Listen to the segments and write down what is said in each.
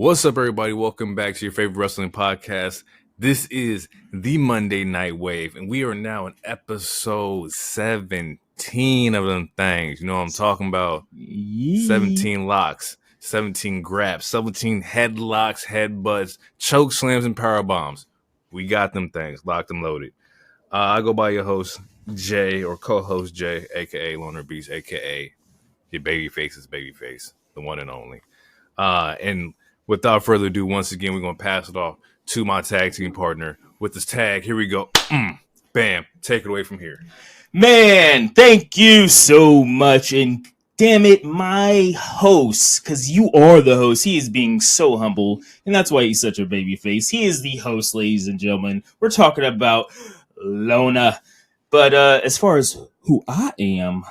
What's up, everybody? Welcome back to your favorite wrestling podcast. This is the Monday Night Wave, and we are now in episode 17 of them things. You know what I'm talking about? 17 locks, 17 grabs, 17 headlocks, headbutts, choke slams, and power bombs. We got them things locked and loaded. I go by your host, Jay, or co-host Jay, a.k.a. Loner Beast, a.k.a. your babyface's babyface, the one and only. And without further ado, once again, we're going to pass it off to my tag team partner with this tag. Here we go. Bam. Take it away from here. Man, thank you so much. And damn it, my host, because you are the host. He is being so humble, and that's why he's such a baby face. He is the host, ladies and gentlemen. We're talking about Lona. But as far as who I am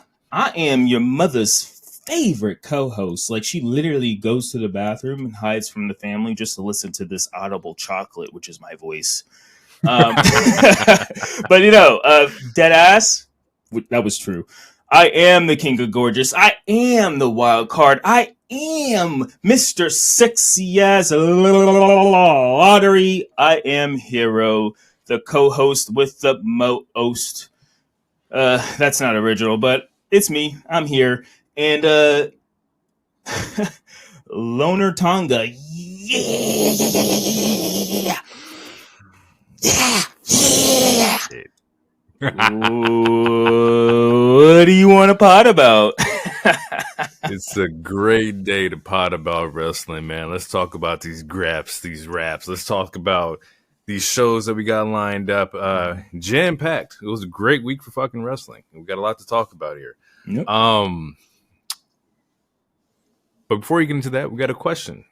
your mother's favorite co-host. Like, she literally goes to the bathroom and hides from the family just to listen to this audible chocolate, which is my voice. But dead ass, that was true. I am the king of gorgeous. I am the wild card. I am Mr. Sexy Ass Lottery. I am Hero, the co-host with the most. That's not original, but it's me. I'm here. And Loner Tonga, yeah. What do you want to pot about? It's a great day to pot about wrestling, man. Let's talk about these graps, these raps. Let's talk about these shows that we got lined up. Jam-packed. It was a great week for fucking wrestling. We got a lot to talk about here. Yep. But before we get into that, we got a question.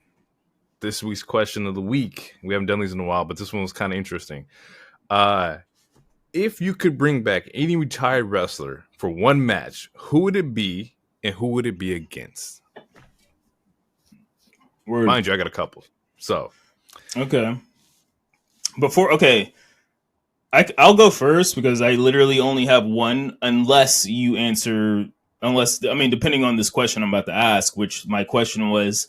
This week's question of the week. We haven't done these in a while, but this one was kind of interesting. If you could bring back any retired wrestler for one match, who would it be and who would it be against? Word. Mind you, I got a couple. So. Okay. I'll go first because I literally only have one unless you answer... depending on this question I'm about to ask, which my question was,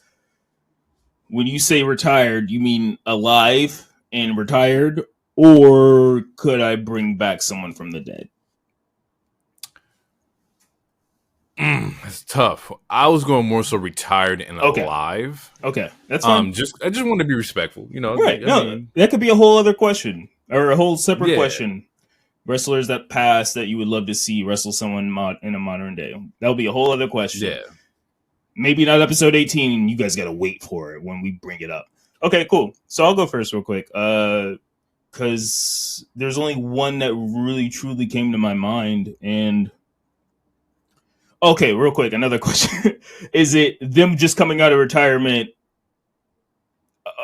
when you say retired, you mean alive and retired, or could I bring back someone from the dead? It's tough. I was going more so retired and alive. Okay, that's fine. I just want to be respectful, you know. Right? That could be a whole other question or a whole separate question. Wrestlers that passed that you would love to see wrestle someone in a modern day. That would be a whole other question. Yeah. Maybe not episode 18. You guys got to wait for it when we bring it up. Okay, cool. So I'll go first real quick. Because there's only one that really, truly came to my mind. And okay, real quick, another question. Is it them just coming out of retirement?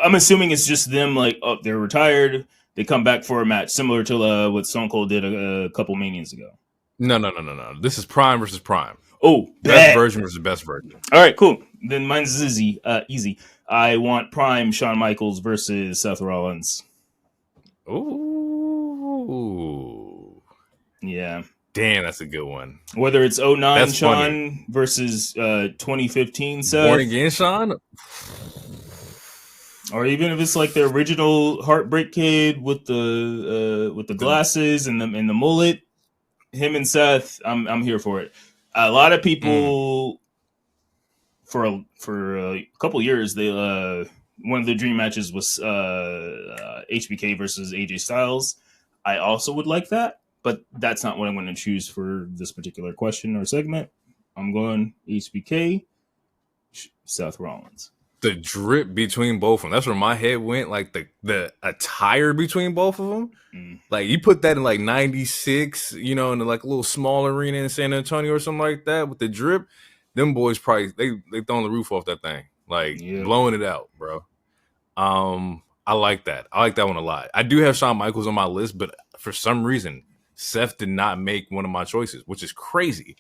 I'm assuming it's just them like, oh, they're retired. They come back for a match similar to what Stone Cold did a couple Manias ago. No. This is Prime versus Prime. Oh, best version versus best version. All right, cool. Then mine's easy. I want Prime Shawn Michaels versus Seth Rollins. Ooh. Yeah. Damn, that's a good one. Whether it's 09 Shawn versus 2015 Seth. Born Again Shawn? Or even if it's like the original Heartbreak Kid with the glasses and the mullet, him and Seth, I'm here for it. A lot of people for a couple years, they one of the dream matches was HBK versus AJ Styles. I also would like that, but that's not what I'm going to choose for this particular question or segment. I'm going HBK, Seth Rollins. The drip between both of them. That's where my head went. Like the attire between both of them. Like you put that in like 96, you know, in like a little small arena in San Antonio or something like that with the drip. Them boys probably they throwing the roof off that thing. Like blowing it out, bro. I like that. I like that one a lot. I do have Shawn Michaels on my list, but for some reason, Seth did not make one of my choices, which is crazy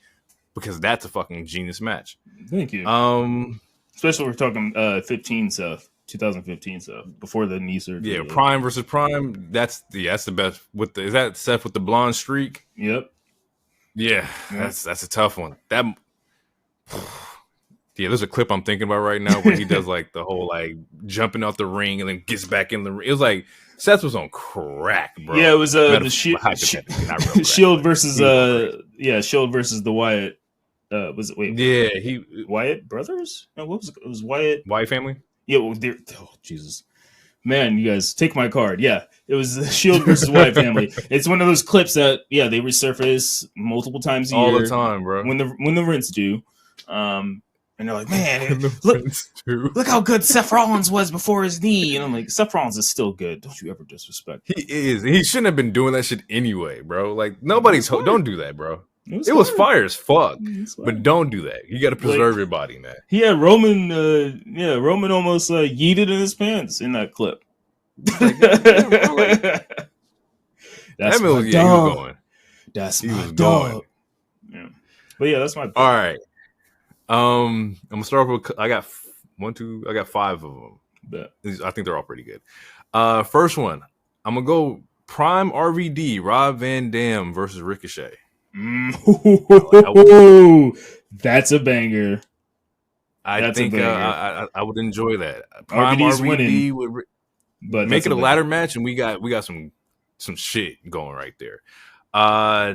because that's a fucking genius match. Thank you. Especially we're talking 2015 stuff before the knee surgery. Yeah, Prime versus Prime. That's the best. Is that Seth with the blonde streak? Yep. Yeah, that's a tough one. That Yeah, there's a clip I'm thinking about right now where he does like the whole like jumping out the ring and then gets back in the ring. It was like Seth was on crack, bro. Yeah, it was the Shield versus Shield versus the Wyatt. Was it Wyatt brothers? No, what was it? It was Wyatt family. Yeah, well, Jesus, man, you guys take my card. Yeah, it was the Shield versus Wyatt family. It's one of those clips that they resurface multiple times a year, all the time, bro. When the rents do, and they're like, man, look how good Seth Rollins was before his knee, and I'm like, Seth Rollins is still good. Don't you ever disrespect him. He is. He shouldn't have been doing that shit anyway, bro. Like nobody's don't do that, bro. It was fire as fuck, but don't do that. You got to preserve your body, man. Yeah, Roman. Roman almost yeeted in his pants in that clip. Like, that's my dog. He was going. That's my dog. Yeah, but yeah, that's my. All right. I'm gonna start with. I got 5 of them. I think they're all pretty good. First one, I'm gonna go Prime RVD, Rob Van Dam versus Ricochet. That's a banger. I think I would enjoy that. Prime RVD would make it a ladder match, and we got some shit going right there.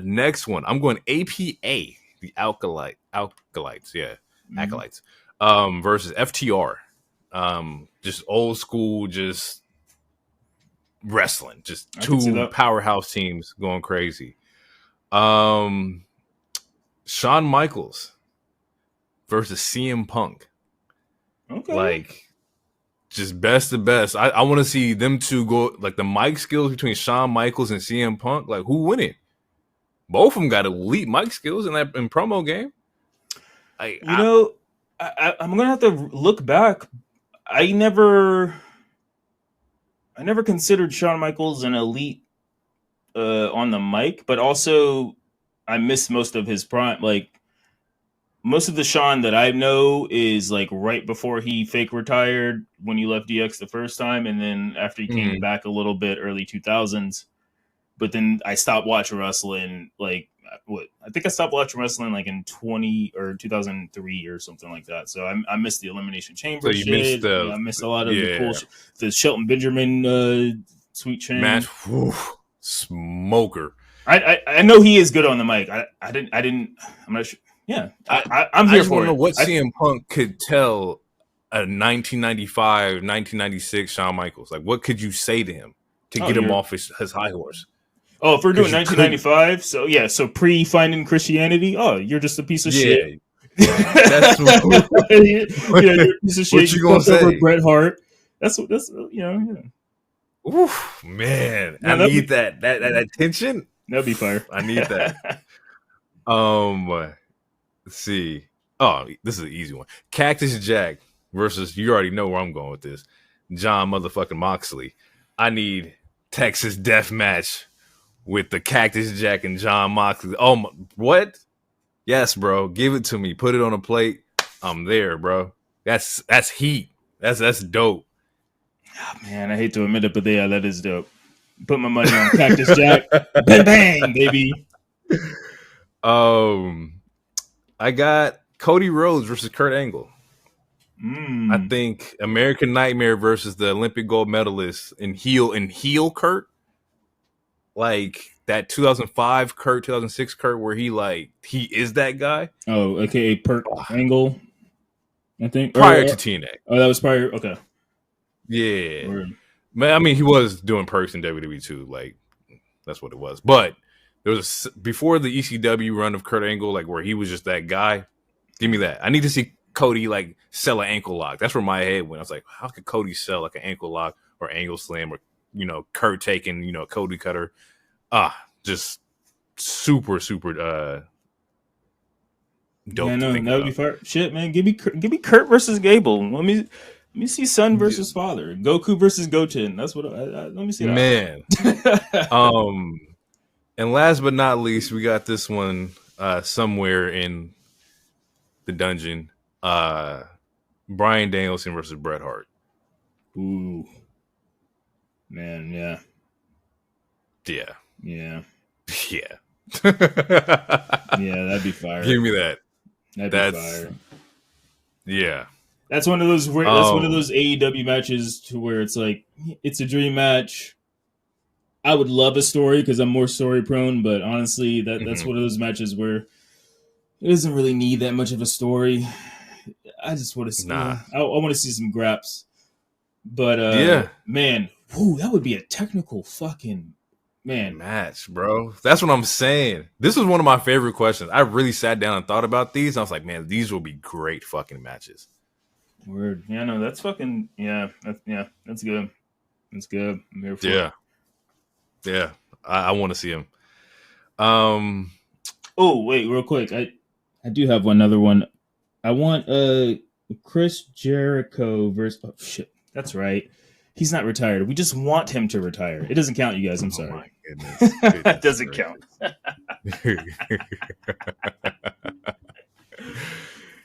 Next one, I'm going APA, the Acolytes, yeah, Acolytes, versus FTR. Just old school, just wrestling, just 2 powerhouse teams going crazy. Shawn Michaels versus CM Punk. Okay. Like, just best of best. I want to see them two go, like the mic skills between Shawn Michaels and CM Punk. Like, who winning? Both of them got elite mic skills in promo game. I'm gonna have to look back. I never considered Shawn Michaels an elite on the mic, but also I missed most of his prime. Like, most of the Shawn that I know is like right before he fake retired when he left DX the first time, and then after he came back a little bit early 2000s. But then I stopped watching wrestling. Like, I think I stopped watching wrestling like in 2003 or something like that. So I missed the Elimination Chamber. So you missed I missed a lot of the cool the Shelton Benjamin Sweet Chin match. Smoker. I know he is good on the mic. I'm not sure. Yeah, I'm here for it. I don't know what CM Punk could tell a 1995, 1996 Shawn Michaels. Like, what could you say to him to get him off his high horse? Oh, if we're doing 1995, so pre-finding Christianity, you're just a piece of shit. That's you're a piece of shit. What you gonna say? Bret Hart. That's. Oof, man, I need that tension. That'd be fire. I need that. Let's see. Oh, this is an easy one. Cactus Jack versus, you already know where I'm going with this, John motherfucking Moxley. I need Texas Death Match with the Cactus Jack and John Moxley. Oh, what? Yes, bro. Give it to me. Put it on a plate. I'm there, bro. That's heat. That's dope. Oh, man, I hate to admit it, but yeah, that is dope. Put my money on Cactus Jack. Bang, bang, baby. I got Cody Rhodes versus Kurt Angle. I think American Nightmare versus the Olympic gold medalist in heel Kurt. Like that 2005 Kurt, 2006 Kurt, where he is that guy. Oh, aka Kurt Angle, I think. Prior to TNA. Oh, that was prior. Okay. Yeah. Man, I mean, he was doing perks in WWE too. Like, that's what it was. But there was before the ECW run of Kurt Angle, like where he was just that guy. Give me that. I need to see Cody like sell an ankle lock. That's where my head went. I was like, how could Cody sell like an ankle lock or angle slam or Kurt taking Cody cutter? Just super dope. Yeah, no, that would be fun. Shit, man, give me Kurt versus Gable. Let me see son versus father. Goku versus Goten. That's what. Let me see that. Man. And last but not least, we got this one somewhere in the dungeon. Bryan Danielson versus Bret Hart. Ooh. Man, yeah. Yeah. Yeah. Yeah. Yeah, that'd be fire. Give me that. That'd be fire. Yeah. That's one of those AEW matches to where it's like it's a dream match. I would love a story because I'm more story prone, but honestly, that's one of those matches where it doesn't really need that much of a story. I just want to see. Nah. I want to see some graps. But man, that would be a technical fucking match, bro. That's what I'm saying. This was one of my favorite questions. I really sat down and thought about these. I was like, man, these will be great fucking matches. Word. Yeah, no, that's fucking that's good. That's good. I'm here for it. Yeah. I want to see him. Oh, wait, real quick. I do have another one. I want Chris Jericho versus shit. That's right. He's not retired. We just want him to retire. It doesn't count, you guys. I'm sorry. My goodness. It doesn't count.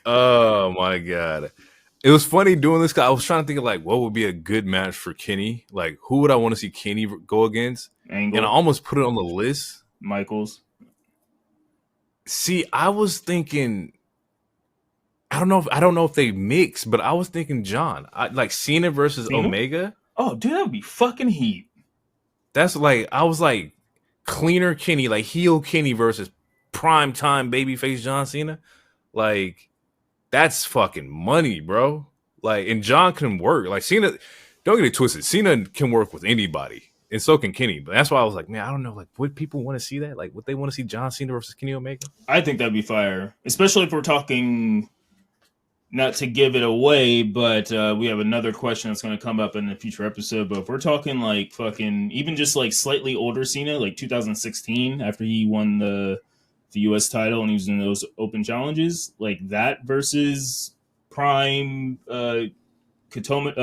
Oh my god. It was funny doing this. I was trying to think of like what would be a good match for Kenny. Like who would I want to see Kenny go against? Angle. And I almost put it on the list. Michaels. See, I was thinking. I don't know if they mix, but I was thinking John. Like Cena versus Omega. Oh, dude, that would be fucking heat. That's like I was like cleaner Kenny, like heel Kenny versus prime time babyface John Cena. Like that's fucking money, bro. Like and John can work. Like Cena, don't get it twisted. Cena can work with anybody, and so can Kenny. But that's why I was like, man, I don't know. Like, would people want to see that? Like, would they want to see John Cena versus Kenny Omega? I think that'd be fire, especially if we're talking. Not to give it away, but we have another question that's going to come up in a future episode. But if we're talking like fucking, even just like slightly older Cena, like 2016, after he won the U.S. title and he was in those open challenges, like that versus prime Tacoma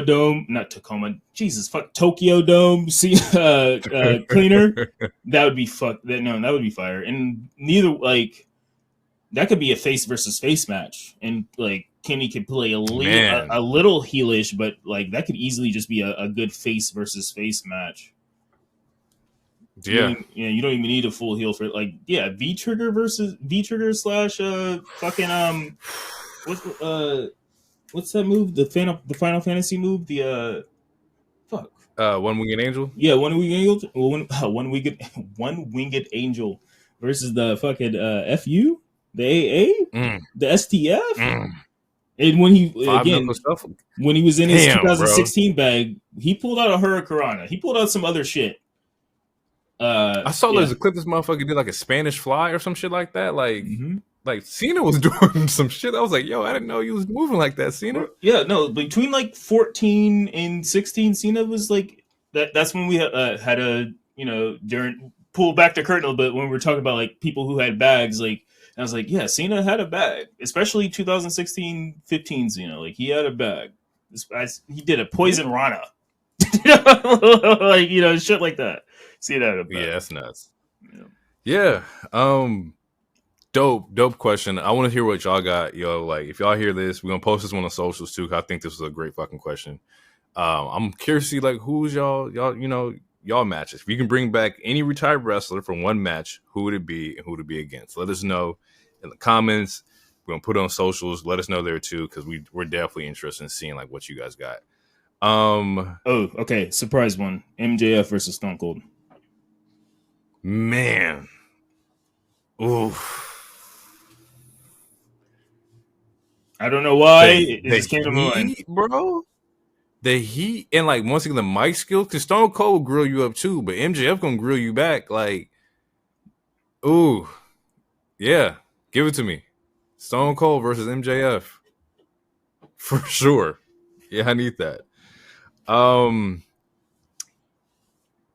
Dome, not Tacoma, Jesus fuck Tokyo Dome, cleaner. That would be that would be fire. And neither like. That could be a face versus face match, and like Kenny could play a little heelish, but like that could easily just be a good face versus face match. Yeah, you don't even need a full heel for it. Like V Trigger versus V Trigger slash fucking what's that move? The Final Fantasy move? The One Winged Angel. Yeah, One Winged Angel. One Winged Angel versus the fucking FU. The AA, the STF, and when he when he was in his 2016 bag, he pulled out a Hurricanrana. He pulled out some other shit. I saw there's a clip. This motherfucker did like a Spanish fly or some shit like that. Like, like Cena was doing some shit. I was like, yo, I didn't know you was moving like that, Cena. Yeah, no, between like 14 and 16, Cena was like that. That's when we had a during pull back the curtain a little bit when we were talking about like people who had bags, like. And I was like, yeah, Cena had a bag, especially 2016-15 Cena. Like, he had a bag. He did a Poison Rana. Like, shit like that. Cena had a bag. Yeah, that's nuts. Yeah. Dope question. I want to hear what y'all got. Yo, like, if y'all hear this, we're going to post this one on socials, too, because I think this was a great fucking question. I'm curious to see, like, who's y'all matches. If you can bring back any retired wrestler from one match, who would it be and who would it be against? Let us know in the comments. We're gonna put it on socials. Let us know there too, because we're definitely interested in seeing like what you guys got. Okay. Surprise one. MJF versus Stone Cold. Man. Oof. I don't know why. It just came to mind. Bro. The heat and like once again the mic skills, because Stone Cold will grill you up too, but MJF gonna grill you back. Like, ooh, yeah, give it to me. Stone Cold versus MJF for sure. Yeah, I need that.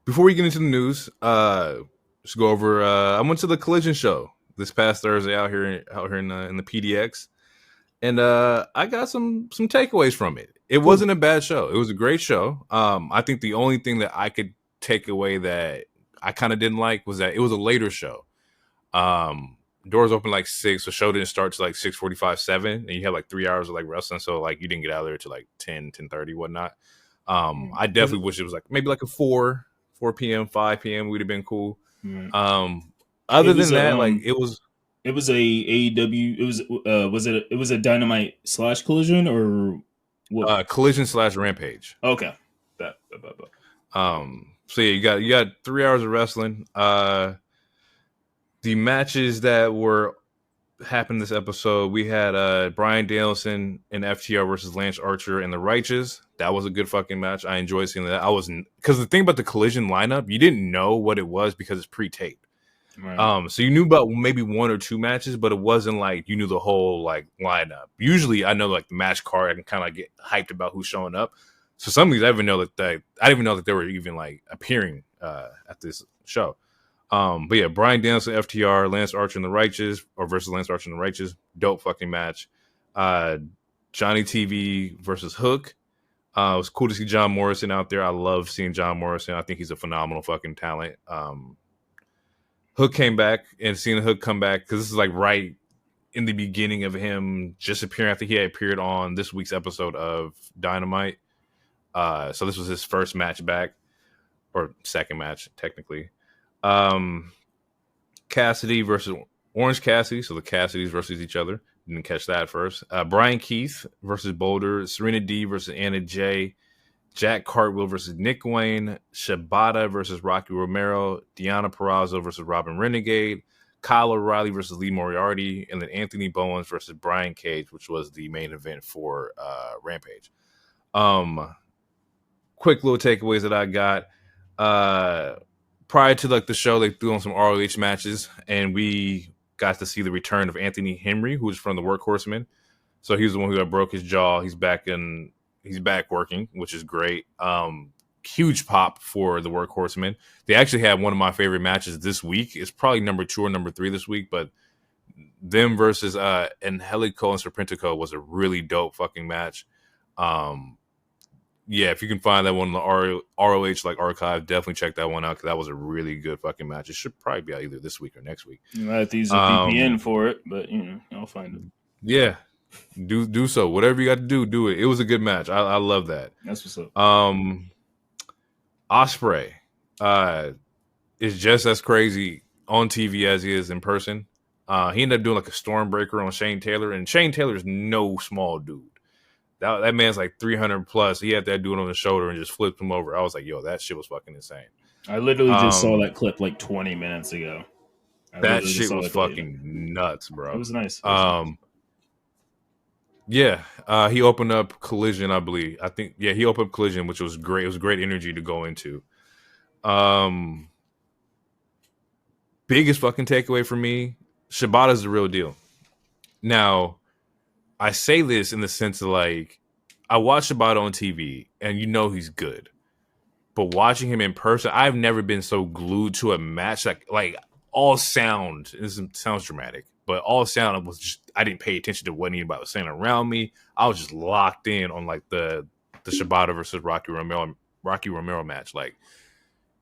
Before we get into the news, let's go over. I went to the Collision show this past Thursday out here in the PDX, and I got some takeaways from it. It wasn't a bad show. It was a great show. I think the only thing that I could take away that I kind of didn't like was that it was a later show. Doors open like 6, so show didn't start to like 6:45, 7, and you had like 3 hours of like wrestling, so like you didn't get out of there to like 10:30, whatnot. I definitely wish it was like maybe like a 4 p.m., 5 p.m. would have been cool. Other than that, like it was It was a AEW. It was a Dynamite / Collision or what? Collision / Rampage. Okay. That. So yeah, you got 3 hours of wrestling. The matches that were happened this episode, we had Bryan Danielson and FTR versus Lance Archer and the Righteous. That was a good fucking match. I enjoyed seeing that. I wasn't, because the thing about the Collision lineup, you didn't know what it was because it's pre-taped. Right. So you knew about maybe 1 or 2 matches, but it wasn't like you knew the whole like lineup. Usually I know like the match card, I can kind of get hyped about who's showing up. So some of these I didn't even know that I didn't even know that they were even like appearing at this show. But yeah, Bryan Danielson, FTR, Lance Archer and the Righteous, or versus Lance Archer and the Righteous, dope fucking match. Johnny TV versus Hook. It was cool to see John Morrison out there. I love seeing John Morrison. I think he's a phenomenal fucking talent. Hook came back, and seeing Hook come back, because this is like right in the beginning of him just appearing after he had appeared on this week's episode of Dynamite. So this was his first match back, or second match technically. Cassidy versus Orange Cassidy, so the Cassidys versus each other. Didn't catch that first. Brian Keith versus Boulder, Serena D versus Anna Jay, Jack Cartwheel versus Nick Wayne, Shibata versus Rocky Romero, Deonna Purrazzo versus Robin Renegade, Kyle O'Reilly versus Lee Moriarty, and then Anthony Bowens versus Brian Cage, which was the main event for Rampage. Quick little takeaways that I got. Prior to like the show, they threw on some ROH matches, and we got to see the return of Anthony Henry, who's from the Workhorsemen. So he was the one who got broke his jaw. He's back working, which is great. Huge pop for the Workhorsemen. They actually had one of my favorite matches this week. It's probably number 2 or number 3 this week, but them versus Angelico and Serpentico was a really dope fucking match. Yeah, if you can find that one on the ROH like archive, definitely check that one out, because that was a really good fucking match. It should probably be out either this week or next week. You might have to use a VPN for it, but I'll find it. Yeah, do so. Whatever you got to do it. It was a good match. I love that. That's what's up. Ospreay is just as crazy on TV as he is in person. He ended up doing like a Stormbreaker on Shane Taylor, and Shane Taylor's no small dude. That man's like 300 plus. He had that dude on his shoulder and just flipped him over. I was like, yo, that shit was fucking insane. I literally just saw that clip like 20 minutes ago. That shit was fucking nuts, bro. It was nice. Yeah, he opened up Collision, I believe. He opened up Collision, which was great. It was great energy to go into. Biggest fucking takeaway for me, Shibata's the real deal. Now, I say this in the sense of like, I watch Shibata on TV and he's good. But watching him in person, I've never been so glued to a match. Like all sound, this sounds dramatic, but all sound was just, I didn't pay attention to what anybody was saying around me. I was just locked in on like the Shibata versus Rocky Romero match. Like,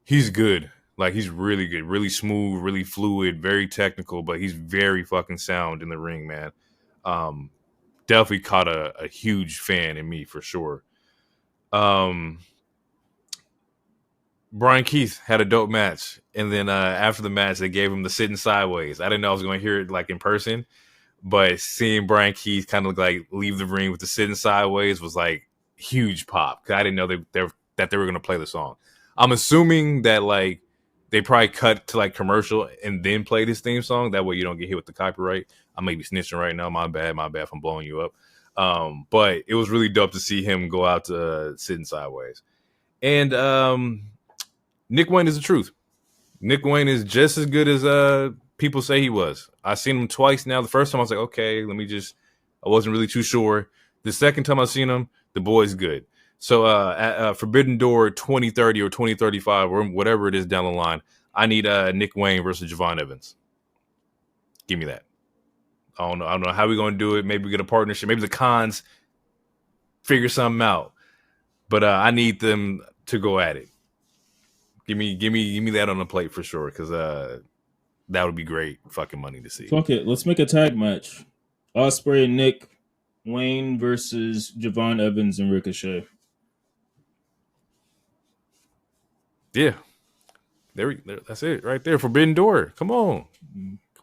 he's good. Like, he's really good, really smooth, really fluid, very technical, but he's very fucking sound in the ring, man. Definitely caught a huge fan in me for sure. Brian Keith had a dope match, and then after the match, they gave him the sitting sideways. I didn't know I was going to hear it like in person, but seeing Brian Keith kind of like leave the ring with the sitting sideways was like huge pop, because I didn't know that they were going to play the song. I'm assuming that like they probably cut to like commercial and then played his theme song. That way you don't get hit with the copyright. I may be snitching right now. My bad if I'm blowing you up. But it was really dope to see him go out to sitting sideways. And Nick Wayne is the truth. Nick Wayne is just as good as people say he was. I've seen him twice now. The first time I was like, okay, I wasn't really too sure. The second time I've seen him, the boy's good. So at Forbidden Door 2030 or 2035 or whatever it is down the line, I need Nick Wayne versus Javon Evans. Give me that. I don't know how we're going to do it. Maybe we get a partnership. Maybe the Cons figure something out. But I need them to go at it. Give me that on the plate for sure, because that would be great fucking money to see. Fuck it. Let's make a tag match. Ospreay and Nick Wayne versus Javon Evans and Ricochet. Yeah. There, that's it right there. Forbidden Door. Come on.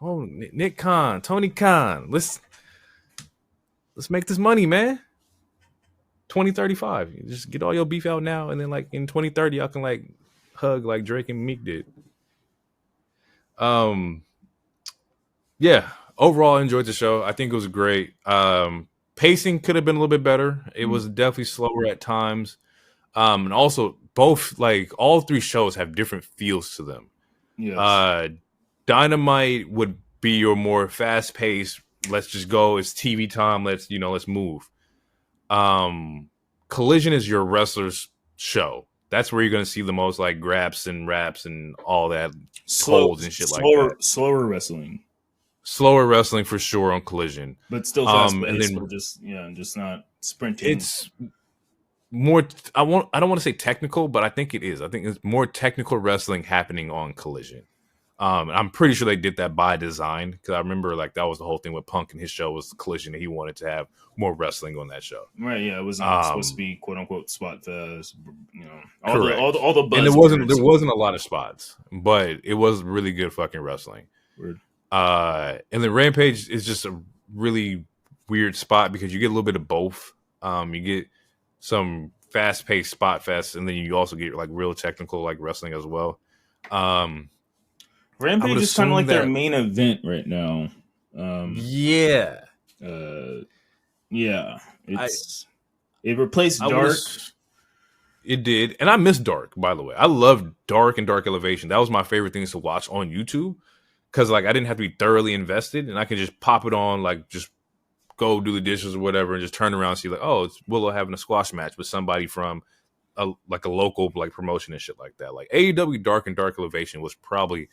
Oh, Nick Khan, Tony Khan. Let's make this money, man. 2035. Just get all your beef out now, and then like in 2030, y'all can like hug like Drake and Meek did. Yeah. Overall, I enjoyed the show. I think it was great. Pacing could have been a little bit better. It was definitely slower at times. And also both like all three shows have different feels to them. Yes. Dynamite would be your more fast paced. Let's just go. It's TV time. Let's move. Collision is your wrestler's show. That's where you're going to see the most like grabs and raps and all that holds and shit like that. Slower wrestling. Slower wrestling for sure on Collision, but still fast paced. But just not sprinting. It's more. I don't want to say technical, but I think it is. I think it's more technical wrestling happening on Collision. I'm pretty sure they did that by design because I remember like that was the whole thing with Punk and his show was Collision, and he wanted to have more wrestling on that show. Right? Yeah, it was not supposed to be quote unquote spot fest. All the buzz. And there wasn't a lot of spots, but it was really good fucking wrestling. Weird. And then Rampage is just a really weird spot because you get a little bit of both. You get some fast paced spot fest, and then you also get like real technical like wrestling as well. Rampage is kind of like their main event right now. Yeah. It replaced Dark. It did, and I miss Dark. By the way, I loved Dark and Dark Elevation. That was my favorite things to watch on YouTube because like I didn't have to be thoroughly invested, and I could just pop it on, like just go do the dishes or whatever, and just turn around and see like, oh, it's Willow having a squash match with somebody from a local like promotion and shit like that. Like AEW Dark and Dark Elevation was probably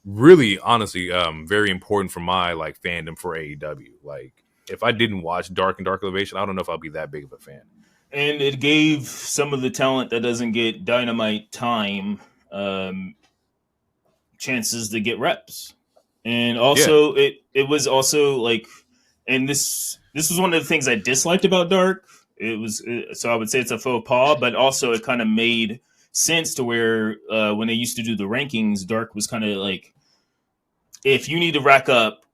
really honestly very important for my like fandom for AEW. Like if I didn't watch Dark and Dark Elevation, I don't know if I'd be that big of a fan. And it gave some of the talent that doesn't get Dynamite time chances to get reps. And also it was also like, and this was one of the things I disliked about Dark. So I would say it's a faux pas, but also it kind of made sense to where when they used to do the rankings, Dark was kind of like, if you need to rack up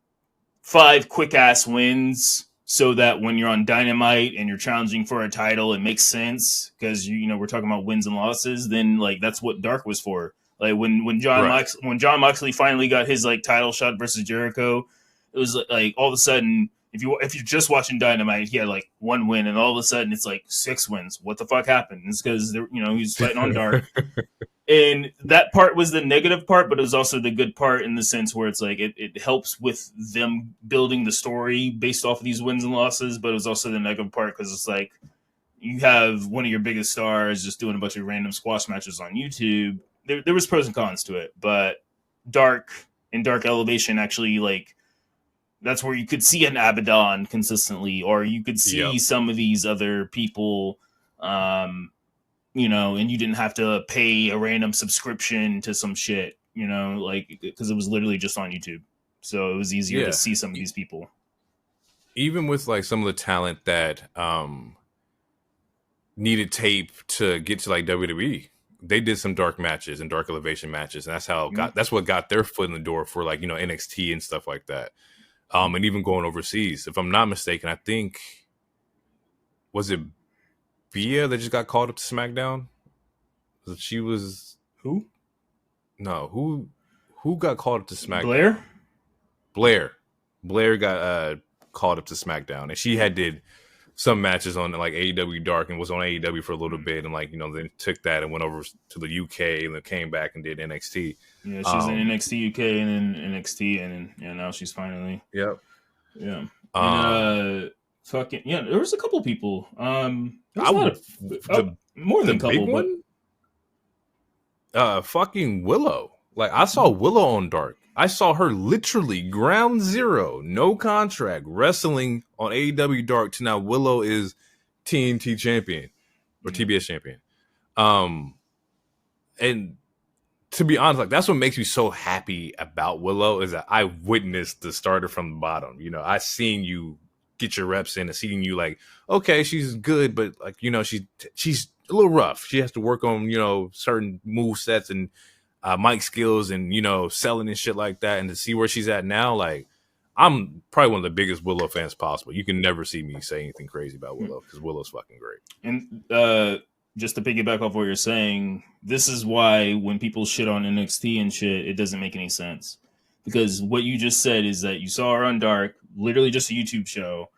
5 quick ass wins so that when you're on Dynamite and you're challenging for a title, it makes sense because we're talking about wins and losses. Then like that's what Dark was for. Like when John Moxley finally got his like title shot versus Jericho, it was like all of a sudden if you're just watching Dynamite, he had like 1 win, and all of a sudden it's like 6 wins. What the fuck happened? It's because he's fighting on Dark. And that part was the negative part, but it was also the good part in the sense where it's like it helps with them building the story based off of these wins and losses, but it was also the negative part because it's like you have one of your biggest stars just doing a bunch of random squash matches on YouTube. There was pros and cons to it, but Dark and Dark Elevation actually like that's where you could see an Abaddon consistently, or you could see some of these other people and you didn't have to pay a random subscription to some shit, like because it was literally just on YouTube. So it was easier to see some of these people. Even with like some of the talent that needed tape to get to like WWE, they did some dark matches and Dark Elevation matches. And that's how that's what got their foot in the door for like, NXT and stuff like that. And even going overseas, if I'm not mistaken, I think, was it Bia that just got called up to SmackDown? She was who? No, who got called up to SmackDown? Blair got called up to SmackDown, and she did some matches on like AEW Dark and was on AEW for a little bit, and like then took that and went over to the UK and then came back and did NXT. Yeah, she's in NXT UK and then NXT, and then now she's finally. Yep. Yeah. And there was a couple people. More than a couple, but fucking Willow. Like I saw Willow on Dark. I saw her literally ground zero, no contract, wrestling on AEW Dark to now Willow is TNT champion or TBS champion. And to be honest, like that's what makes me so happy about Willow is that I witnessed the starter from the bottom. I seen you get your reps in and seeing you like, okay, she's good, but like, she's a little rough. She has to work on, certain move sets and mic skills and, you know, selling and shit like that, and to see where she's at now, like, I'm probably one of the biggest Willow fans possible. You can never see me say anything crazy about Willow because Willow's fucking great. And just to piggyback off what you're saying, this is why when people shit on NXT and shit, it doesn't make any sense. Because what you just said is that you saw her on Dark, literally just a YouTube show,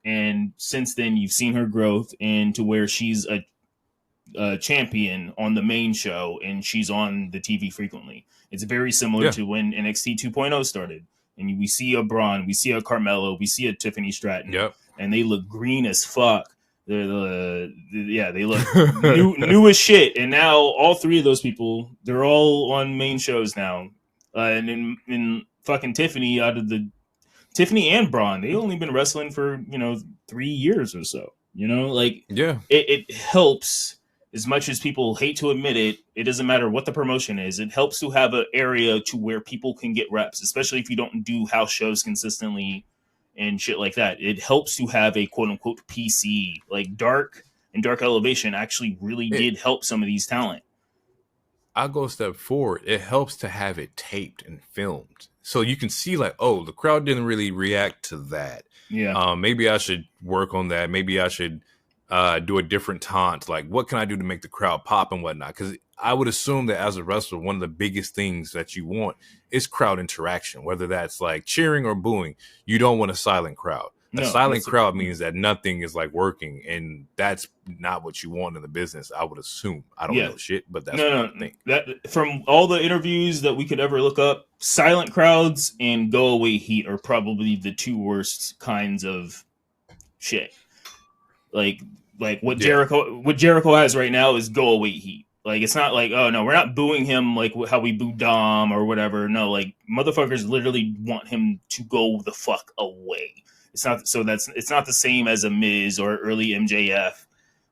and since then you've seen her growth into where she's a champion on the main show, and she's on the TV frequently. It's very similar to when NXT 2.0 started. And we see a Braun, we see a Carmelo, we see a Tiffany Stratton, and they look green as fuck. They look new as shit. And now all three of those people, they're all on main shows now. And in fucking Tiffany, Tiffany and Braun, they only been wrestling for 3 years or so. It helps. As much as people hate to admit it, it doesn't matter what the promotion is. It helps to have an area to where people can get reps, especially if you don't do house shows consistently and shit like that. It helps to have a quote-unquote PC. Like Dark and Dark Elevation actually really did help some of these talent. I'll go a step forward. It helps to have it taped and filmed. So you can see like, oh, the crowd didn't really react to that. Yeah. Maybe I should work on that. Maybe I should do a different taunt. Like, what can I do to make the crowd pop and whatnot? Because I would assume that as a wrestler, one of the biggest things that you want is crowd interaction, whether that's like cheering or booing. You don't want a silent crowd. A silent crowd means that nothing is like working, and that's not what you want in the business, I would assume. I don't know shit, but that's what I think. That, from all the interviews that we could ever look up, silent crowds and go away heat are probably the two worst kinds of shit. Like what Jericho has right now is go away heat. Like, it's not like, oh no, we're not booing him like how we boo Dom or whatever. No, like motherfuckers literally want him to go the fuck away. It's not the same as a Miz or early MJF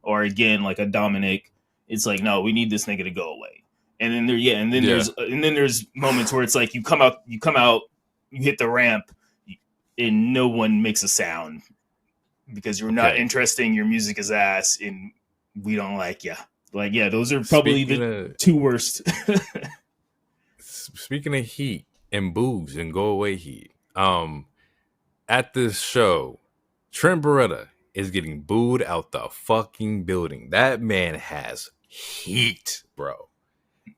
or again like a Dominic. It's like, no, we need this nigga to go away. And then there's moments where it's like you come out, you hit the ramp, and no one makes a sound because you're not interested. Your music is ass, and we don't like you. Like, those are probably the two worst. Speaking of heat and boos and go away heat, at this show, Trent Beretta is getting booed out the fucking building. That man has heat, bro.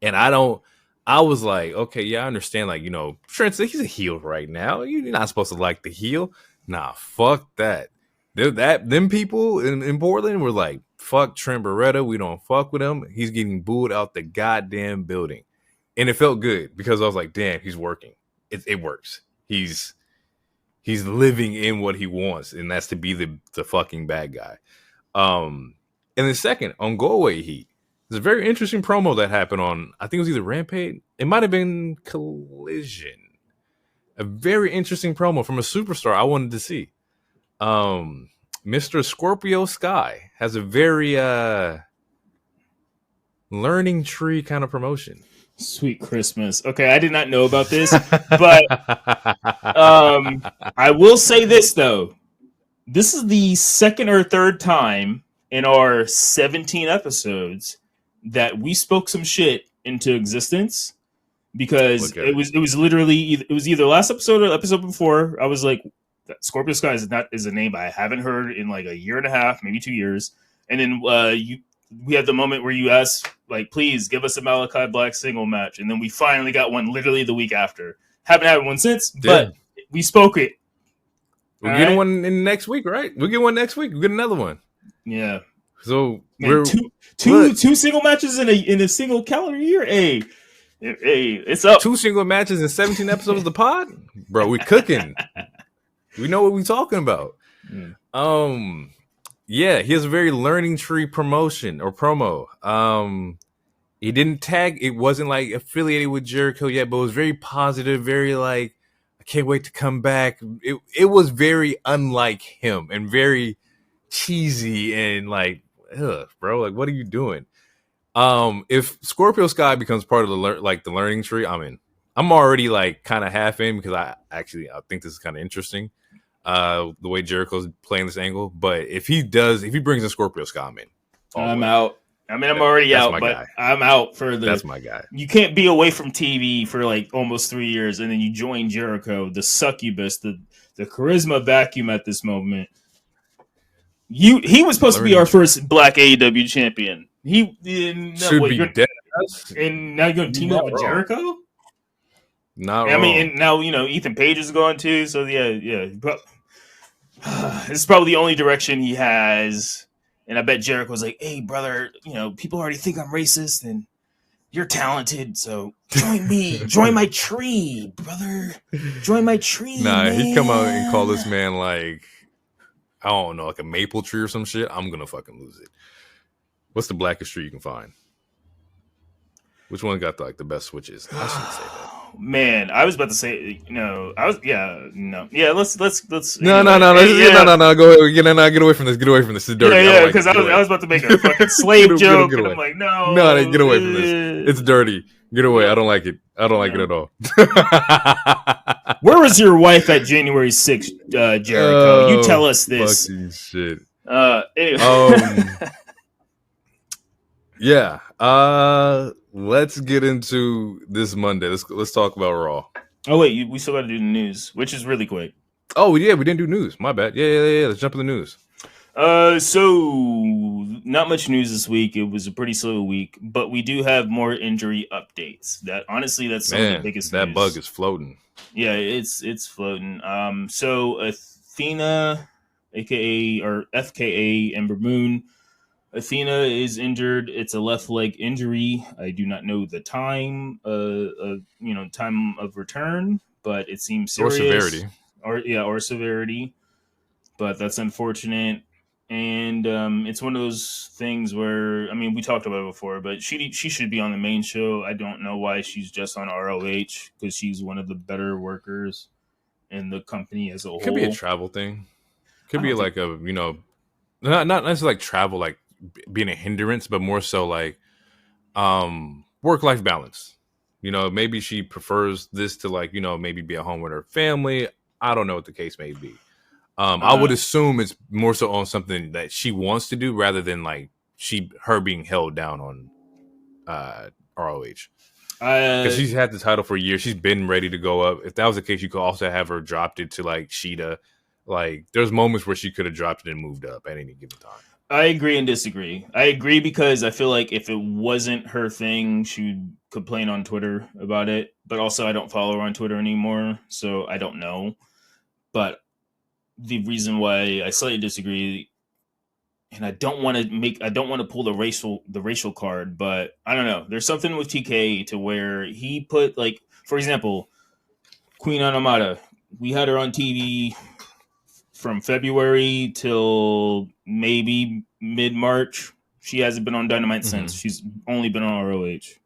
And I was like, okay, I understand. Like, Trent, he's a heel right now. You're not supposed to like the heel. Nah, fuck that. Them people in Portland were like, fuck Trent Beretta. We don't fuck with him. He's getting booed out the goddamn building. And it felt good because I was like, damn, he's working. It works. He's living in what he wants, and that's to be the fucking bad guy. And then second, on Go Away Heat, there's a very interesting promo that happened on, I think it was either Rampage. It might have been Collision. A very interesting promo from a superstar I wanted to see. Mr. Scorpio Sky has a very learning tree kind of promotion. Sweet Christmas. Okay, I did not know about this, but I will say this though. This is the second or third time in our 17 episodes that we spoke some shit into existence, because it was literally it was either last episode or the episode before. I was like, Scorpio Sky is a name I haven't heard in like a year and a half, maybe 2 years. And then we had the moment where you asked, like, please give us a Malachi Black single match. And then we finally got one literally the week after. Haven't had one since, but we spoke it. We'll get one in next week, right? We'll get one next week. We'll get another one. Yeah. So man, two single matches in a single calendar year. Hey, it's up. 2 single matches in 17 episodes of the pod? Bro, we cooking. We know what we're talking about. Yeah, he has a very learning tree promotion or promo. He didn't tag. It wasn't like affiliated with Jericho yet, but it was very positive, very like, I can't wait to come back. It was very unlike him and very cheesy and like, ugh, bro, like, what are you doing? If Scorpio Sky becomes part of the learning tree, I'm in. I'm already like kind of half in because I think this is kind of interesting. The way Jericho's playing this angle, but if he brings in Scorpio Sky, I'm in. I'm out. I mean, I'm already That's out, my but guy. I'm out for the. That's my guy. You can't be away from TV for like almost 3 years, and then you join Jericho, the succubus, the charisma vacuum at this moment. He was supposed to be our first Black AEW champion. He should be dead. And now you're going to team up with Jericho? Not I mean, wrong. and now Ethan Page is going too. So yeah. But this is probably the only direction he has. And I bet Jericho's like, "Hey, brother, people already think I'm racist, and you're talented, so join me, join my tree, brother, join my tree." Nah, man. he'd come out and call this man like, I don't know, like a maple tree or some shit. I'm gonna fucking lose it. What's the blackest tree you can find? Which one got the best switches? I shouldn't say that. Man, I was about to say no. Let's No. Go ahead. Get away from this. Get away from this. It's dirty. Yeah, because I was about to make a fucking slave joke, and I'm like, no, get away from this. It's dirty. Get away. I don't like it. I don't like it at all. Where was your wife at January 6th, Jericho? You tell us this. Fucking shit. Anyway. Yeah. Let's get into this Monday. Let's talk about Raw. Oh wait, we still got to do the news, which is really quick. Oh yeah, we didn't do news. My bad. Yeah. Let's jump in the news. So not much news this week. It was a pretty slow week, but we do have more injury updates. That's some of the biggest. That news. bug is floating. Yeah, it's floating. So Athena, FKA Ember Moon. Athena is injured. It's a left leg injury. I do not know the time, time of return, but it seems serious. Or severity. But that's unfortunate. And it's one of those things where, I mean, we talked about it before, but she should be on the main show. I don't know why she's just on ROH, because she's one of the better workers in the company as a whole. Could be a travel thing. Could be like a, not necessarily like travel, like being a hindrance, but more so like work-life balance. Maybe she prefers this to like, maybe be at home with her family. I don't know what the case may be. I would assume it's more so on something that she wants to do rather than like her being held down on ROH. Because she's had the title for years. She's been ready to go up. If that was the case, you could also have her dropped it to like Sheeta. Like there's moments where she could have dropped it and moved up at any given time. I agree and disagree. I agree because I feel like if it wasn't her thing, she would complain on Twitter about it. But also, I don't follow her on Twitter anymore, so I don't know. But the reason why I slightly disagree, and I don't want to pull the racial card, but I don't know. There's something with TK to where he put, like, for example, Queen Anamata. We had her on TV from February till maybe mid-March. She hasn't been on Dynamite since. She's only been on ROH.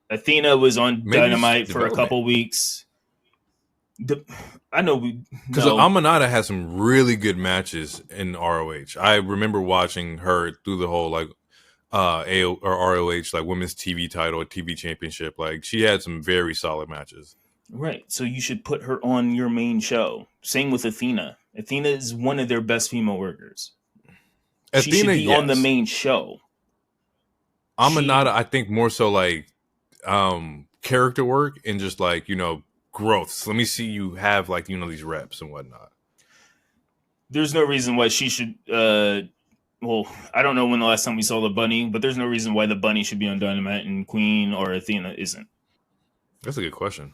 Athena was on Dynamite for a couple weeks. I know because Amanada has some really good matches in ROH. I remember watching her through the whole like ROH like women's TV title, TV championship. Like she had some very solid matches. Right. So you should put her on your main show. Same with Athena. Athena is one of their best female workers. She should be on the main show. Amanada, I think more so like character work and just like, growth. So let me see you have like, these reps and whatnot. There's no reason why she should I don't know when the last time we saw the bunny, but there's no reason why the bunny should be on Dynamite and Queen or Athena isn't. That's a good question.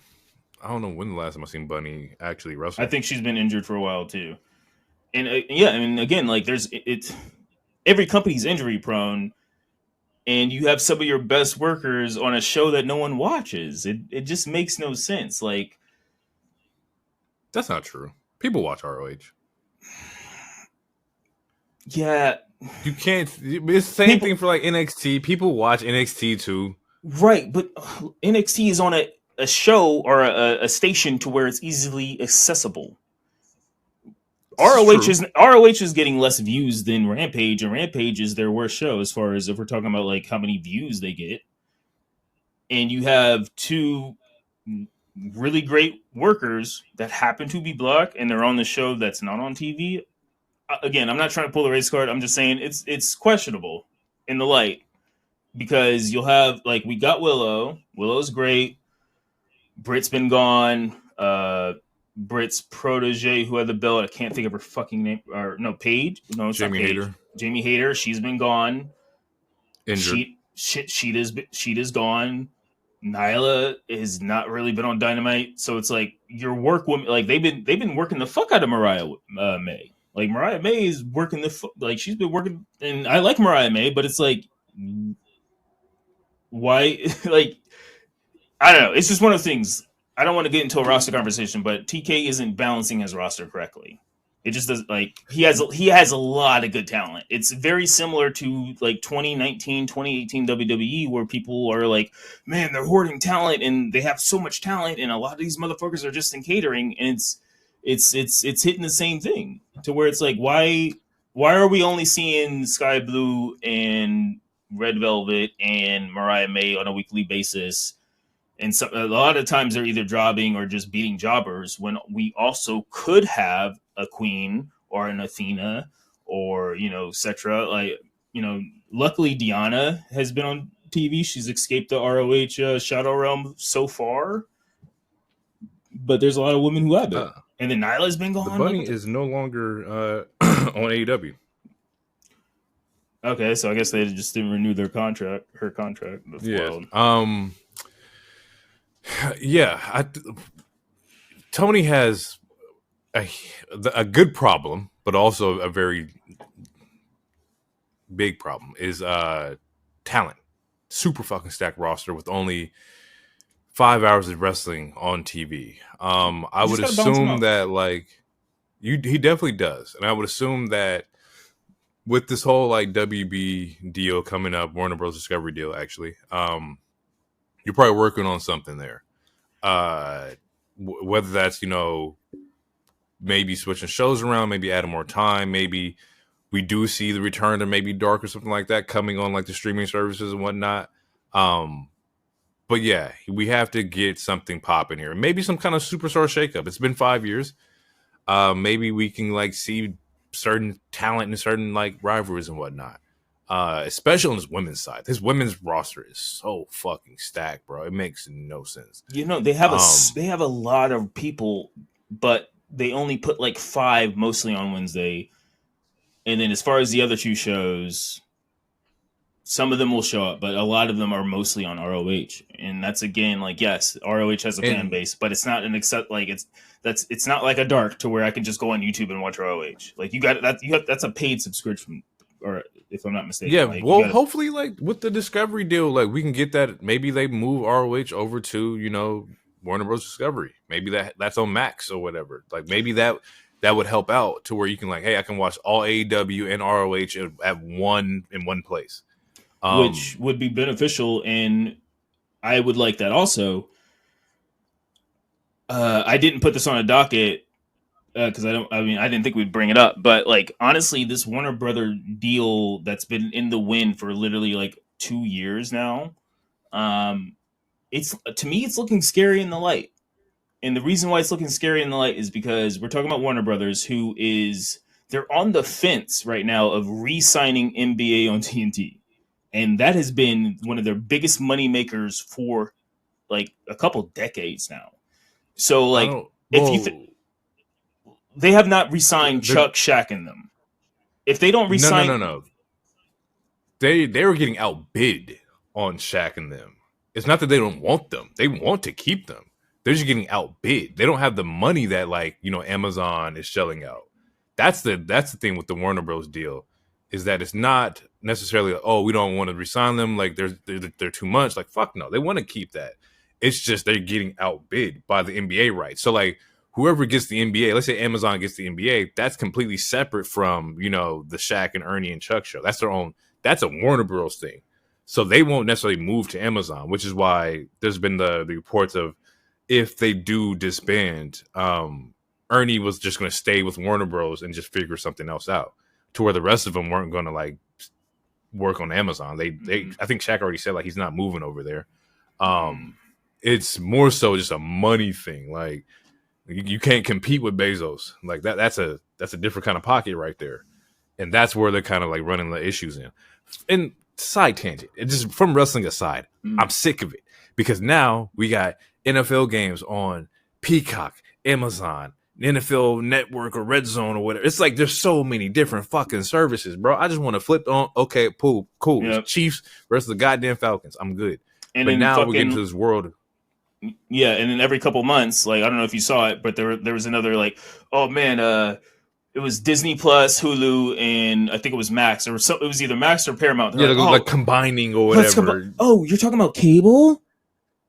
I don't know when the last time I've seen Bunny actually wrestle. I think she's been injured for a while too. And again, like every company's injury prone, and you have some of your best workers on a show that no one watches. It just makes no sense. Like, that's not true. People watch ROH. Yeah. You can't. It's the same thing for like NXT. People watch NXT too. Right, but NXT is on a show or a station to where it's easily accessible. ROH is getting less views than Rampage, and Rampage is their worst show as far as if we're talking about like how many views they get. And you have two really great workers that happen to be black, and they're on the show that's not on TV. Again, I'm not trying to pull the race card. I'm just saying it's questionable in the light. because you'll have like we got Willow. Willow's great. Britt's been gone. Britt's protege who had the belt. I can't think of her fucking name. Or no, Paige. No, it's Jamie not Paige. Hayter. Jamie Hayter. She's been gone. Injured. Sheeta's gone. Nyla has not really been on Dynamite, so it's like your work woman. Like they've been working the fuck out of Mariah May. Like Mariah May is working like she's been working, and I like Mariah May, but it's like why? Like I don't know. It's just one of the things. I don't want to get into a roster conversation, but TK isn't balancing his roster correctly. It just does like he has a lot of good talent. It's very similar to like 2019, 2018 WWE where people are like, man, they're hoarding talent and they have so much talent and a lot of these motherfuckers are just in catering, and it's hitting the same thing to where it's like why are we only seeing Sky Blue and Red Velvet and Mariah May on a weekly basis? And so a lot of times they're either jobbing or just beating jobbers when we also could have a Queen or an Athena or, Cetra. Like, luckily Diana has been on TV. She's escaped the ROH Shadow Realm so far. But there's a lot of women who have it. And then Nyla's been gone. The Bunny is no longer on AEW. Okay, so I guess they just didn't renew her contract. That's wild. Yeah, Tony has a good problem, but also a very big problem is talent. Super fucking stacked roster with only 5 hours of wrestling on TV. I would assume that like he definitely does, and I would assume that with this whole like WB deal coming up, Warner Bros. Discovery deal, actually. You're probably working on something there. Whether that's, maybe switching shows around, maybe adding more time, maybe we do see the return to maybe Dark or something like that coming on like the streaming services and whatnot. But yeah, we have to get something popping here. Maybe some kind of superstar shakeup. It's been 5 years. Maybe we can like see certain talent and certain like rivalries and whatnot. Especially on his women's side. His women's roster is so fucking stacked, bro. It makes no sense. They have a lot of people, but they only put like 5 mostly on Wednesday. And then as far as the other 2 shows, some of them will show up, but a lot of them are mostly on ROH. And that's again like yes, ROH has a fan base, but it's not it's not like a Dark to where I can just go on YouTube and watch ROH. Like that's a paid subscription, or if I'm not mistaken. Yeah, like, hopefully, like with the Discovery deal, like we can get that. Maybe they move ROH over to Warner Bros. Discovery. Maybe that's on Max or whatever. Like maybe that would help out to where you can like, hey, I can watch all AEW and ROH at one place, which would be beneficial, and I would like that also. I didn't put this on a docket. Because I didn't think we'd bring it up, but like honestly, this Warner Brother deal that's been in the wind for literally like 2 years now, it's to me it's looking scary in the light, and the reason why it's looking scary in the light is because we're talking about Warner Brothers, they're on the fence right now of re-signing NBA on TNT, and that has been one of their biggest money makers for like a couple decades now. So like they have not re-signed Chuck, Shaq, and them. If they don't re-sign... No. They were getting outbid on Shaq and them. It's not that they don't want them. They want to keep them. They're just getting outbid. They don't have the money that like, Amazon is shelling out. That's the thing with the Warner Bros. Deal is that it's not necessarily, we don't want to re-sign them. Like they're too much. Like, fuck no. They want to keep that. It's just they're getting outbid by the NBA rights. So like, whoever gets the NBA, let's say Amazon gets the NBA, that's completely separate from, the Shaq and Ernie and Chuck show. That's their own, that's a Warner Bros. Thing. So they won't necessarily move to Amazon, which is why there's been the reports of if they do disband, Ernie was just going to stay with Warner Bros. And just figure something else out to where the rest of them weren't going to like work on Amazon. I think Shaq already said like he's not moving over there. It's more so just a money thing. Like, you can't compete with Bezos like that. That's a different kind of pocket right there, and that's where they're kind of like running the issues in. And side tangent. It's just from wrestling aside. I'm sick of it because now we got NFL games on Peacock, Amazon, NFL Network, or Red Zone or whatever. It's like there's so many different fucking services, bro. I just want to flip on. Okay, cool. Yep. Chiefs versus the goddamn Falcons. I'm good. And but now we're getting to this world. Yeah, and then every couple months, like I don't know if you saw it, but there was another like, oh man, it was Disney Plus, Hulu, and I think it was Max, or so, it was either Max or Paramount. They're like combining or whatever. You're talking about cable?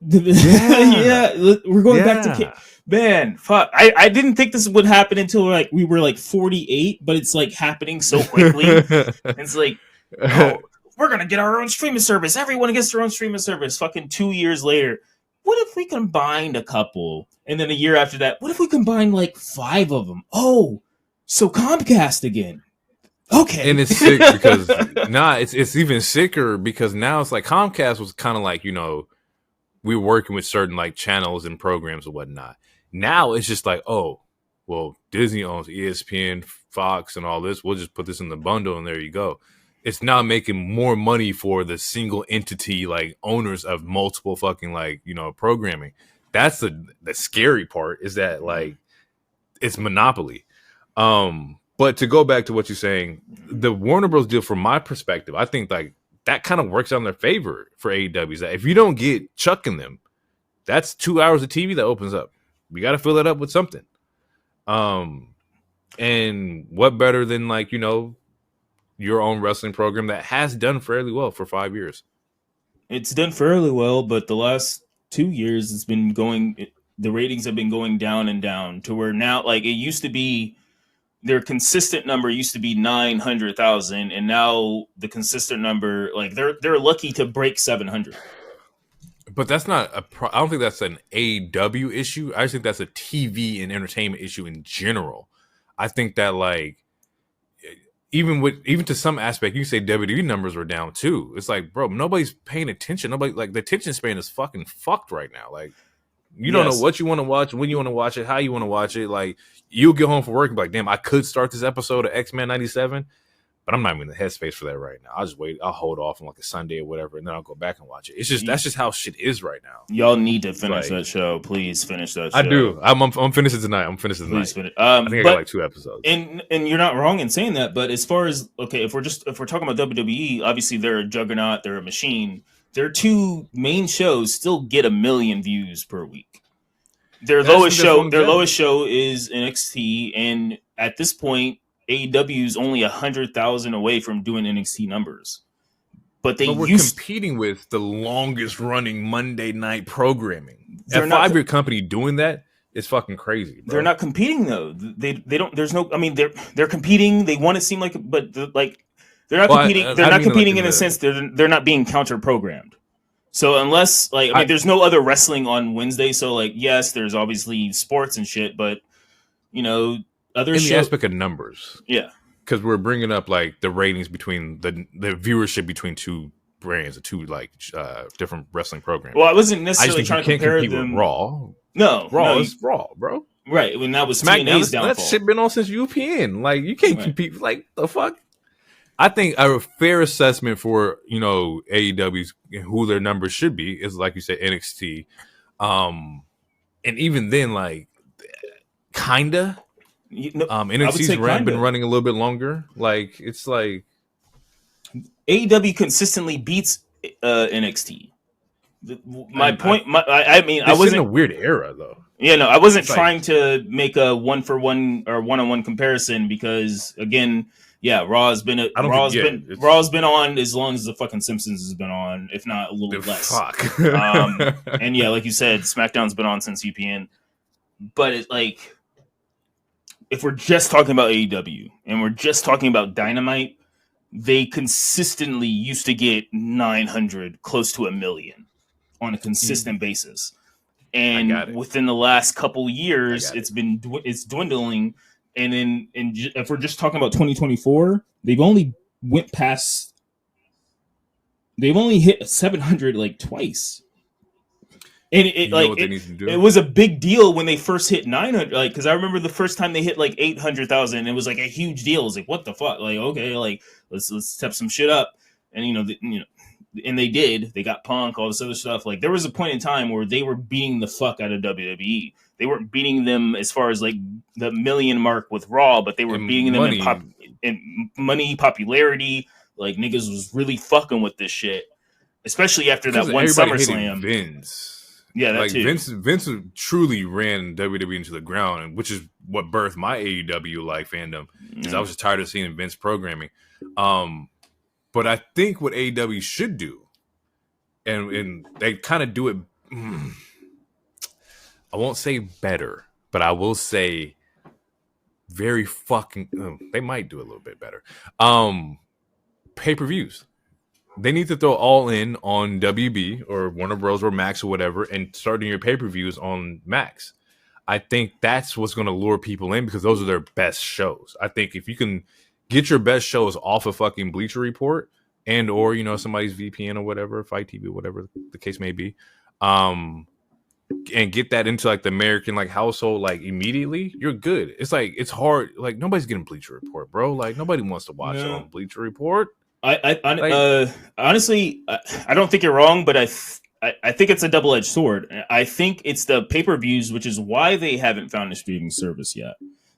Yeah, we're going back to cable. Man, fuck! I didn't think this would happen until like we were like 48, but it's like happening so quickly. It's like, oh, we're gonna get our own streaming service. Everyone gets their own streaming service. Fucking 2 years later. What if we combined a couple? And then a year after that, what if we combined like 5 of them? Oh, so Comcast again. Okay. And it's sick because it's even sicker because now it's like Comcast was kind of like, we were working with certain like channels and programs and whatnot. Now it's just like, oh, well, Disney owns ESPN, Fox, and all this. We'll just put this in the bundle and there you go. It's now making more money for the single entity, like owners of multiple fucking like, programming. That's the scary part is that like it's monopoly. But to go back to what you're saying, the Warner Bros. Deal from my perspective, I think like that kind of works out in their favor for AEW. Is that if you don't get Chuck in them, that's 2 hours of TV that opens up. We got to fill that up with something. And what better than like, your own wrestling program that has done fairly well for 5 years. It's done fairly well, but the last 2 years it's been the ratings have been going down and down to where now, like it used to be, their consistent number used to be 900,000, and now the consistent number, like they're lucky to break 700. But that's not I don't think that's an AEW issue. I just think that's a TV and entertainment issue in general. I think that like, even to some aspect, you can say WWE numbers were down too. It's like, bro, nobody's paying attention. Nobody like the attention span is fucking fucked right now. Like, you don't know what you want to watch, when you want to watch it, how you want to watch it. Like, you'll get home from work and be like, damn, I could start this episode of X-Men 97, but I'm not even in the headspace for that right now. I'll just wait. I'll hold off on like a Sunday or whatever, and then I'll go back and watch it. It's just that's just how shit is right now. Y'all need to finish that show. Please finish that show. I do. I'm finishing tonight. I think I got like 2 episodes. And you're not wrong in saying that. But as far as if we're talking about WWE, obviously they're a juggernaut. They're a machine. Their 2 main shows still get 1 million views per week. Their lowest show is NXT, and at this point, AEW is only 100,000 away from doing NXT numbers. But we're competing with the longest running Monday night programming. A 5-year company doing that is fucking crazy, bro. They're not competing though. They don't. There's no. I mean, they're competing. They want to seem like, but like they're not competing. They're not competing like in a sense. They're not being counter programmed. So unless like I mean, there's no other wrestling on Wednesday. So like yes, there's obviously sports and shit, but other in the aspect of numbers, yeah, because we're bringing up like the ratings between the viewership between 2 brands, the 2 like different wrestling programs. Well, I wasn't necessarily trying to compare them. Raw, Raw is Raw, bro. Right, when that was SmackDown's downfall. That shit been on since UPN. Like you can't compete. Like the fuck. I think a fair assessment for AEW's and who their numbers should be is like you said NXT, and even then like kinda. NXT's been running a little bit longer. Like it's like AEW consistently beats NXT. I wasn't in a weird era though. Yeah, no, I wasn't trying to make a 1-for-1 or 1-on-1 comparison because again, Raw's been on as long as the fucking Simpsons has been on, if not a little less. Fuck. And yeah, like you said, SmackDown's been on since UPN, but it's like. If we're just talking about AEW and we're just talking about Dynamite, they consistently used to get 900, close to 1 million on a consistent basis. And within the last couple years, it's dwindling. And if we're just talking about 2024, they've only hit 700 like twice. And it was a big deal when they first hit 900. Like, because I remember the first time they hit like 800,000, it was like a huge deal. It was like, what the fuck? Like, okay, like let's step some shit up. and and they did. They got Punk, all this other stuff. Like there was a point in time where they were beating the fuck out of WWE. They weren't beating them as far as like the million mark with Raw, but they were beating them in money, popularity. Like niggas was really fucking with this shit, especially after that one SummerSlam. Vince. Yeah, that like too. Vince truly ran WWE into the ground, which is what birthed my AEW like fandom. Because I was just tired of seeing Vince programming. But I think what AEW should do, and they kind of do it. I won't say better, but I will say very fucking. They might do a little bit better. Pay-per-views. They need to throw all in on WB or Warner Bros. Or Max or whatever and start doing your pay-per-views on Max. I think that's what's going to lure people in because those are their best shows. I think if you can get your best shows off of fucking Bleacher Report and or, somebody's VPN or whatever, Fight TV, whatever the case may be, and get that into like the American like household like immediately, you're good. It's like it's hard. Like nobody's getting Bleacher Report, bro. Like nobody wants to watch it on Bleacher Report. Honestly, I don't think you're wrong, but I think it's a double-edged sword. I think it's the pay-per-views, which is why they haven't found a streaming service yet,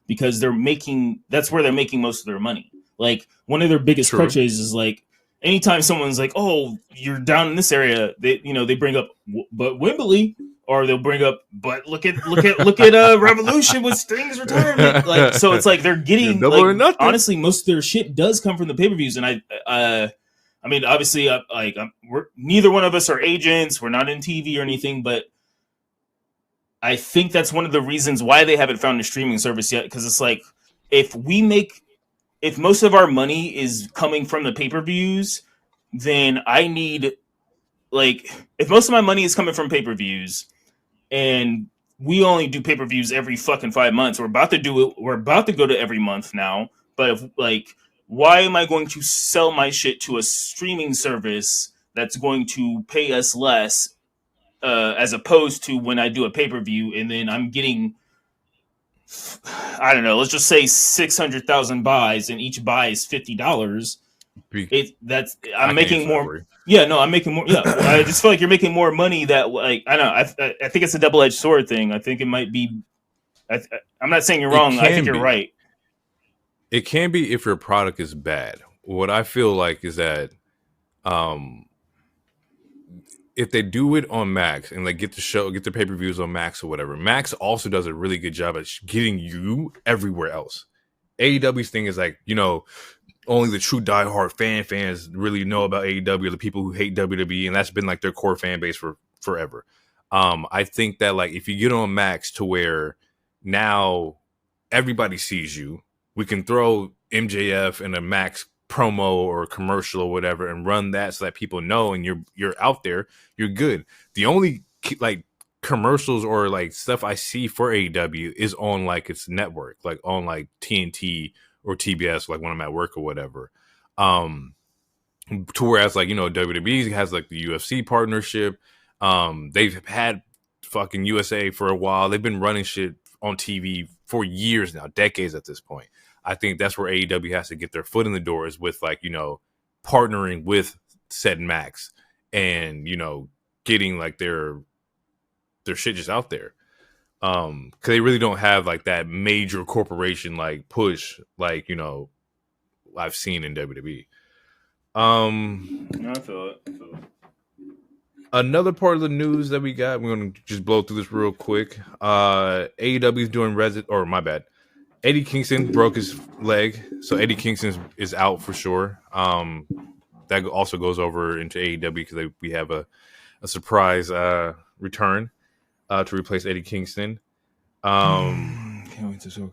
because that's where they're making most of their money. Like one of their biggest crutches is like anytime someone's like, "Oh, you're down in this area," they bring up, but Wembley. Or they'll bring up, but look at Revolution with Sting's retirement. Like, so it's like they're getting honestly, most of their shit does come from the pay-per-views, and I mean, obviously, we're neither one of us are agents. We're not in TV or anything, but I think that's one of the reasons why they haven't found a streaming service yet. Because it's like if most of our money is coming from the pay-per-views, then I need if most of my money is coming from pay-per-views. And we only do pay-per-views every fucking 5 months. We're about to do it. We're about to go to every month now. But why am I going to sell my shit to a streaming service that's going to pay us less, as opposed to when I do a pay-per-view and then I'm getting, I don't know, let's just say 600,000 buys and each buy is $50. I'm making more. Yeah, no, I'm making more. Yeah, I just feel like you're making more money. That I don't know. I think it's a double-edged sword thing. I think it might be. I'm not saying you're wrong. I think you're right. It can be if your product is bad. What I feel like is that, if they do it on Max and get the pay-per-views on Max or whatever, Max also does a really good job at getting you everywhere else. AEW's thing is only the true diehard fans really know about AEW, the people who hate WWE, and that's been their core fan base for forever. I think that if you get on Max to where now everybody sees you, we can throw MJF in a Max promo or commercial or whatever and run that so that people know and you're out there, you're good. The only commercials or stuff I see for AEW is on its network, on TNT or TBS, when I'm at work or whatever. To whereas WWE has the UFC partnership. They've had fucking USA for a while. They've been running shit on TV for years now, decades at this point. I think that's where AEW has to get their foot in the door, is with partnering with said Max and getting their shit just out there. Because they really don't have that major corporation push I've seen in WWE. I feel it. Another part of the news that we got, we're gonna just blow through this real quick. AEW is doing Eddy Kingston broke his leg, so Eddy Kingston is out for sure. That also goes over into AEW because we have a surprise return to replace Eddy Kingston.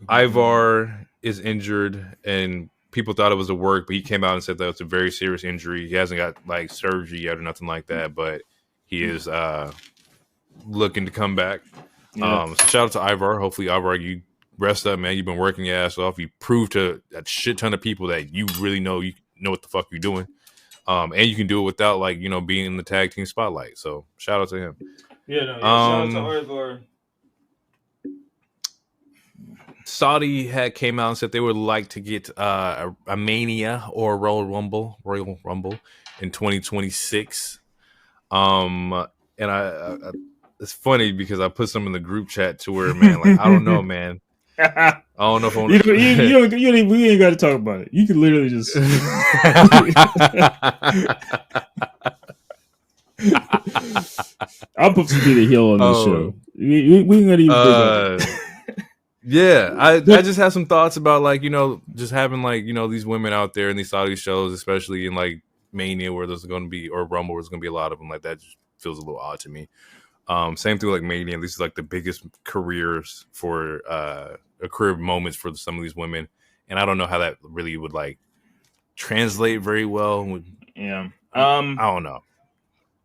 Ivar is injured, and people thought it was a work, but he came out and said that it's a very serious injury. He hasn't got surgery yet or nothing like that, but he is looking to come back. So shout out to Ivar. Hopefully, Ivar, you rest up, man. You've been working your ass off. You proved to a shit ton of people that you really know what the fuck you're doing. And you can do it without being in the tag team spotlight. So shout out to him. Shout out to Ivar. Saudi came out and said they would like to get a Mania or a Royal Rumble in 2026. And I it's funny because I put some in the group chat to where, man, like, I don't know, man. I don't know if I want we ain't got to talk about it. You can literally just. I'm supposed to be the heel on this show. We ain't gonna even bring that. Yeah, I just have some thoughts about, like, you know, just having, like, you know, these women out there in these Saudi shows, especially in like Mania where there's going to be, or Rumble where there's going to be a lot of them. Like, that just feels a little odd to me. Same thing like Mania. These are like the biggest careers for career moments for some of these women, and I don't know how that really would like translate very well. Yeah, I don't know.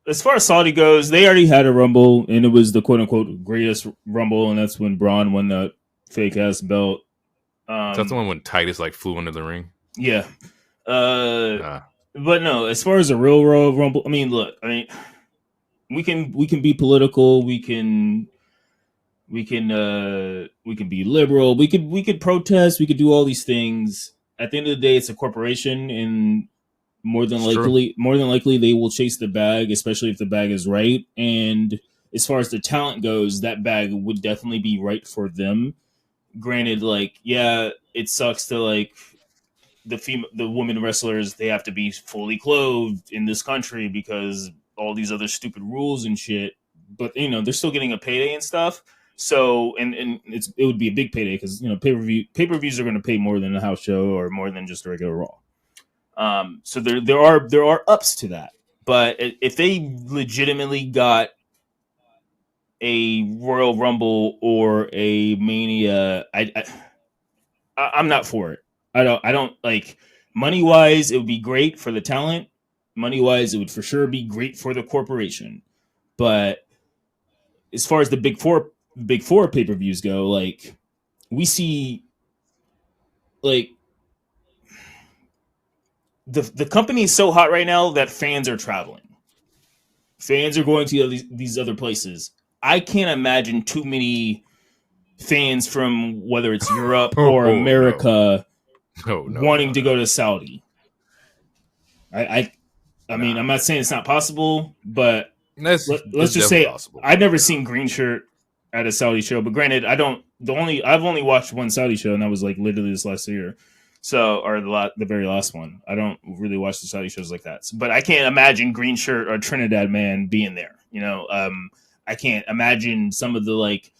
As far as Saudi goes, they already had a Rumble, and it was the quote unquote greatest Rumble, and that's when Braun won that fake ass belt. That's the one when Titus like flew into the ring. Yeah, but no. As far as a real Royal Rumble, I mean, look, we can be political. We can be liberal. We could protest. We could do all these things. At the end of the day, it's a corporation, and more than likely they will chase the bag, especially if the bag is right. And as far as the talent goes, that bag would definitely be right for them. Granted, like, yeah, it sucks to like the women wrestlers, they have to be fully clothed in this country because all these other stupid rules and shit. But you know, they're still getting a payday and stuff. So and it would be a big payday because, you know, pay-per-views are going to pay more than a house show or more than just a regular Raw. So there are ups to that. But if they legitimately got a Royal Rumble or a Mania, I'm not for it. I don't like, money wise, it would be great for the talent. Money wise, it would for sure be great for the corporation. But as far as the big four pay-per-views go, like, we see like the company is so hot right now that fans are traveling. Fans are going to these other places. I can't imagine too many fans from whether it's Europe or America wanting to go to Saudi. I mean, I'm not saying it's not possible, but let's just say possible. I've never seen green shirt at a Saudi show. But granted, I've only watched one Saudi show, and that was like literally this last year. So, or the very last one. I don't really watch the Saudi shows like that. But I can't imagine green shirt or Trinidad man being there. You know, I can't imagine some of the like,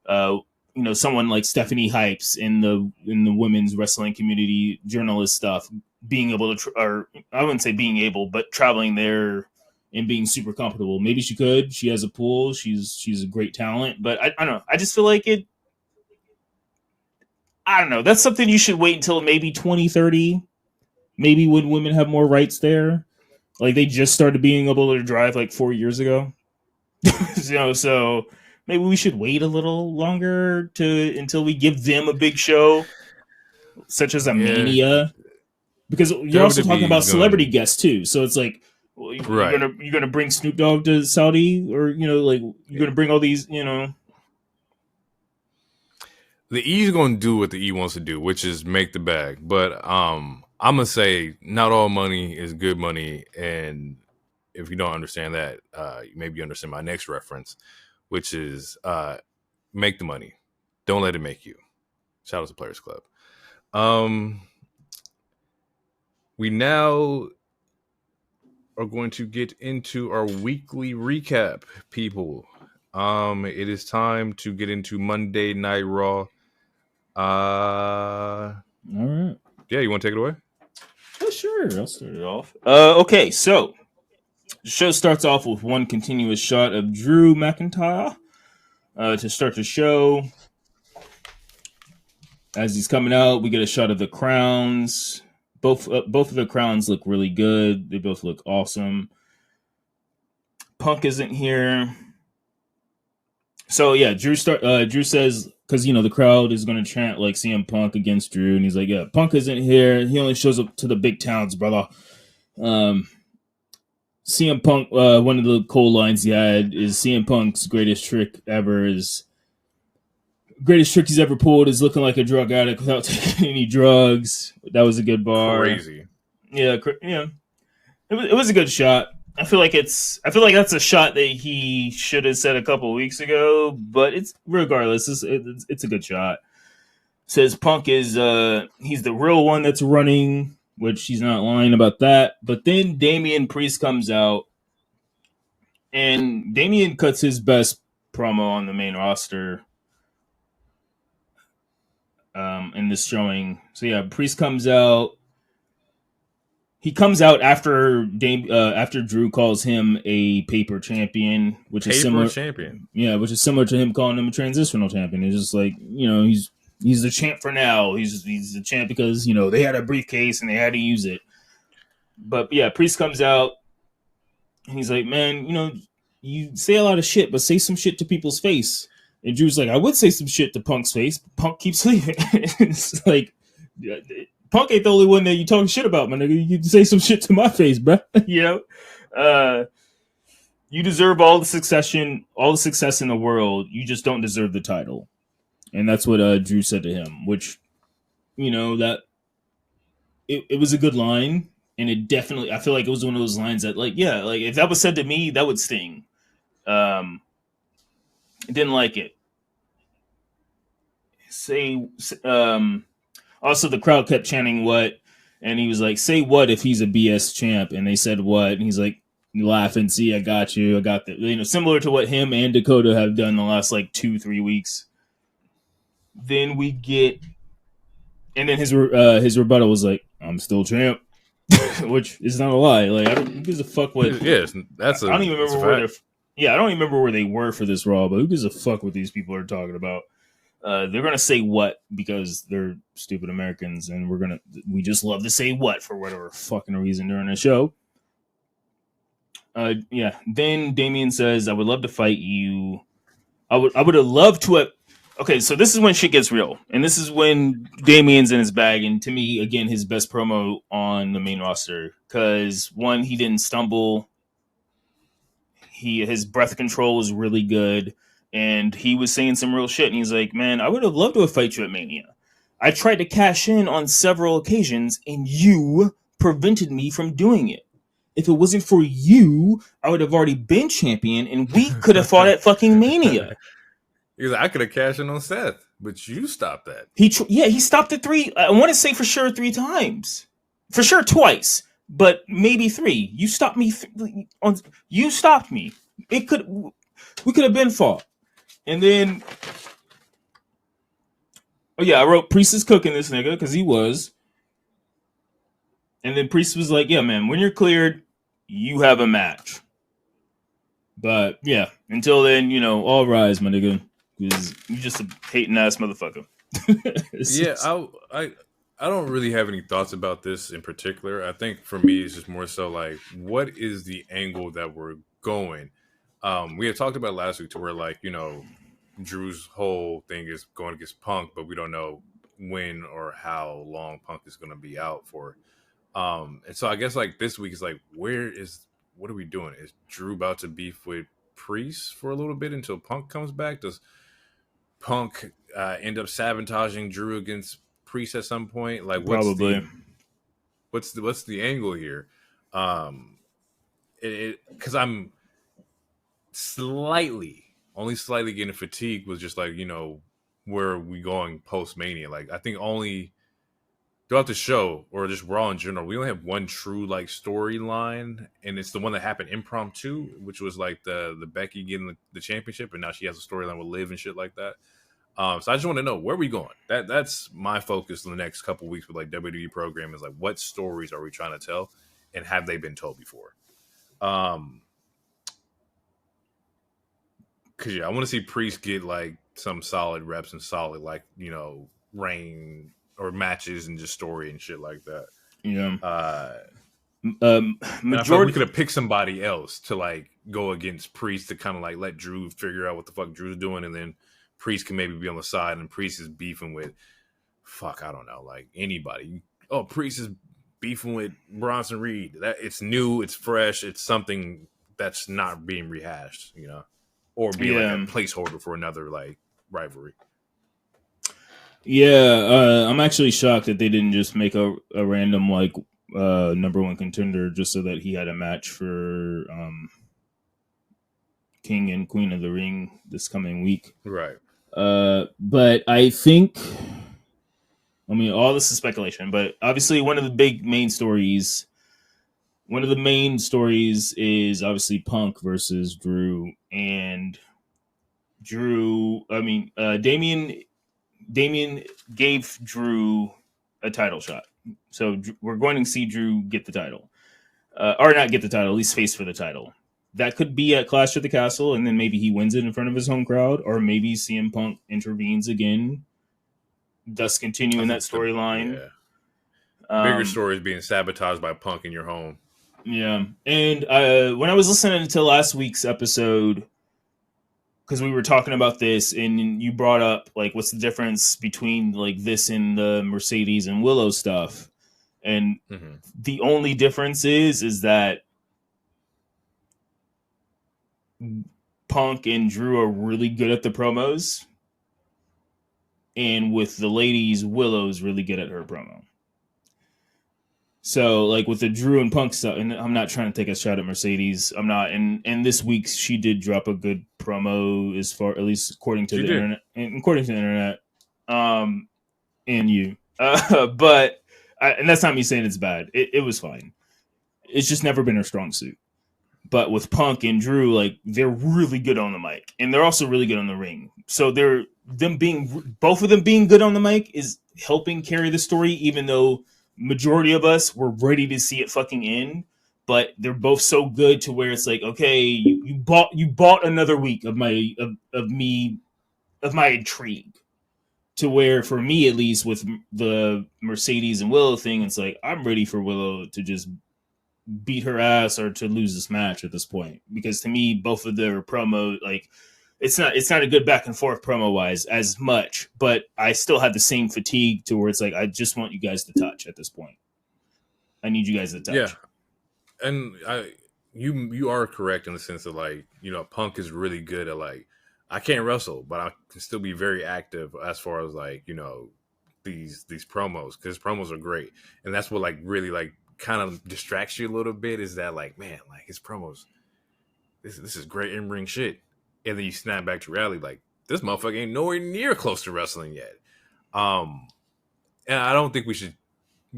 you know, someone like Stephanie Hypes in the women's wrestling community, journalist stuff, being able to, or I wouldn't say being able, but traveling there and being super comfortable. Maybe she could. She has a pool. She's a great talent. But I don't know. I just feel like it. I don't know. That's something you should wait until maybe 2030. Maybe when women have more rights there. Like, they just started being able to drive like 4 years ago. You know, so maybe we should wait a little longer until we give them a big show, such as a Mania. Because you're also talking about celebrity guests too. So it's like, well, you're gonna bring Snoop Dogg to Saudi, or, you know, like, you're gonna bring all these, you know. The E's going to do what the E wants to do, which is make the bag. But I'm going to say not all money is good money. And if you don't understand that, maybe you understand my next reference, which is make the money. Don't let it make you. Shout out to Players Club. We now are going to get into our weekly recap, people. It is time to get into Monday Night Raw. All right. Yeah, you want to take it away? Oh, sure. I'll start it off. Okay, so the show starts off with one continuous shot of Drew McIntyre to start the show. As he's coming out, we get a shot of the crowns. Both of the crowns look really good. They both look awesome. Punk isn't here. So yeah, Drew says, because, you know, the crowd is going to chant like CM Punk against Drew, and he's like, yeah, Punk isn't here. He only shows up to the big towns, brother. CM Punk, one of the cool lines he had is CM Punk's greatest trick he's ever pulled is looking like a drug addict without taking any drugs. That was a good bar. Crazy. Yeah, yeah. It was a good shot. I feel like that's a shot that he should have said a couple of weeks ago, but it's regardless. It's a good shot. Says Punk is he's the real one that's running, which he's not lying about that. But then Damian Priest comes out, and Damian cuts his best promo on the main roster in this showing. So yeah, Priest comes out. He comes out after Drew calls him a paper champion, which is similar. Champion. Yeah, which is similar to him calling him a transitional champion. It's just like, he's the champ for now. He's the champ because they had a briefcase and they had to use it. But yeah, Priest comes out and he's like, man, you say a lot of shit, but say some shit to people's face. And Drew's like, I would say some shit to Punk's face, but Punk keeps leaving. It's like, Punk ain't the only one that you talking shit about, my nigga. You say some shit to my face, bro. You deserve all the success in the world. You just don't deserve the title. And that's what Drew said to him, which, that it was a good line. And it definitely, I feel like it was one of those lines that, if that was said to me, that would sting. Didn't like it. Also, the crowd kept chanting what, and he was like, say what if he's a BS champ? And they said what, and he's like, laughing, see, I got you, I got the, similar to what him and Dakota have done the last 2-3 weeks. Then we get, and then his rebuttal was like, I'm still champ, which is not a lie. I don't, who gives a fuck what? Yes, I don't even remember where I don't even remember where they were for this Raw, but who gives a fuck what these people are talking about? They're gonna say what because they're stupid Americans, and we just love to say what for whatever fucking reason during the show. Yeah. Then Damian says, "I would love to fight you. I would have loved to have." Okay, so this is when shit gets real, and this is when Damian's in his bag, and to me, again, his best promo on the main roster because one, he didn't stumble. His breath control was really good. And he was saying some real shit. And he's like, man, I would have loved to have fight you at Mania. I tried to cash in on several occasions, and you prevented me from doing it. If it wasn't for you, I would have already been champion, and we could have fought at fucking Mania. He's like, I could have cashed in on Seth, but you stopped that. He stopped it 3. I want to say for sure 3 times. For sure twice, but maybe 3. You stopped me. You stopped me. We could have been fought. And then, I wrote Priest is cooking this nigga because he was. And then Priest was like, yeah, man, when you're cleared, you have a match. But yeah, until then, all rise, my nigga, because you just a hating ass motherfucker. Yeah, I don't really have any thoughts about this in particular. I think for me, it's just more so what is the angle that we're going? We had talked about last week to where Drew's whole thing is going against Punk, but we don't know when or how long Punk is going to be out for. And so I guess this week is what are we doing? Is Drew about to beef with Priest for a little bit until Punk comes back? Does Punk end up sabotaging Drew against Priest at some point? Probably. What's the angle here? Because I'm only slightly getting fatigued was just where are we going post Mania? I think only throughout the show or just Raw in general, we only have one true storyline, and it's the one that happened impromptu, which was the Becky getting the championship, and now she has a storyline with Liv and shit like that. So I just want to know where are we going. That's my focus in the next couple weeks with WWE program is what stories are we trying to tell, and have they been told before? Because I want to see Priest get some solid reps and solid reign or matches and just story and shit like that. Yeah. Majority we could have picked somebody else to go against Priest to kind of let Drew figure out what the fuck Drew's doing, and then Priest can maybe be on the side, and Priest is beefing with I don't know, anybody. Oh, Priest is beefing with Bronson Reed. That it's new, it's fresh, it's something that's not being rehashed, or be a placeholder for another rivalry. Yeah, I'm actually shocked that they didn't just make a random number one contender just so that he had a match for King and Queen of the Ring this coming week. Right. But I think, I mean, all this is speculation, but obviously one of the main stories is obviously Punk versus Drew. And Damian gave Drew a title shot. So we're going to see Drew get the title. Or not get the title, at least face for the title. That could be at Clash at the Castle, and then maybe he wins it in front of his home crowd, or maybe CM Punk intervenes again, thus continuing that storyline. Yeah. Bigger stories being sabotaged by Punk in your home. Yeah. And when I was listening to last week's episode, because we were talking about this, and you brought up, like, what's the difference between, like, this and the Mercedes and Willow stuff. And the only difference is that Punk and Drew are really good at the promos. And with the ladies, Willow's really good at her promo. So, like, with the Drew and Punk stuff, and I'm not trying to take a shot at Mercedes. I'm not. And this week, she did drop a good promo, at least according to the internet. And according to the internet. And you. But, and that's not me saying it's bad. It was fine. It's just never been her strong suit. But with Punk and Drew, like, they're really good on the mic. And they're also really good on the ring. So both of them being good on the mic is helping carry the story, even though majority of us were ready to see it fucking end. But they're both so good to where it's like, okay, you bought another week of my intrigue. To where, for me at least, with the Mercedes and Willow thing, it's like, I'm ready for Willow to just beat her ass or to lose this match at this point. Because to me, both of their promo, like, it's not a good back and forth promo wise as much, but I still have the same fatigue to where it's like, I just want you guys to touch at this point. I need you guys to touch. Yeah. And you are correct in the sense that, like, you know, Punk is really good at, like, I can't wrestle, but I can still be very active as far as, like, you know, these promos, because promos are great. And that's what, like, really, like, kind of distracts you a little bit, is that, like, man, like, his promos, this is great in-ring shit. And then you snap back to reality, like, this motherfucker ain't nowhere near close to wrestling yet. And I don't think we should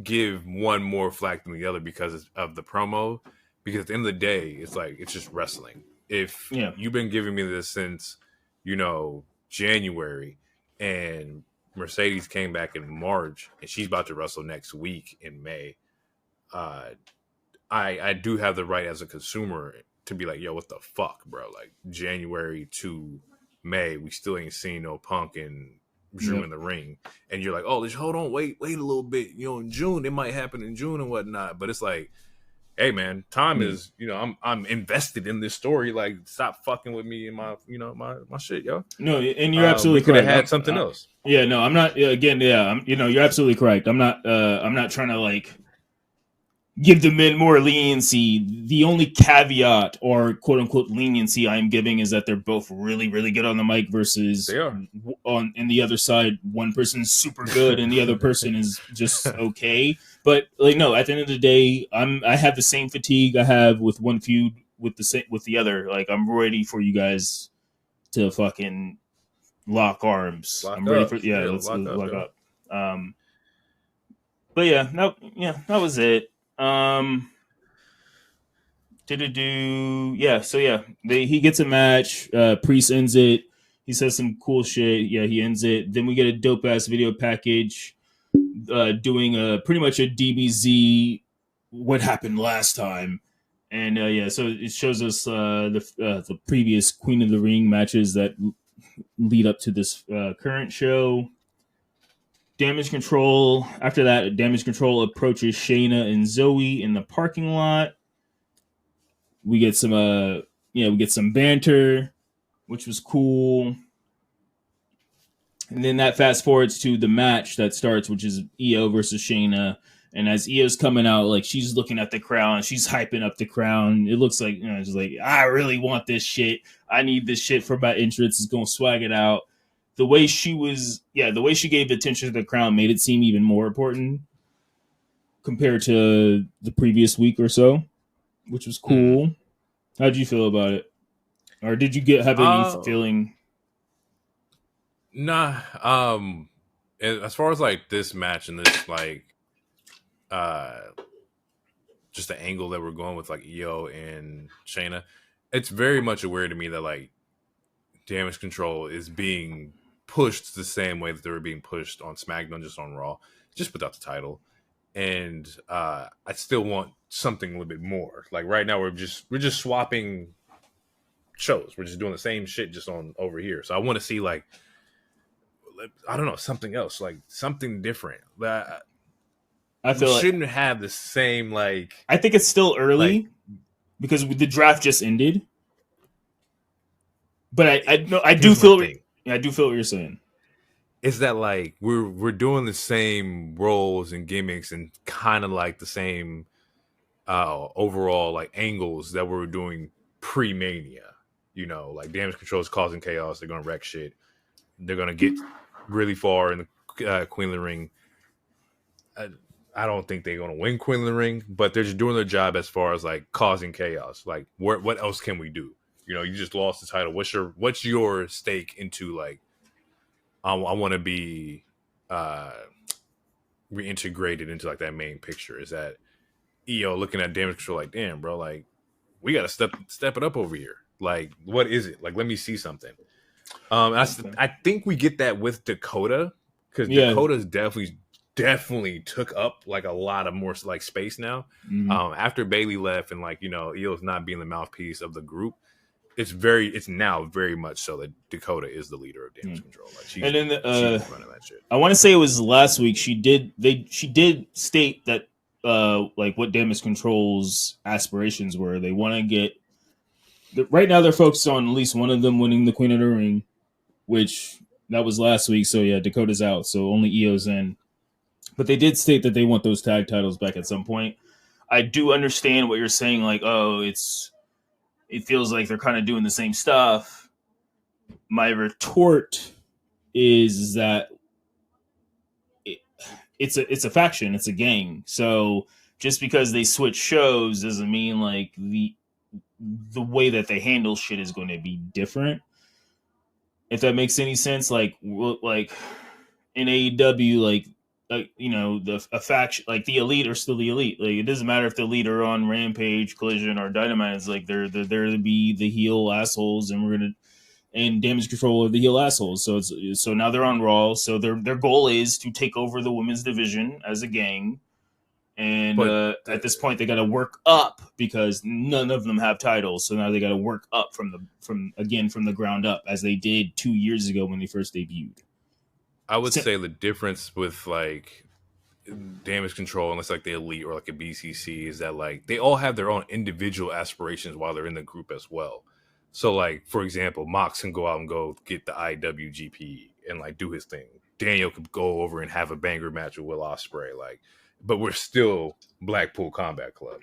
give one more flack than the other because of the promo. Because at the end of the day, it's like, it's just wrestling. If you've been giving me this since, you know, January, and Mercedes came back in March, and she's about to wrestle next week in May, I do have the right as a consumer to be like, yo, what the fuck, bro? Like, January to May, we still ain't seen no Punk and Drew in the ring. And you're like, oh, just hold on, wait a little bit. You know, in June, it might happen in June and whatnot. But it's like, hey, man, time is, you know, I'm invested in this story. Like, stop fucking with me and my, you know, my shit, yo. No, and you're absolutely correct. We could have had something else. Yeah, no, I'm not. Again, you know, you're absolutely correct. I'm not trying to, like, give the men more leniency. The only caveat or quote unquote leniency I'm giving is that they're both really, really good on the mic versus they are. On the other side, one person's super good and the other person is just okay. But, like, no, at the end of the day, I have the same fatigue I have with one feud with the other. Like, I'm ready for you guys to fucking lock arms. I'm ready for let's lock up. But that was it. He gets a match. Priest ends it. He says some cool shit. Yeah, he ends it. Then we get a dope ass video package, doing pretty much a DBZ what happened last time, and so it shows us the previous Queen of the Ring matches that lead up to this current show. Damage Control. After that, Damage Control approaches Shayna and Zoe in the parking lot. We get some banter, which was cool. And then that fast forwards to the match that starts, which is Io versus Shayna. And as Io's coming out, like, she's looking at the crowd, she's hyping up the crowd. It looks like, you know, she's like, I really want this shit. I need this shit for my entrance. It's gonna swag it out. The way she gave attention to the crowd made it seem even more important. compared to the previous week or so, which was cool. How did you feel about it? Or did you have any feeling? Nah. As far as like this match and this like just the angle that we're going with like Io and Shayna, it's very much aware to me that like Damage Control is being pushed the same way that they were being pushed on SmackDown, just on Raw, just without the title. And I still want something a little bit more. Like right now, we're just swapping shows. We're just doing the same shit just on over here. So I want to see like, I don't know, something else, like something different. That I feel we shouldn't have the same like. I think it's still early because the draft just ended. But I do feel what you're saying. Is that like we're doing the same roles and gimmicks and kind of like the same overall like angles that we were doing pre-Mania. You know, like Damage Control is causing chaos. They're gonna wreck shit. They're gonna get really far in the Queen of the Ring. I don't think they're gonna win Queen of the Ring, but they're just doing their job as far as like causing chaos. Like, what else can we do? You know, you just lost the title. What's your stake into like? I want to be reintegrated into like that main picture. Is that Io looking at Damage Control like, damn, bro, like we got to step it up over here. Like, what is it? Like, let me see something. I think we get that with Dakota because Dakota's definitely took up like a lot of more like space now. After Bayley left and like, you know, Io's not being the mouthpiece of the group. It's now very much so that Dakota is the leader of Damage Control. Like she's running that shit. I want to say it was last week. She did state that like what Damage Control's aspirations were. They want to get right now. They're focused on at least one of them winning the Queen of the Ring, which that was last week. So yeah, Dakota's out. So only Io's in. But they did state that they want those tag titles back at some point. I do understand what you're saying. Like, it feels like they're kind of doing the same stuff. My retort is that it's a faction, it's a gang. So just because they switch shows doesn't mean like the way that they handle shit is going to be different. If that makes any sense, like in AEW, like you know, a faction like the Elite are still the Elite. Like it doesn't matter if the Elite are on Rampage, Collision, or Dynamite. It's like they're there to be the heel assholes, and Damage Control are the heel assholes. So now they're on Raw. So their goal is to take over the women's division as a gang. And at this point, they got to work up because none of them have titles. So now they got to work up from the ground up, as they did 2 years ago when they first debuted. I would say the difference with like Damage Control, unless like the Elite or like a BCC, is that like they all have their own individual aspirations while they're in the group as well. So like, for example, Mox can go out and go get the IWGP and like do his thing. Daniel could go over and have a banger match with Will Ospreay, like, but we're still Blackpool Combat Club.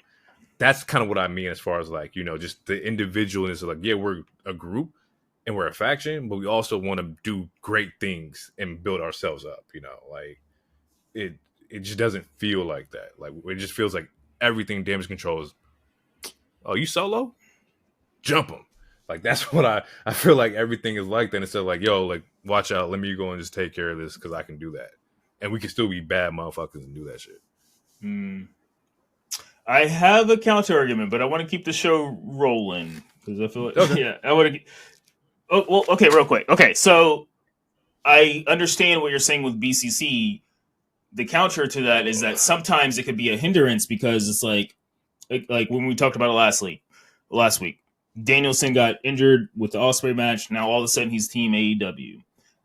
That's kind of what I mean as far as like, you know, just the individualness of like, yeah, we're a group and we're a faction, but we also want to do great things and build ourselves up, you know, like it just doesn't feel like that. Like it just feels like everything Damage Control is, oh, you solo? Jump them. Like that's what I feel like everything is like that. Instead of like, yo, like watch out, let me go and just take care of this because I can do that. And we can still be bad motherfuckers and do that shit. I have a counter argument, but I want to keep the show rolling because I feel like, okay. I want to. Oh, well, okay, real quick. Okay, so I understand what you're saying with BCC. The counter to that is that sometimes it could be a hindrance because it's like when we talked about it last week, Danielson got injured with the Ospreay match. Now all of a sudden he's Team AEW,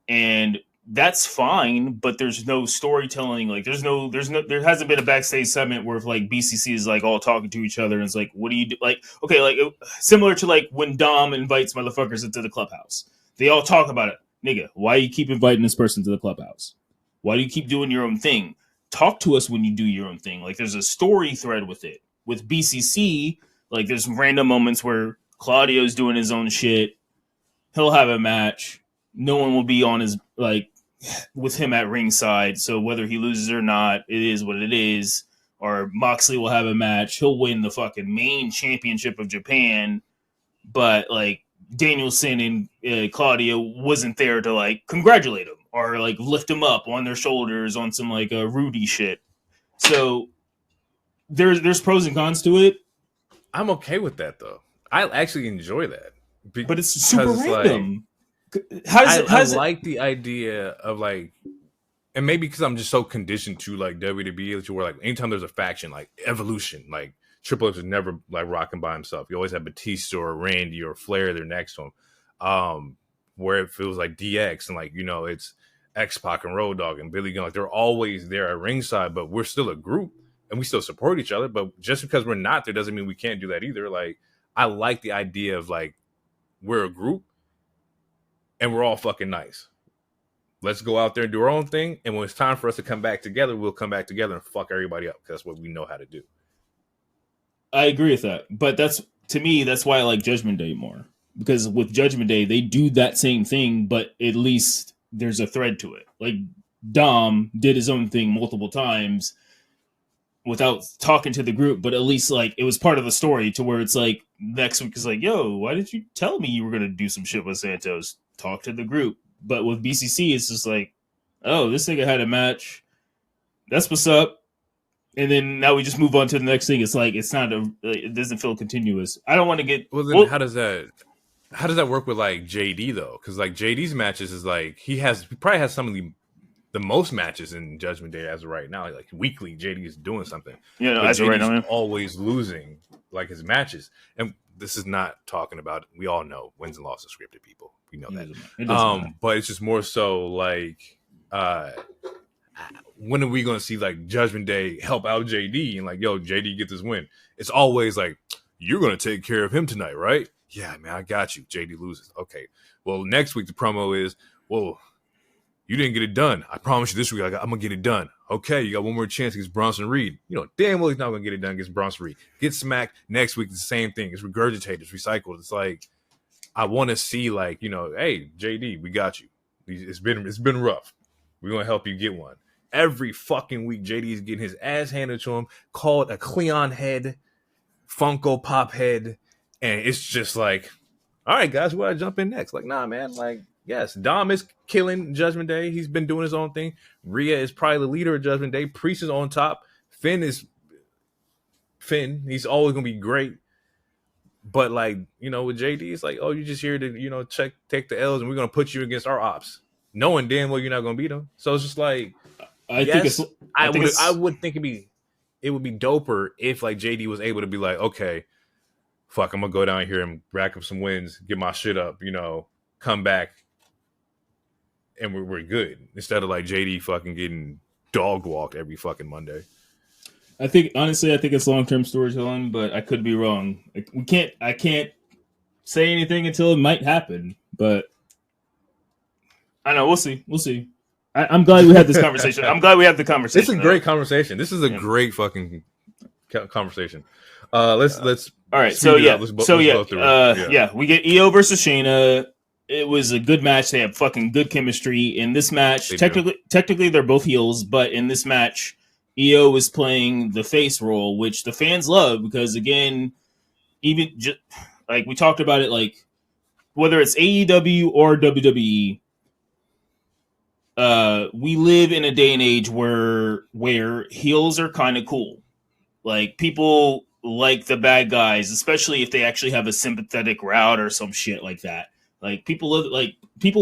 and that's fine. But there's no storytelling. Like there hasn't been a backstage segment where like BCC is like all talking to each other and it's like, what do you do? Like, okay, like similar to like when Dom invites motherfuckers into the clubhouse. They all talk about it. Nigga, why you keep inviting this person to the clubhouse? Why do you keep doing your own thing? Talk to us when you do your own thing. Like there's a story thread with it. With BCC, like there's random moments where Claudio's doing his own shit. He'll have a match. No one will be on his like with him at ringside. So whether he loses or not, it is what it is. or Moxley will have a match. He'll win the fucking main championship of Japan, but like Danielson and Claudio wasn't there to like congratulate him or like lift him up on their shoulders on some like Rudy shit. So there's pros and cons to it. I'm okay with that though. I actually enjoy that, but it's super random. I like the idea of like, and maybe because I'm just so conditioned to like WWE, where like anytime there's a faction like Evolution, like Triple H is never like rocking by himself. You always have Batista or Randy or Flair there next to him. Where it feels like DX and like, you know, it's X-Pac and Road Dogg and Billy Gunn. Like they're always there at ringside, but we're still a group and we still support each other. But just because we're not there doesn't mean we can't do that either. Like I like the idea of like we're a group and we're all fucking nice. Let's go out there and do our own thing. And when it's time for us to come back together, we'll come back together and fuck everybody up because that's what we know how to do. I agree with that. But that's, to me, that's why I like Judgment Day more. Because with Judgment Day, they do that same thing, but at least there's a thread to it. Like Dom did his own thing multiple times without talking to the group, but at least like it was part of the story to where it's like next week is like, yo, why did you tell me you were going to do some shit with Santos? Talk to the group. But with BCC, it's just like, oh, this nigga had a match. That's what's up. And then now we just move on to the next thing. It's like, it's not it doesn't feel continuous. I don't want to get. Well, then how does that work with like JD though? Because like JD's matches is like, he probably has some of the most matches in Judgment Day as of right now. Like weekly, JD is doing something. Yeah, no, as of right now, always losing like his matches. And this is not talking about, we all know wins and losses scripted, people. We know that. But it's just more so like, when are we going to see like Judgment Day help out JD and like, yo, JD get this win? It's always like, you're going to take care of him tonight, right? Yeah, man, I got you. JD loses. Okay. Well, next week the promo is, whoa, you didn't get it done. I promise you this week I'm going to get it done. Okay, you got one more chance against Bronson Reed. You know, damn well he's not going to get it done against Bronson Reed. Get smacked next week, it's the same thing. It's regurgitated, it's recycled. It's like, I want to see like, you know, hey, JD, we got you. It's been rough. We're going to help you get one. Every fucking week, JD is getting his ass handed to him, called a Cleon head, Funko Pop head. And it's just like, all right, guys, where I jump in next? Like, nah, man, like, yes, Dom is killing Judgment Day. He's been doing his own thing. Rhea is probably the leader of Judgment Day. Priest is on top. Finn. He's always going to be great. But, like, you know, with JD, it's like, oh, you're just here to, you know, take the L's and we're going to put you against our ops. Knowing damn well you're not going to beat them. So it's just like, I would think it would be doper if, like, JD was able to be like, okay, fuck, I'm going to go down here and rack up some wins, get my shit up, you know, come back, and we're good. Instead of, like, JD fucking getting dog walked every fucking Monday. Honestly, I think it's long-term storytelling, but I could be wrong. I can't say anything until it might happen, but I know, we'll see. I'm glad we had this conversation. I'm glad we had the conversation. This is a great conversation. This is a great fucking conversation. Let's all right. So we get Io versus Shayna. It was a good match. They have fucking good chemistry in this match. Technically, they're both heels, but in this match, Io was playing the face role, which the fans love because, again, even just like we talked about it, like whether it's AEW or WWE, we live in a day and age where heels are kind of cool. Like people like the bad guys, especially if they actually have a sympathetic route or some shit like that. Like people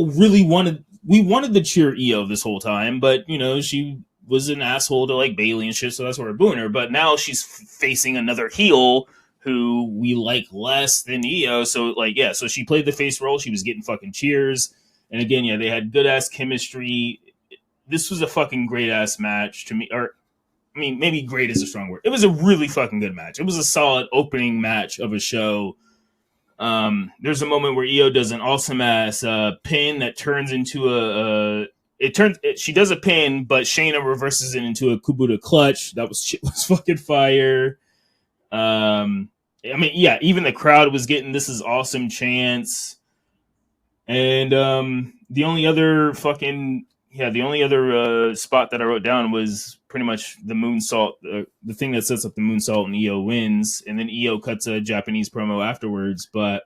really wanted to cheer Io this whole time, but you know, she was an asshole to like Bayley and shit, so that's why we're booing her. But now she's facing another heel who we like less than Io. So like, yeah, so she played the face role. She was getting fucking cheers. And again, yeah, they had good ass chemistry. This was a fucking great ass match to me. Or, I mean, maybe great is a strong word. It was a really fucking good match. It was a solid opening match of a show. There's a moment where Io does an awesome ass pin that turns into she does a pin, but Shayna reverses it into a Kubota clutch. That was fucking fire. I mean, yeah, even the crowd was getting "This is awesome" chants. And the only other fucking the only other spot that I wrote down was pretty much the moonsault, the thing that sets up the moonsault, and Io wins, and then Io cuts a Japanese promo afterwards. But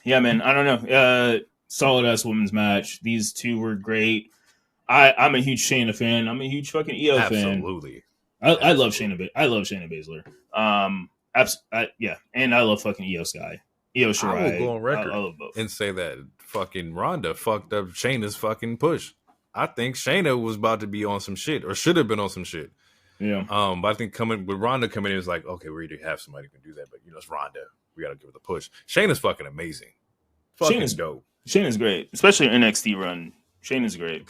yeah, man, I don't know. Solid ass women's match. These two were great. I'm a huge Shayna fan. I'm a huge fucking Io fan. Absolutely. I love Shayna. I love Shayna Baszler. Yeah, and I love fucking Io Sky. Io Shirai. I will go on record I love both. and say that fucking Ronda fucked up Shayna's fucking push. I think Shayna was about to be on some shit, or should have been on some shit. Yeah. But I think with Ronda coming in, it's like, okay, we already have somebody who can do that, but it's Ronda. We got to give her the push. Shayna's fucking amazing. Fucking dope. Shayna's great, especially her NXT run. Shayna's great.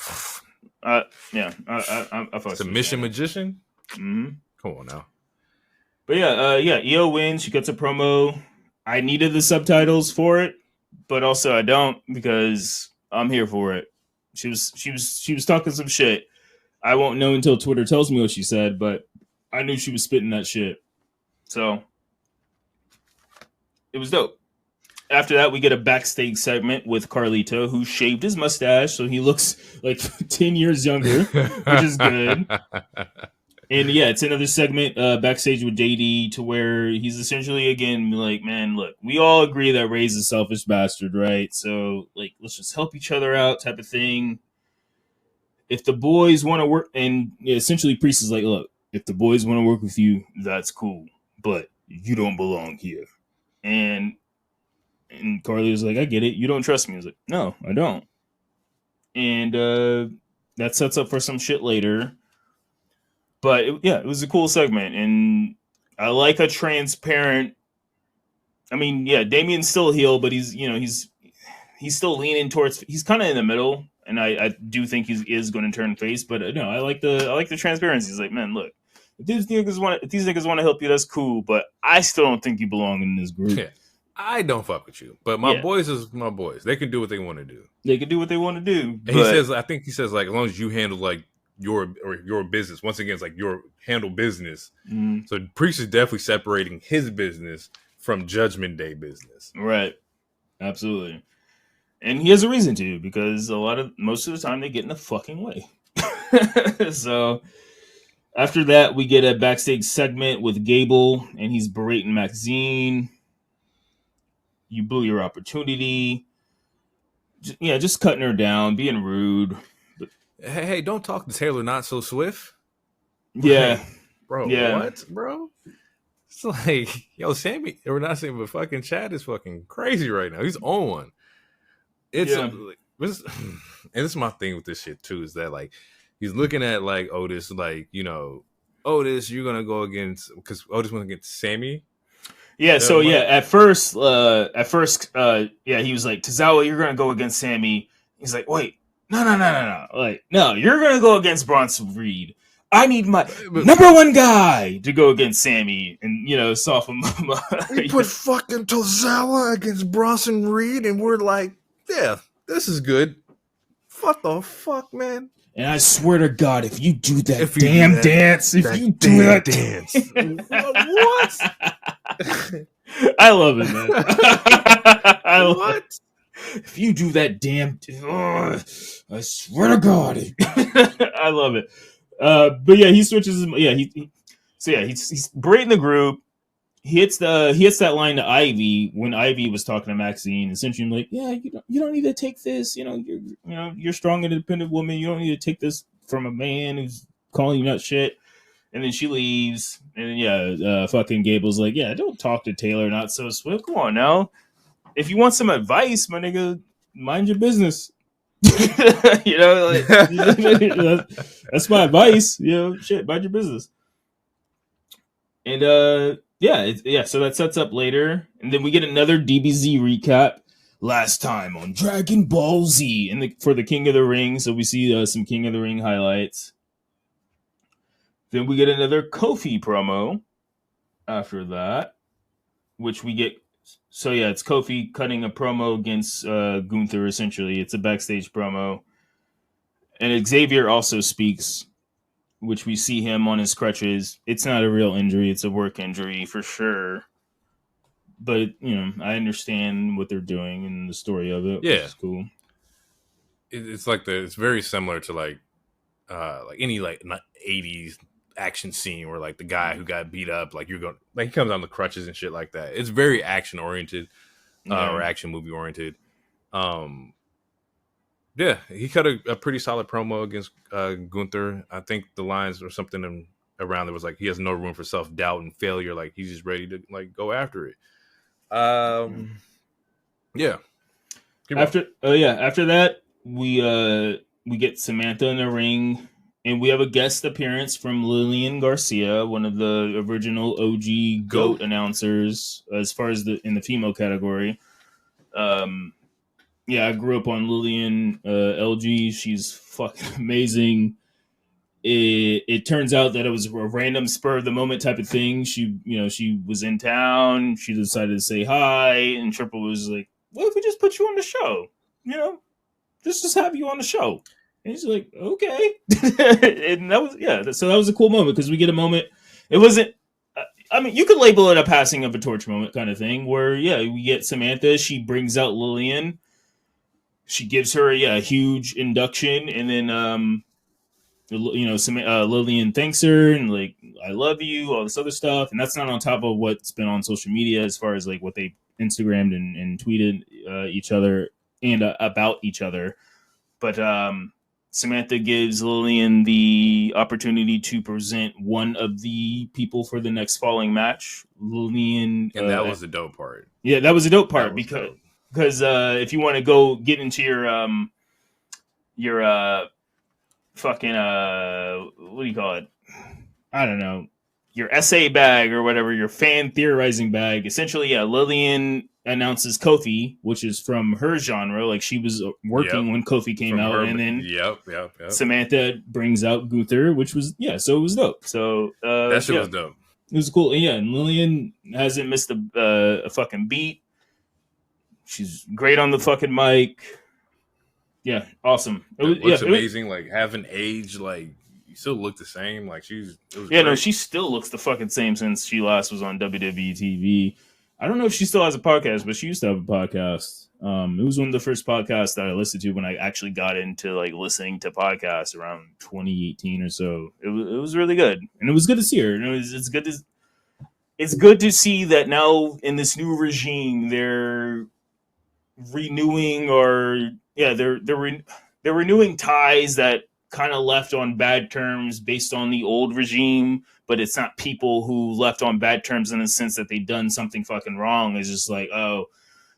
Yeah. I fuck Submission magician. Mm-hmm. Come on now. But yeah, Io wins. She gets a promo. I needed the subtitles for it, but also I don't, because I'm here for it. She was talking some shit. I won't know until Twitter tells me what she said, but I knew she was spitting that shit. So it was dope. After that, we get a backstage segment with Carlito, who shaved his mustache, so he looks like 10 years younger, which is good. And yeah, it's another segment backstage with JD, to where he's essentially again like, man, look, we all agree that Ray's a selfish bastard, right? So like, let's just help each other out, type of thing. If the boys want to work, and essentially Priest is like, look, if the boys want to work with you, that's cool, but you don't belong here. And Carly was like, I get it. You don't trust me. I was like, no, I don't. And that sets up for some shit later. But it was a cool segment, and I like a transparent. I mean, yeah, Damien's still a heel, but he's still leaning towards. He's kind of in the middle, and I do think he is going to turn face. But no, I like the transparency. He's like, man, look, if these niggas want to help you, that's cool, but I still don't think you belong in this group. Yeah, I don't fuck with you, but my boys is my boys. They can do what they want to do. They can do what they want to do. And I think he says like, as long as you handle like your business, once again, it's like your handle business. Mm. So Priest is definitely separating his business from Judgment Day business. Right. Absolutely. And he has a reason to, because most of the time they get in the fucking way. So after that, we get a backstage segment with Gable, and he's berating Maxine. You blew your opportunity. Just cutting her down, being rude. Hey, don't talk to Taylor not so swift. Yeah. Bro, yeah. What, bro? It's like, yo, Sammy, or not Sammy, but fucking Chad is fucking crazy right now. He's on one. And this is my thing with this shit too, is that like, he's looking at like Otis, like, Otis, you're gonna go against, because Otis went against Sammy. Yeah, so at first, he was like, Tozawa, you're gonna go against Sammy. He's like, wait. No. Like, no, you're going to go against Bronson Reed. I need my number one guy to go against Sammy and, soften him up. We put fucking Tozawa against Bronson Reed, and we're like, yeah, this is good. What the fuck, man? And I swear to God, if you do that damn dance, what? I love it, man. What? If you do that damn, I swear to God, I love it. But yeah, he switches. He's berating the group. He hits that line to Ivy when Ivy was talking to Maxine. Essentially, like, yeah, you don't need to take this. You're a strong, independent woman. You don't need to take this from a man who's calling you nut shit. And then she leaves. And then fucking Gable's like, yeah, don't talk to Taylor not so swift. Come on now. If you want some advice, my nigga, mind your business. That's my advice. Shit, mind your business. And so that sets up later, and then we get another DBZ recap. Last time on Dragon Ball Z, for the King of the Ring. So we see some King of the Ring highlights. Then we get another Kofi promo after that, which we get. So yeah, it's Kofi cutting a promo against Gunther, essentially. It's a backstage promo. And Xavier also speaks, which we see him on his crutches. It's not a real injury. It's a work injury for sure. But, I understand what they're doing and the story of it, which is cool. it's like it's very similar to like any like 80s action scene where like the guy who got beat up, like you're going, like he comes on the crutches and shit like that. It's very action oriented, or action movie oriented. Yeah, he cut a pretty solid promo against Gunther. I think the lines or something around it was like he has no room for self doubt and failure. Like he's just ready to like go after it. Yeah. After that we get Samantha in the ring, and we have a guest appearance from Lillian Garcia, one of the original OG GOAT announcers as far as in the female category. Yeah, I grew up on Lillian LG. She's fucking amazing. It turns out that it was a random spur of the moment type of thing. She was in town. She decided to say hi, and Triple was like, "What if we just put you on the show? Just have you on the show." And he's like, "Okay." And that was so that was a cool moment because we get a moment. It wasn't. I mean, you could label it a passing of a torch moment kind of thing, where we get Samantha. She brings out Lillian. She gives her a huge induction, and then Lillian thanks her and like, "I love you," all this other stuff, and that's not on top of what's been on social media as far as like what they Instagrammed and tweeted each other and about each other. But Samantha gives Lillian the opportunity to present one of the people for the next falling match. Lillian, and that was the dope part. Yeah, that was the dope part because if you want to go get into your fucking what do you call it? I don't know. Your essay bag or whatever, your fan theorizing bag. Essentially, Lillian announces Kofi, which is from her genre. Like she was working when Kofi came out, and then Samantha brings out Gunther, which was so it was dope. So that shit was dope. It was cool. And Lillian hasn't missed a fucking beat. She's great on the fucking mic. Yeah, awesome. It looks amazing. Like haven't aged. Like you still look the same. Like she still looks the fucking same since she last was on WWE TV. I don't know if she still has a podcast, but she used to have a podcast. It was one of the first podcasts that I listened to when I actually got into like listening to podcasts around 2018 or so. It was really good, and it was good to see her. And it's good to see that now in this new regime they're renewing they're renewing ties that kind of left on bad terms based on the old regime, but it's not people who left on bad terms in the sense that they done something fucking wrong. It's just like, oh,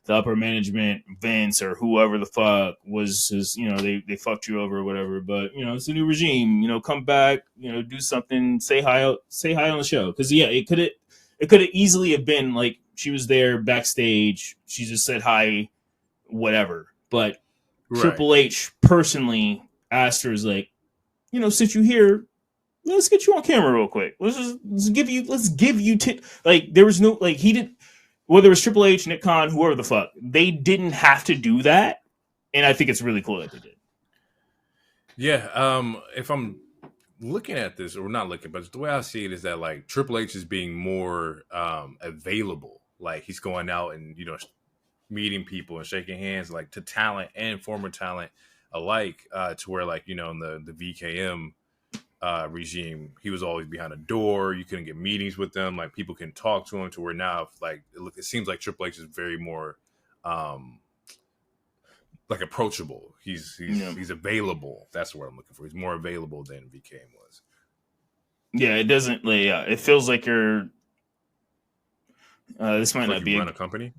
the upper management, Vince or whoever the fuck was just, they fucked you over or whatever. But it's a new regime. Come back. Do something. Say hi on the show. Because it could have easily have been like she was there backstage. She just said hi, whatever. But Triple H personally asked her, is like, since you're here, let's get you on camera real quick. Let's give you like there was no like he didn't, whether it was Triple H, Nick Khan, whoever the fuck, they didn't have to do that, and I think it's really cool that they did. Yeah, if I'm looking at this, or not looking, but the way I see it is that like Triple H is being more available. Like he's going out and meeting people and shaking hands, like to talent and former talent alike, to where like in the VKM regime, he was always behind a door. You couldn't get meetings with them. Like people can talk to him, to where now like it seems like Triple H is very more like approachable. He's available. That's what I'm looking for. He's more available than VKM was. Yeah, it doesn't. It feels like you're. This might not be run a company.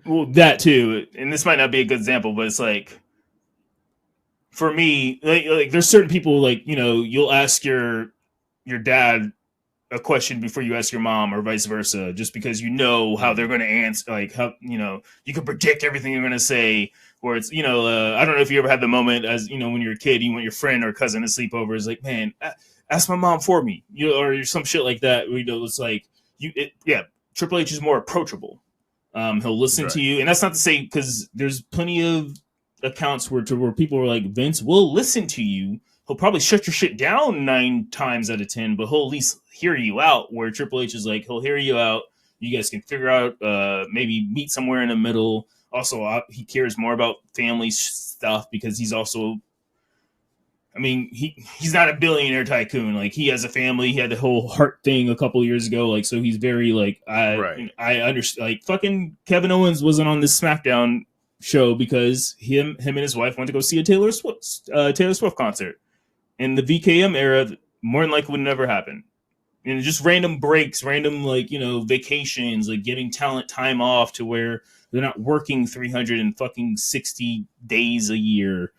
Well, that too, and this might not be a good example, but it's like, for me, like there's certain people like you'll ask your dad a question before you ask your mom, or vice versa, just because how they're going to answer, like how you can predict everything they're going to say. Where it's I don't know if you ever had the moment as when you're a kid, you want your friend or cousin to sleep over. It's like, man, ask my mom for me, or some shit like that. It's like Triple H is more approachable. He'll listen to you, and that's not to say, because there's plenty of accounts where people are like, Vince will listen to you. He'll probably shut your shit down 9 times out of 10, but he'll at least hear you out. Where Triple H is like, he'll hear you out. You guys can figure out, maybe meet somewhere in the middle. also he cares more about family stuff because he's also, I mean, he's not a billionaire tycoon. Like, he has a family. He had the whole heart thing a couple years ago. Like, so he's very like, I understand. Like, fucking Kevin Owens wasn't on this SmackDown show because him and his wife went to go see a Taylor Swift concert. In the VKM era, more than likely would never happen. And just random breaks, random, like, you know, vacations, like giving talent time off to where they're not working 360 days a year.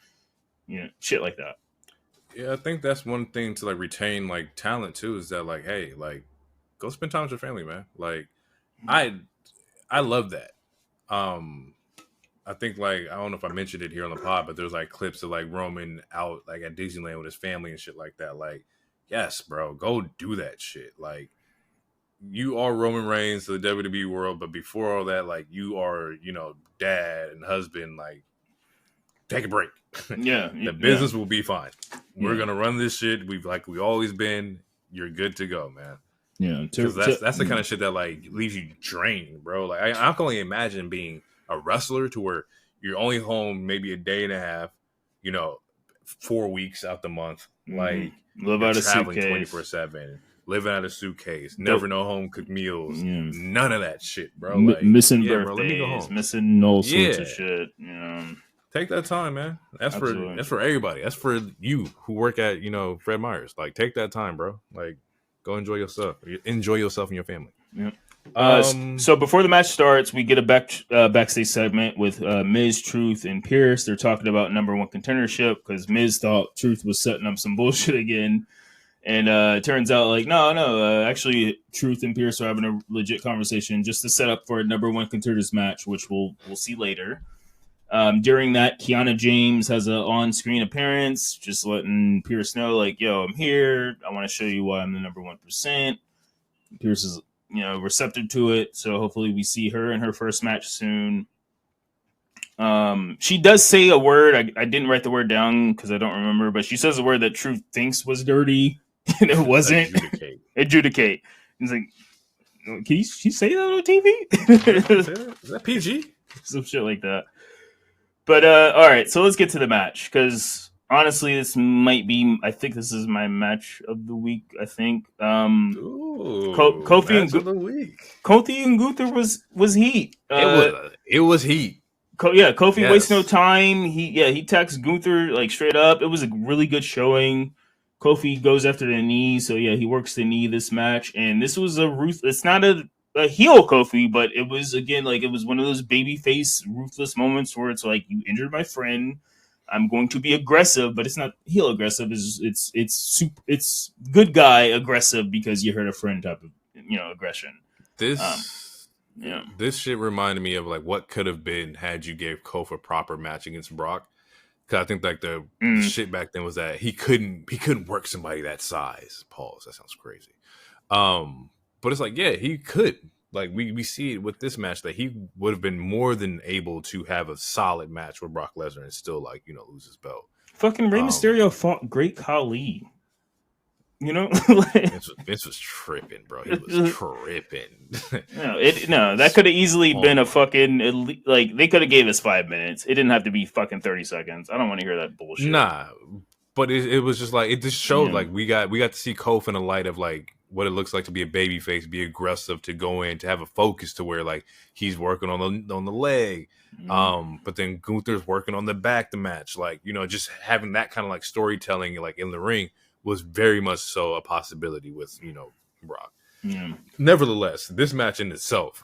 You know, shit like that. Yeah, I think that's one thing to like retain like talent too, is that like, hey, like, go spend time with your family, man. Like, I love that. I think, like, I don't know if I mentioned it here on the pod, but there's like clips of like Roman out like at Disneyland with his family and shit like that. Like, yes, bro, go do that shit. Like, you are Roman Reigns to the WWE world, but before all that, like, you are, you know, dad and husband. Like, take a break. Yeah, the business will be fine. We're gonna run this shit. We've always been. You're good to go, man. Yeah, because that's the kind of shit that like leaves you drained, bro. Like, I can only imagine being a wrestler to where you're only home maybe a day and a half, you know, 4 weeks out the month. Like, live out of suitcase 24/7, living out of suitcase, never know home cooked meals, none of that shit, bro. Like, missing birthdays, bro, let me go home. missing all sorts of shit. You know, take that time, man. That's for everybody. That's for you who work at, you know, Fred Meyer's. Like, take that time, bro. Like, go enjoy yourself. Enjoy yourself and your family. Yeah. So before the match starts, we get a backstage segment with Miz, Truth, and Pierce. They're talking about number one contendership because Miz thought Truth was setting up some bullshit again. And it turns out, like, no, actually, Truth and Pierce are having a legit conversation just to set up for a number one contenders match, which we'll see later. During that, Kiana James has an on-screen appearance, just letting Pierce know, like, yo, I'm here. I want to show you why I'm the number 1%. Pierce is, you know, receptive to it, so hopefully we see her in her first match soon. She does say a word. I didn't write the word down because I don't remember, but she says a word that Truth thinks was dirty, and it wasn't. Adjudicate. He's like, can she say that on TV? Is that PG? Some shit like that. But all right, so let's get to the match because honestly, this might be. I think this is my match of the week. I think. Kofi and Gunther was heat. It was heat. Kofi wastes no time. He attacks Gunther like straight up. It was a really good showing. Kofi goes after the knee, so yeah, he works the knee this match, and this was it's not a heel Kofi, but it was, again, like, it was one of those babyface ruthless moments where it's like, you injured my friend, I'm going to be aggressive, but it's not heel aggressive. It's good guy aggressive because you hurt a friend type of, you know, aggression. This shit reminded me of like what could have been had you gave Kofi a proper match against Brock. Because I think like the shit back then was that he couldn't work somebody that size. Pause. That sounds crazy. But it's like, yeah, he could. Like, we see it with this match that he would have been more than able to have a solid match with Brock Lesnar and still, like, you know, lose his belt. Fucking Rey Mysterio fought Great Khali. You know? Vince was tripping, bro. He was tripping. That could have easily been a fucking, like, they could have gave us 5 minutes. It didn't have to be fucking 30 seconds. I don't want to hear that bullshit. Nah. But it was just like, it just showed like we got to see Kofi in the light of like what it looks like to be a babyface, be aggressive, to go in, to have a focus to where like he's working on the leg. But then Gunther's working on the back to match. Like, you know, just having that kind of like storytelling like in the ring was very much so a possibility with, you know, Brock. Nevertheless, this match in itself,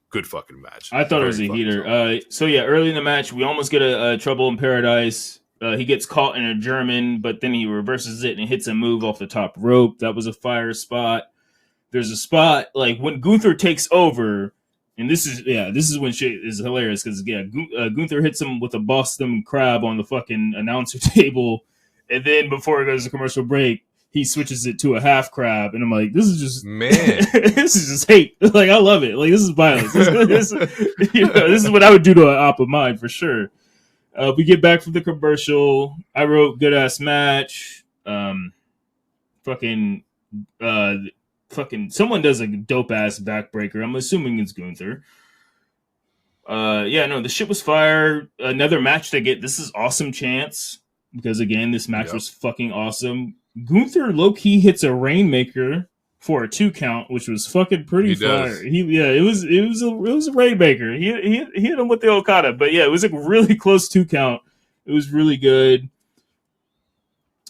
good fucking match. I thought it was a heater. Early in the match, we almost get a Trouble in Paradise. He gets caught in a German, but then he reverses it and hits a move off the top rope. That was a fire spot. There's a spot like when Gunther takes over, and this is when shit is hilarious because Gunther hits him with a Boston Crab on the fucking announcer table, and then before it goes to commercial break, he switches it to a half crab, and I'm like, this is just this is just hate. Like, I love it. Like, this is violence. This is what I would do to an op of mine for sure. We get back from the commercial. I wrote good ass match. Fucking someone does a dope ass backbreaker. I'm assuming it's Gunther. The shit was fire. Another match to get. This is awesome chance because again, this match was fucking awesome. Gunther low key hits a Rainmaker for a 2 count, which was fucking pretty fire. It was a Rainmaker. He hit him with the Okada, but yeah, it was a really close 2 count. It was really good.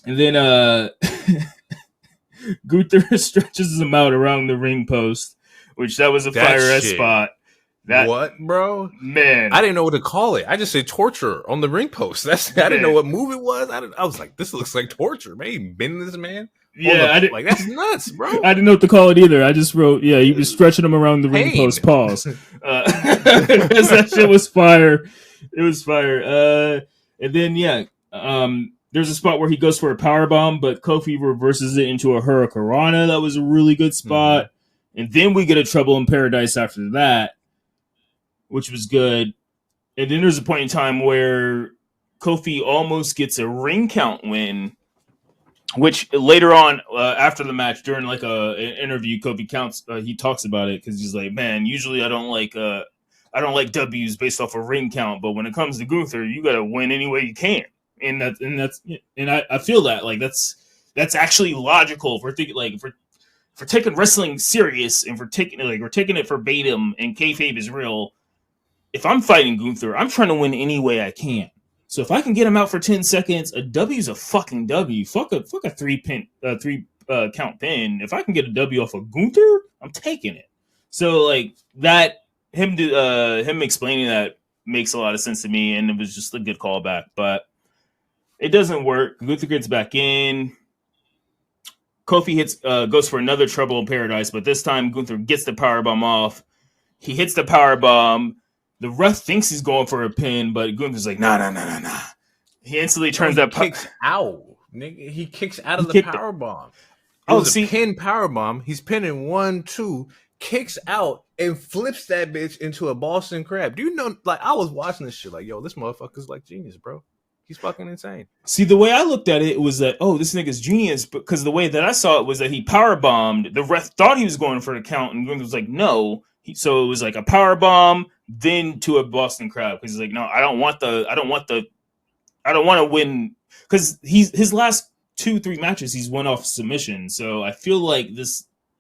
And then Gunther stretches him out around the ring post, which that was a fire-ass spot. What, bro? Man, I didn't know what to call it. I just said torture on the ring post. I didn't know what move it was. I was like, this looks like torture. Man, he bending this man. Yeah, that's nuts, bro. I didn't know what to call it either. I just wrote, he was stretching him around the ring post. Pause. That shit was fire. It was fire. And then there's a spot where he goes for a powerbomb, but Kofi reverses it into a Hurricanrana. That was a really good spot. Mm-hmm. And then we get a Trouble in Paradise after that, which was good. And then there's a point in time where Kofi almost gets a ring count win, which later on after the match during like an interview, Kofi he talks about it because he's like, man, usually I don't like W's based off a ring count, but when it comes to Gunther, you got to win any way you can. And I feel that like that's actually logical if we're thinking like if we're taking wrestling serious and we're taking it verbatim and kayfabe is real. If I'm fighting Gunther, I'm trying to win any way I can. So if I can get him out for 10 seconds, a W's a fucking W. Fuck a 3 count pin. If I can get a W off of Gunther, I'm taking it. So like that, him explaining that makes a lot of sense to me, and it was just a good callback. But it doesn't work. Gunther gets back in. Kofi goes for another Trouble in Paradise, but this time Gunther gets the powerbomb off. He hits the powerbomb. The ref thinks he's going for a pin, but Gunther's like, nah. He instantly turns that kicks out. Nigga, he kicks out of the powerbomb. A pin powerbomb. He's pinning 1, 2, kicks out and flips that bitch into a Boston Crab. Do you know? Like I was watching this shit, like, yo, this motherfucker's like genius, bro. He's fucking insane. See, the way I looked at it was that, this nigga's genius, because the way that I saw it was that he powerbombed. The ref thought he was going for the count, and Gunther was like, no. So it was like a powerbomb, then to a Boston Crab, because he's like, no, I don't want to win, because his last 2-3 matches he's won off submission. So I feel like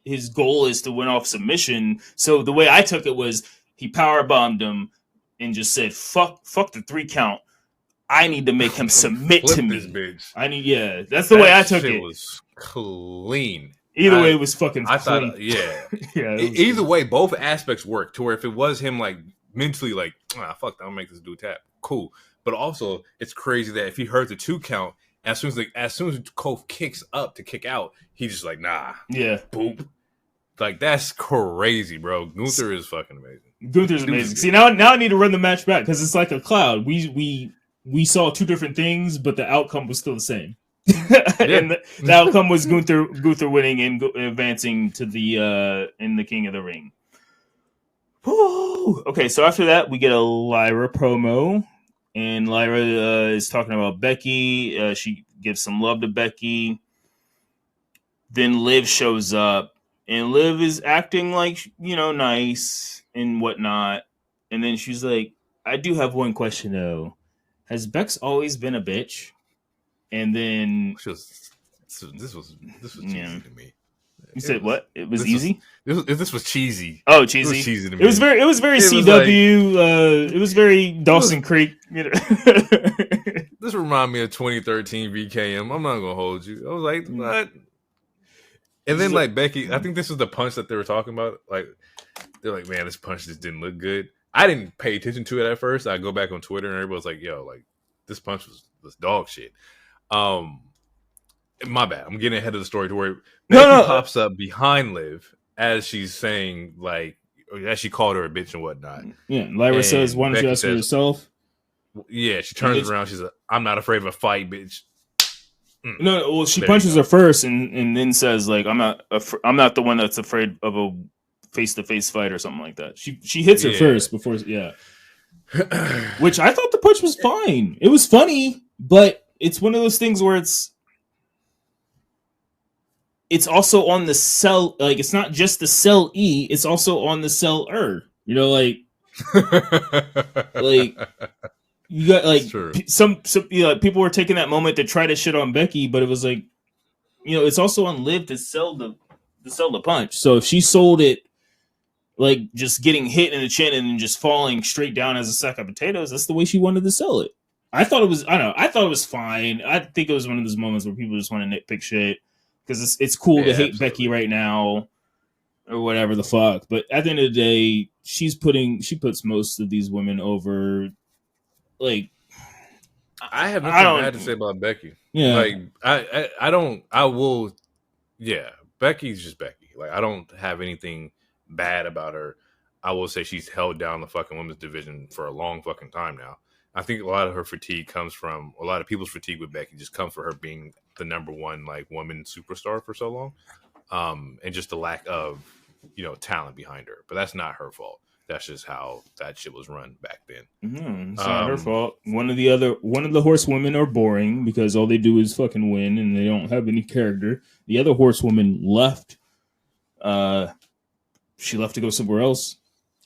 his goal is to win off submission. So the way I took it was he powerbombed him and just said, fuck the 3 count. I need to make him submit to me. This bitch. That's the way I took it. It was clean. Either way, it was fucking clean. Thought, either way, both aspects work. To where if it was him like mentally like, fuck, I'll make this dude tap. Cool. But also, it's crazy that if he heard the 2 count, as soon as Kof kicks up to kick out, he's just like, nah. Yeah. Boop. Like, that's crazy, bro. Gunther is fucking amazing. Gunther's amazing. See, now I need to run the match back because it's like a cloud. We saw 2 different things, but the outcome was still the same. And the outcome was Gunther winning and advancing to the in the King of the Ring. Woo! Okay, so after that, we get a Lyra promo. And Lyra is talking about Becky. She gives some love to Becky. Then Liv shows up. And Liv is acting like, nice and whatnot. And then she's like, I do have one question, though. Has Bex always been a bitch? And then... This was cheesy to me. You said what? It was easy? This was cheesy. Oh, cheesy. It was cheesy to me. It was very CW. It was very Dawson Creek. This reminded me of 2013 VKM. I'm not gonna hold you. I was like, what? And then like Becky, I think this was the punch that they were talking about. Like they're like, man, this punch just didn't look good. I didn't pay attention to it at first. I go back on Twitter and everybody was like, yo, like this punch was dog shit. My bad. I'm getting ahead of the story to where Becky pops up behind Liv as she's saying, like, as she called her a bitch and whatnot. Yeah, Lyra says, why don't you ask for yourself? Yeah, she turns around. She's like, I'm not afraid of a fight, bitch. No, well, she punches her first and then says, like, I'm not the one that's afraid of a face-to-face fight or something like that. She hits her first before, which I thought the punch was fine. It was funny, but it's one of those things where it's also on the cell, like it's not just the cell E, it's also on the cell like Like, you got like some people were taking that moment to try to shit on Becky, but it was like, it's also on Liv to sell the punch. So if she sold it like just getting hit in the chin and then just falling straight down as a sack of potatoes, that's the way she wanted to sell it. I thought it was fine. I think it was one of those moments where people just want to nitpick shit because it's cool to hate Becky right now or whatever the fuck. But at the end of the day, she puts most of these women over. Like, I have nothing bad to say about Becky. Yeah, like I will. Yeah, Becky's just Becky. Like, I don't have anything bad about her. I will say she's held down the fucking women's division for a long fucking time now. I think a lot of her fatigue comes from a lot of people's fatigue with Becky just comes from her being the number one like woman superstar for so long, and just the lack of talent behind her. But that's not her fault. That's just how that shit was run back then. Mm-hmm. It's not her fault. One of the horsewomen are boring because all they do is fucking win and they don't have any character. The other horsewoman left. She left to go somewhere else,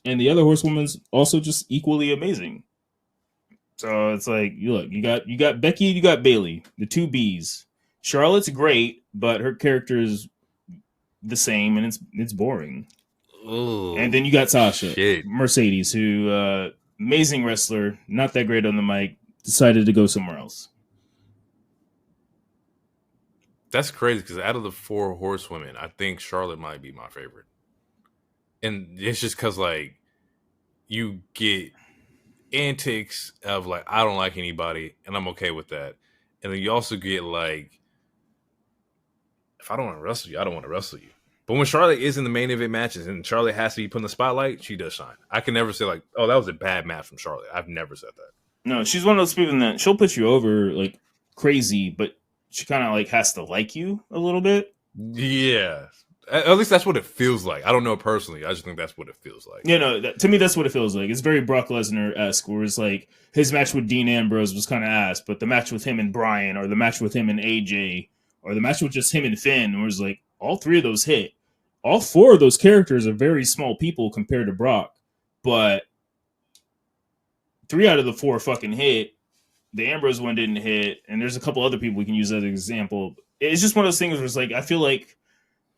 and the other horsewoman's also just equally amazing. So it's like, you got Becky, you got Bayley, the two Bs. Charlotte's great, but her character is the same, and it's boring. Ooh, and then you got Sasha Mercedes, who amazing wrestler, not that great on the mic, decided to go somewhere else. That's crazy because out of the four horsewomen, I think Charlotte might be my favorite. And it's just because, like, you get antics of, like, I don't like anybody, and I'm okay with that. And then you also get, like, if I don't want to wrestle you, I don't want to wrestle you. But when Charlotte is in the main event matches and Charlotte has to be put in the spotlight, she does shine. I can never say, like, oh, that was a bad match from Charlotte. I've never said that. No, she's one of those people that she'll put you over, like, crazy, but she kind of, like, has to like you a little bit. Yeah. At least that's what it feels like. I don't know personally. I just think that's what it feels like. To me, that's what it feels like. It's very Brock Lesnar-esque, where it's like his match with Dean Ambrose was kind of ass, but the match with him and Bryan, or the match with him and AJ, or the match with just him and Finn, was like all three of those hit. All four of those characters are very small people compared to Brock, but 3 out of the 4 fucking hit. The Ambrose one didn't hit, and there's a couple other people we can use as an example. It's just one of those things where it's like, I feel like,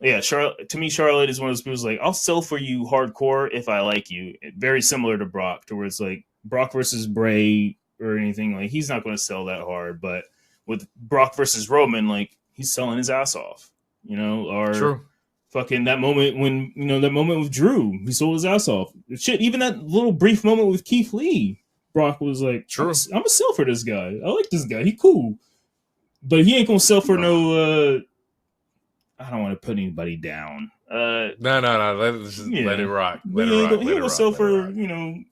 yeah, Charlotte is one of those people who's like, I'll sell for you hardcore if I like you. Very similar to Brock, to where it's like Brock versus Bray or anything, like he's not going to sell that hard. But with Brock versus Roman, like he's selling his ass off, or True. Fucking that moment when, that moment with Drew, he sold his ass off. Shit, even that little brief moment with Keith Lee, Brock was like, True. I'm going to sell for this guy. I like this guy. He cool. But he ain't going to sell for no... I don't want to put anybody down. No. Let's just let it rock. Let he it rock. He ain't going to sell for, you.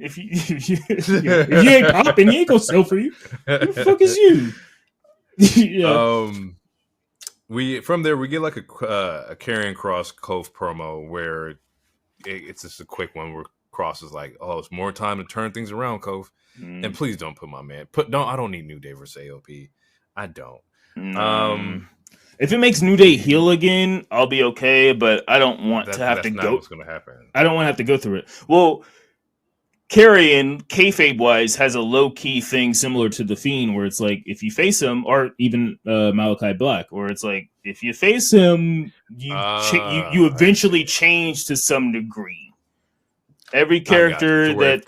If you ain't popping, he ain't going to sell for you. Who the fuck is you? Yeah. We get like a Karrion Kross Kof promo where it's just a quick one where Kross is like, "Oh, it's more time to turn things around, Kof." And please don't put my man. I don't need New Day versus AOP. I don't. If it makes New Day heel again, I'll be okay. But I don't want to have to go. That's not what's going to happen. I don't want to have to go through it. Well, Karrion, kayfabe wise, has a low key thing similar to the Fiend, where it's like if you face him, or even Malachi Black, where it's like if you face him, you eventually change to some degree. Every character that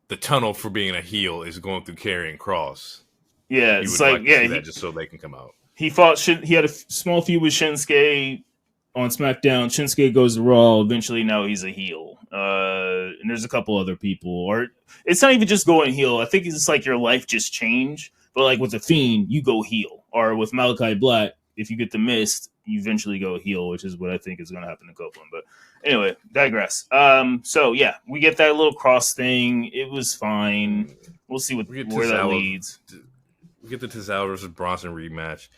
the tunnel for being a heel is going through Karrion Kross. Yeah, it's like that just so they can come out. He had a small feud with Shinsuke on SmackDown. Shinsuke goes to Raw. Eventually, now he's a heel. And there's a couple other people. Or it's not even just going heel. I think it's like your life just changed. But like with the Fiend, you go heel. Or with Malachi Black, if you get the mist, you eventually go heel, which is what I think is going to happen to Copeland. But anyway, digress. So yeah, we get that little cross thing. It was fine. We'll see where that leads. We get the Tozawa versus Bronson rematch.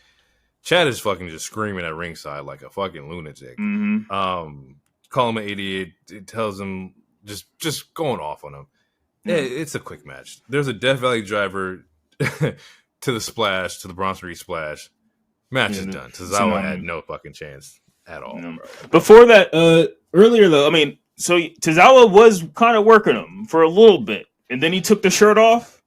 Chad is fucking just screaming at ringside like a fucking lunatic. Mm-hmm. Call him an idiot. It tells him just going off on him. Yeah, it's a quick match. There's a Death Valley driver to the Bronson Reed splash. Match is done. Tozawa had no fucking chance at all. No. Before that, earlier though, I mean, So Tozawa was kind of working him for a little bit, and then he took the shirt off,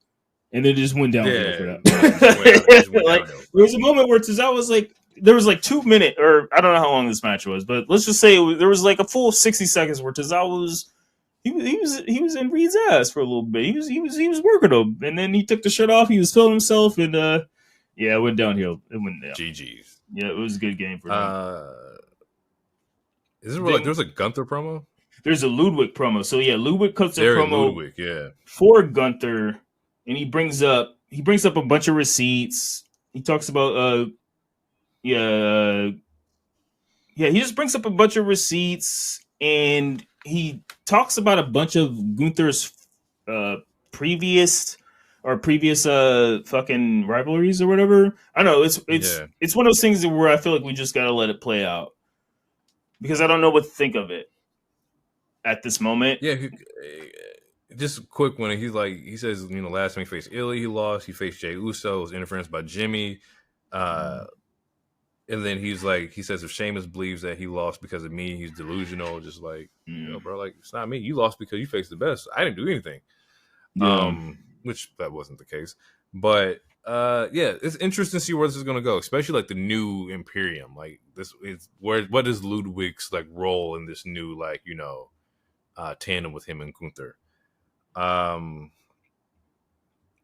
and then it just went downhill for that. Like, there was a moment where Tozawa was like, there was like 2 minutes, or I don't know how long this match was, but let's just say there was like a full 60 seconds where Tozawa was he was in Reed's ass for a little bit. He was working him, and then he took the shirt off. He was feeling himself, and it went downhill. It went down. GG's. Yeah, it was a good game for him. Is it like there's a Gunther promo? There's a Ludwig promo. So yeah, Ludwig cuts a promo for Gunther, and he brings up a bunch of receipts. He talks about he just brings up a bunch of receipts, and he talks about a bunch of Gunther's previous fucking rivalries or whatever. I don't know. It's one of those things where I feel like we just gotta let it play out because I don't know what to think of it at this moment. Yeah, just a quick one. He says, last time he faced Ilja, he lost. He faced Jey Uso. It was interference by Jimmy. And then he says if Sheamus believes that he lost because of me, he's delusional. Just bro, it's not me. You lost because you faced the best. I didn't do anything. Which that wasn't the case. But it's interesting to see where this is going to go, especially the new Imperium. This is what is Ludwig's role in this new tandem with him and Gunther.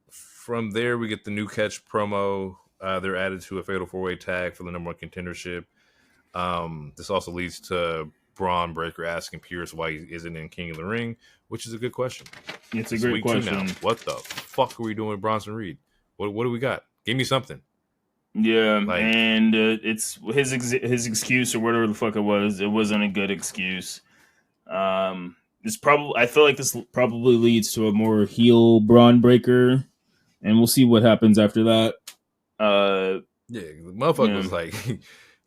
From there, we get the new Catch promo. They're added to a Fatal 4-Way tag for the number 1 contendership. This also leads to Braun Breaker asking Pierce why he isn't in King of the Ring, which is a good question. It's a great question. What the fuck are we doing with Bronson Reed? What do we got? Give me something. Yeah, and it's his excuse or whatever the fuck it was. It wasn't a good excuse. I feel like this probably leads to a more heel Braun Breaker, and we'll see what happens after that. The motherfucker was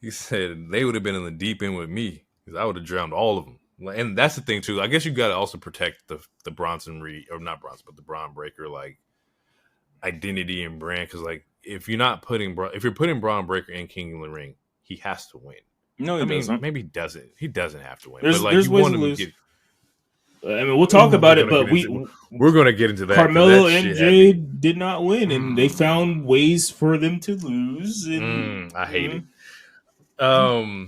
he said they would have been in the deep end with me because I would have drowned all of them. And that's the thing too. I guess you got to also protect the Bronson Reed, or not Bronson, but the Braun Breaker identity and brand. Because if you're putting Braun Breaker in King of the Ring, he has to win. No, he doesn't. Maybe he doesn't. He doesn't have to win. There's ways to lose. We'll talk about it, but we're going to get into that. Carmelo and Jade did not win, and they found ways for them to lose. And, I hate it.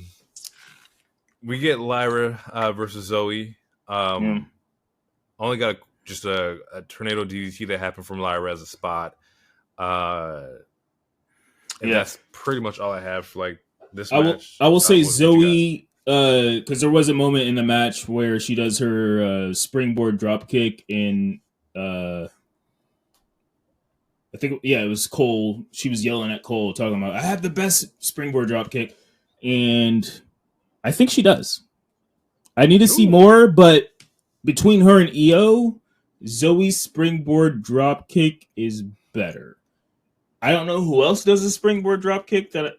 We get Lyra versus Zoe. Only got just a tornado DDT that happened from Lyra as a spot. And that's pretty much all I have for this match. I will say Zoe. Because there was a moment in the match where she does her springboard drop kick, and I think it was Cole. She was yelling at Cole, talking about I have the best springboard drop kick, and I think she does. I need to see more, but between her and Io, Zoe's springboard drop kick is better. I don't know who else does a springboard drop kick that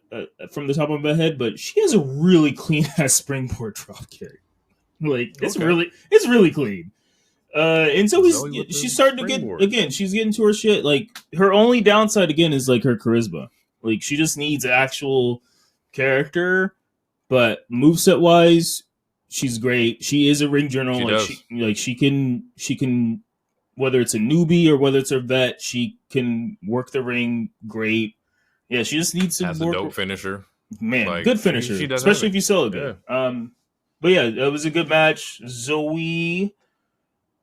from the top of my head, but she has a really clean ass springboard drop kick. It's really clean. And so she's starting to get again. She's getting to her shit. Her only downside again is her charisma. She just needs actual character. But moveset wise, she's great. She is a ring general. She can. Whether it's a newbie or whether it's a vet, she can work the ring great. Yeah, she just needs to has a dope finisher. Man, good finisher, especially if you sell it good. Yeah. But yeah, it was a good match. Zoe.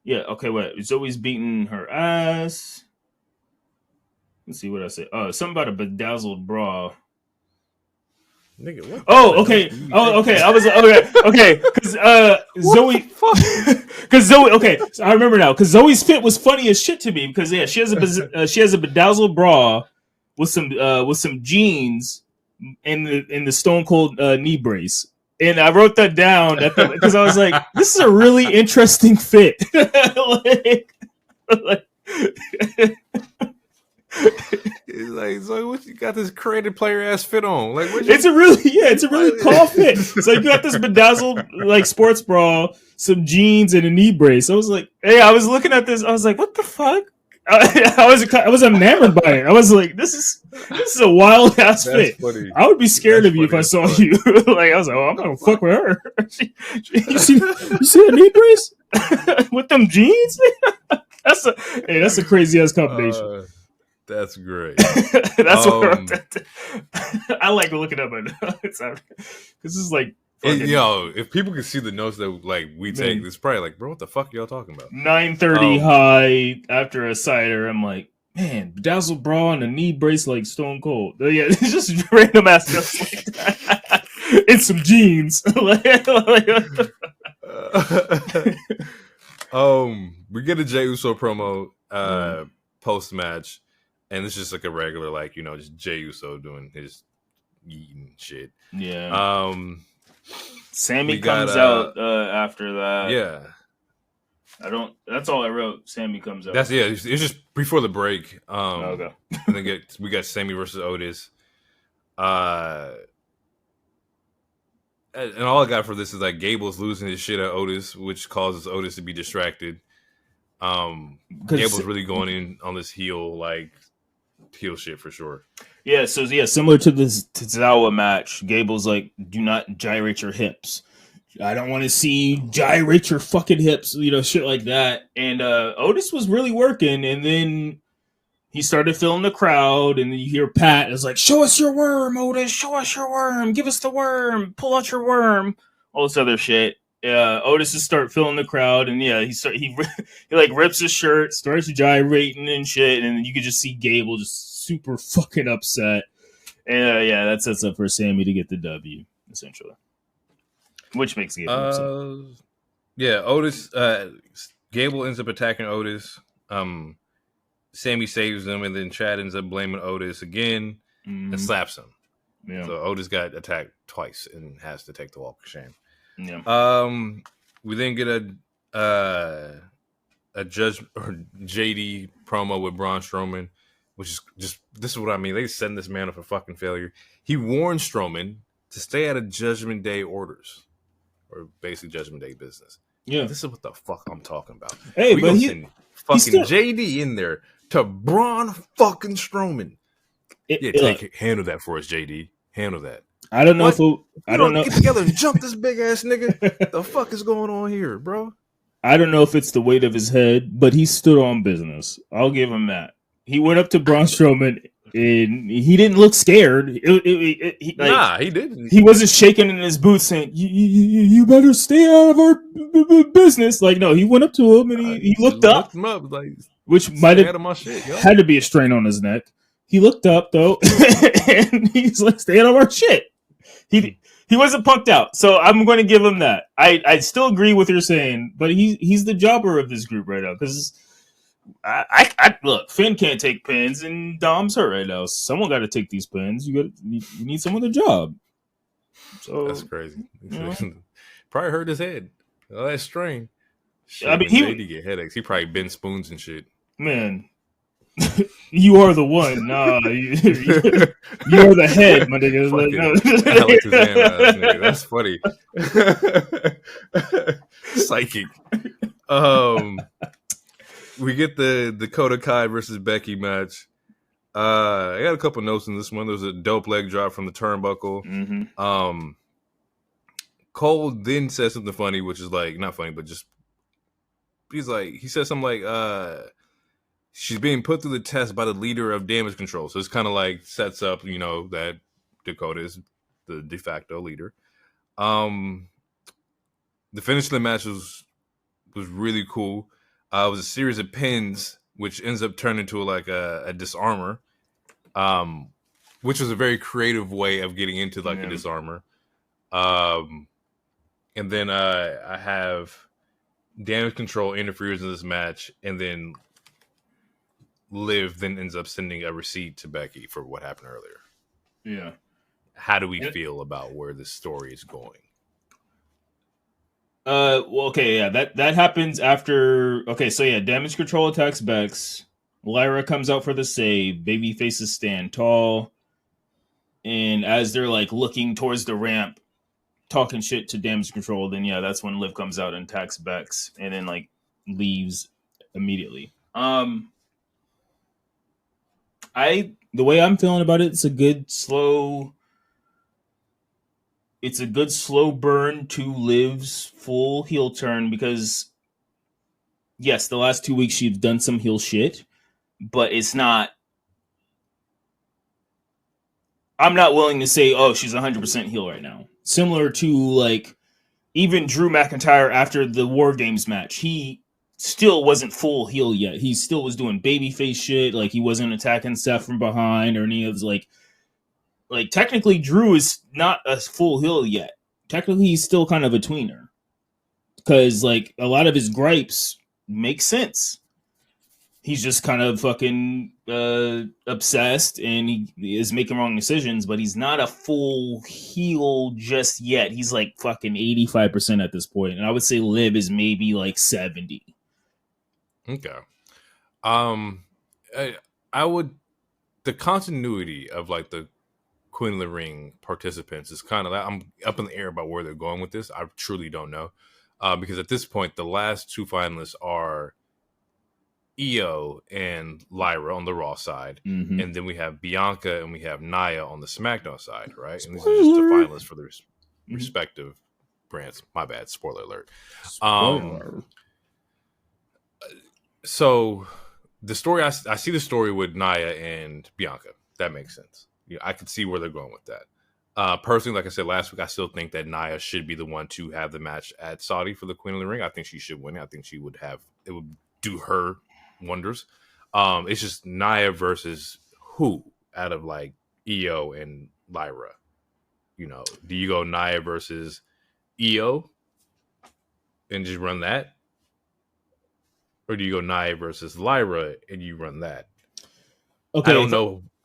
Yeah, okay, wait. Zoe's beating her ass. Let's see what I said. Something about a bedazzled bra. Nigga, what? Oh, okay. Oh, okay. I was okay. Because Zoe, because Zoe. Okay, so I remember now. Because Zoe's fit was funny as shit to me. Because she has a bedazzled bra with some jeans and the Stone Cold knee brace. And I wrote that down because I was like, this is a really interesting fit. It's so what you got this creative player ass fit on? It's a really cool fit. So you got this bedazzled sports bra, some jeans, and a knee brace. I was like, hey, I was looking at this. I was like, what the fuck? I was enamored by it. I was like, this is a wild ass fit. Funny. I would be scared of you if I saw you. Like, I was like, oh, I'm gonna fuck with her. you see that knee brace with them jeans? That's a crazy ass combination. That's great. That's what I like looking up my notes because this is like. If people can see the notes that like we take, it's probably like, bro, what the fuck are y'all talking about? 9:30 high after a cider. I'm like, man, bedazzled bra and a knee brace like Stone Cold. Yeah, it's just random ass stuff like that. And some jeans. We get a Jey Uso promo post match, and it's just like a regular, like, just Jey Uso doing his eating shit. Yeah. Sammy comes out after that. Yeah. That's all I wrote. Sammy comes out. It's just before the break. Okay. And then we got Sammy versus Otis. And all I got for this is like Gable's losing his shit at Otis, which causes Otis to be distracted. Gable's really going in on this heel shit for sure. Yeah, so similar to this Tozawa match, Gable's like, do not gyrate your hips. I don't want to see gyrate your fucking hips, shit like that. And Otis was really working, and then he started filling the crowd, and then you hear Pat is like, show us your worm, Otis, show us your worm, give us the worm, pull out your worm, all this other shit. Otis just start filling the crowd, and he like rips his shirt, starts gyrating and shit, and you could just see Gable just super fucking upset. And that sets up for Sammy to get the W, essentially. Which makes Gable upset. Yeah, Otis Gable ends up attacking Otis. Sammy saves him, and then Chad ends up blaming Otis again and slaps him. Yeah. So Otis got attacked twice and has to take the walk of shame. Yeah. We then get a Judge or JD promo with Braun Strowman, which is just, this is what I mean. They send this man up for fucking failure. He warned Strowman to stay out of Judgment Day orders, or basically Judgment Day business. Yeah, this is what the fuck I'm talking about. Hey, but send fucking JD in there to Braun fucking Strowman. Handle that for us, JD. Handle that. I don't know I don't know. Get together and jump this big ass nigga. The fuck is going on here, bro? I don't know if it's the weight of his head, but he stood on business. I'll give him that. He went up to Braun Strowman and he didn't look scared. He didn't. He wasn't shaking in his boots saying, "You better stay out of our business." Like, no, he went up to him and he looked up, him up like, which might have had to be a strain on his neck. He looked up though, and he's like, "Stay out of our shit." He wasn't punked out, so I'm going to give him that. I still agree with your saying, but he's the jobber of this group right now because I look, Finn can't take pins and Dom's hurt right now. Someone got to take these pins. You need someone to job. So that's crazy. Probably hurt his head. Oh, that strain. Shit, I mean, he get headaches. He probably bend spoons and shit. Man. You are the one. Nah, you are the head, my nigga. Nigga. That's funny. Psychic. We get the Dakota Kai versus Becky match. I got a couple notes in this one. There was a dope leg drop from the turnbuckle. Mm-hmm. Cole then says something funny, which is like not funny, but just he says something like she's being put through the test by the leader of Damage Control. So it's kind of like sets up, that Dakota is the de facto leader. The finish of the match was really cool. It was a series of pins, which ends up turning into like a disarmor, which was a very creative way of getting into like a disarmor. And then I have Damage Control interferes in this match, and then Liv then ends up sending a receipt to Becky for what happened earlier. Yeah. How do we feel about where this story is going? Well, okay, yeah, that happens after. Okay, so yeah, Damage Control attacks Bex. Lyra comes out for the save. Baby faces stand tall, and as they're like looking towards the ramp, talking shit to Damage Control, then that's when Liv comes out and attacks Bex, and then like leaves immediately. The way I'm feeling about it, it's a good slow burn to Liv's full heel turn, because yes, the last 2 weeks she's done some heel shit, but it's not. I'm not willing to say, oh, she's 100% heel right now. Similar to like even Drew McIntyre after the War Games match, he still wasn't full heel yet. He still was doing babyface shit. Like he wasn't attacking Seth from behind or any of those, like technically Drew is not a full heel yet. Technically he's still kind of a tweener, because like a lot of his gripes make sense. He's just kind of fucking obsessed, and he is making wrong decisions, but he's not a full heel just yet. He's like fucking 85% at this point, and I would say Liv is maybe like 70. Okay. I would, the continuity of like the Queen of the Ring participants is kind of that. I'm up in the air about where they're going with this. I truly don't know. Because at this point, the last two finalists are Io and Lyra on the Raw side, and then we have Bianca and we have Nia on the SmackDown side, right? And these are just the finalists for the respective brands. My bad, spoiler alert. So the story, I see the story with Nia and Bianca. That makes sense. Yeah, I could see where they're going with that. Personally, like I said last week, I still think that Nia should be the one to have the match at Saudi for the Queen of the Ring. I think she should win. I think she would have, it would do her wonders. It's just Nia versus who out of like Io and Lyra. You know, do you go Nia versus Io and just run that? Or do you go Nia versus Lyra and you run that? Okay,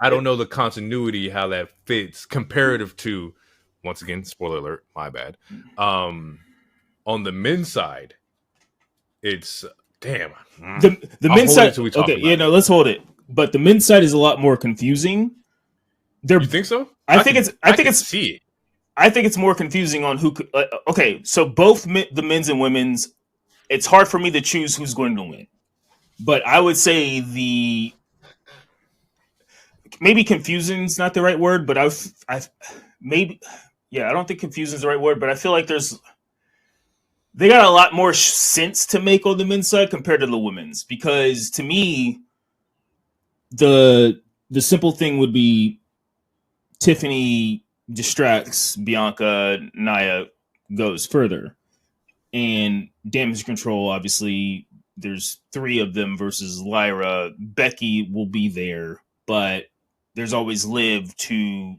I don't know the continuity, how that fits comparative to, once again, spoiler alert, my bad. On the men's side, it's damn. The men's side. Okay, yeah, no, let's hold it. But the men's side is a lot more confusing. You think so? I think it's more confusing on who. Okay, so both the men's and women's. It's hard for me to choose who's going to win, but I would say maybe confusing is not the right word, but I don't think confusing is the right word, but I feel like they got a lot more sense to make on the men's side compared to the women's, because to me, the simple thing would be Tiffany distracts Bianca, Nia goes further, and Damage Control, obviously, there's 3 of them versus Lyra. Becky will be there, but there's always Liv to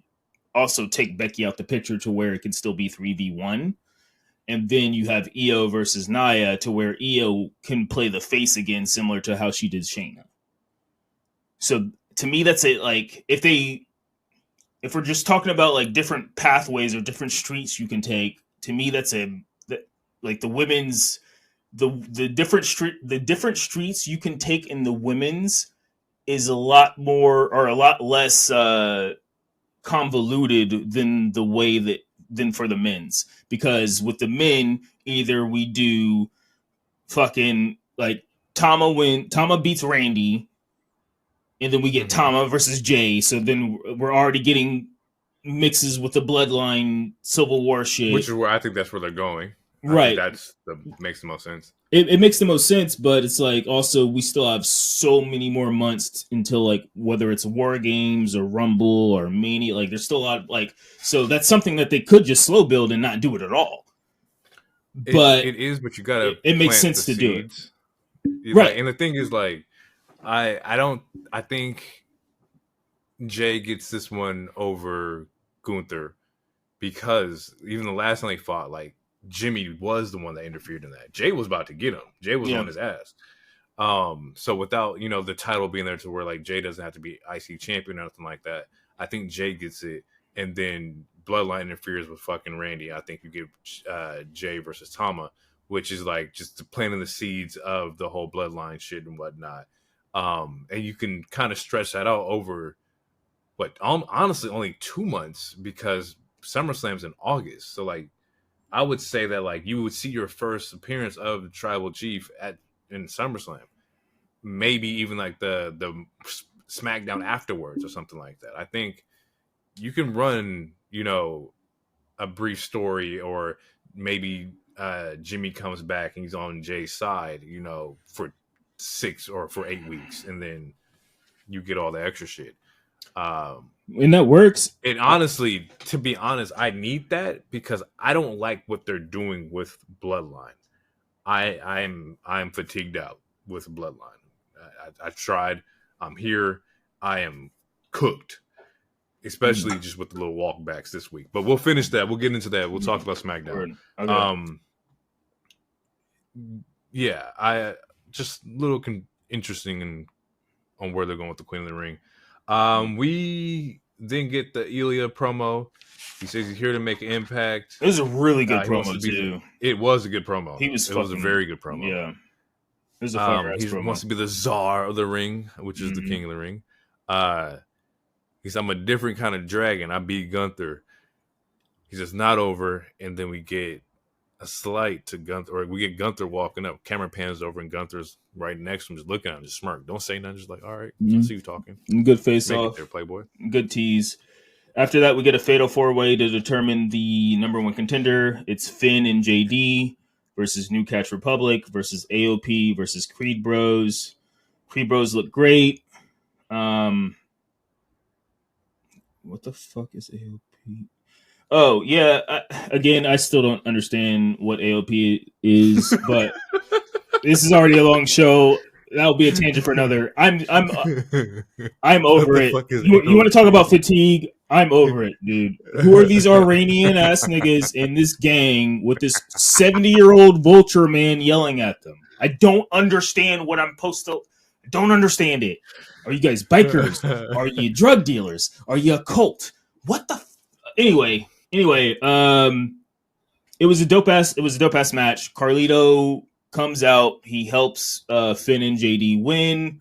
also take Becky out the picture to where it can still be 3v1. And then you have Io versus Nia to where Io can play the face again, similar to how she did Shayna. So to me, that's it. Like if we're just talking about like different pathways or different streets you can take, to me, like the women's, the different streets you can take in the women's is a lot more or a lot less convoluted than for the men's, because with the men, either we do fucking like Tama beats Randy, and then we get Tama versus Jay, so then we're already getting mixes with the Bloodline Civil War shit, which is where I think that's where they're going. Right. Makes the most sense. It makes the most sense, but it's like also we still have so many more months until like whether it's War Games or Rumble or Mania, like there's still a lot of, like, so that's something that they could just slow build and not do it at all. But it is, but you gotta. It makes sense to do it, right? Like, and the thing is, like, I think Jay gets this one over Gunther because even the last time they fought, like, Jimmy was the one that interfered in that. Jay was about to get him. Jay was on his ass. So without, the title being there to where like Jay doesn't have to be IC champion or nothing like that, I think Jay gets it, and then Bloodline interferes with fucking Randy. I think you give Jay versus Tama, which is like just planting the seeds of the whole Bloodline shit and whatnot. And you can kind of stretch that out over honestly only 2 months, because SummerSlam's in August. So like, I would say that like you would see your first appearance of the Tribal Chief in SummerSlam, maybe even like the SmackDown afterwards or something like that. I think you can run, a brief story, or maybe Jimmy comes back and he's on Jay's side, for 6 or for 8 weeks, and then you get all the extra shit. And that works. And honestly, to be honest, I need that because I don't like what they're doing with Bloodline. I'm fatigued out with Bloodline. I've tried. I'm here. I am cooked, especially just with the little walkbacks this week. But we'll finish that. We'll get into that. We'll talk about SmackDown. Okay. Yeah, I just a little interesting on where they're going with the Queen of the Ring. We didn't get the Ilja promo. He says he's here to make an impact. It was a really good promo too. It was a good promo. It was a very good promo. Yeah, it was a fire ass promo. He wants to be the czar of the ring, which is the king of the ring. He says, I'm a different kind of dragon. I beat Gunther. He says, not over. And then we get a slight to Gunther, or we get Gunther walking up. Camera pans over, and Gunther's right next to him, just looking at him, just smirk. Don't say nothing. Just like, all right, I see you talking. Good face off. There, Playboy. Good tease. After that, we get a fatal 4-way to determine the number 1 contender. It's Finn and JD versus New Catch Republic versus AOP versus Creed Bros. Creed Bros look great. What the fuck is AOP? Oh, yeah. I still don't understand what AOP is, but this is already a long show. That'll be a tangent for another. I'm over it. You want to talk about fatigue? I'm over it, dude. Who are these Iranian ass niggas in this gang with this 70-year-old vulture man yelling at them? I don't understand what I'm supposed to. I don't understand it. Are you guys bikers? Are you drug dealers? Are you a cult? What the? Anyway. It was a dope ass match. Carlito comes out. He helps Finn and JD win.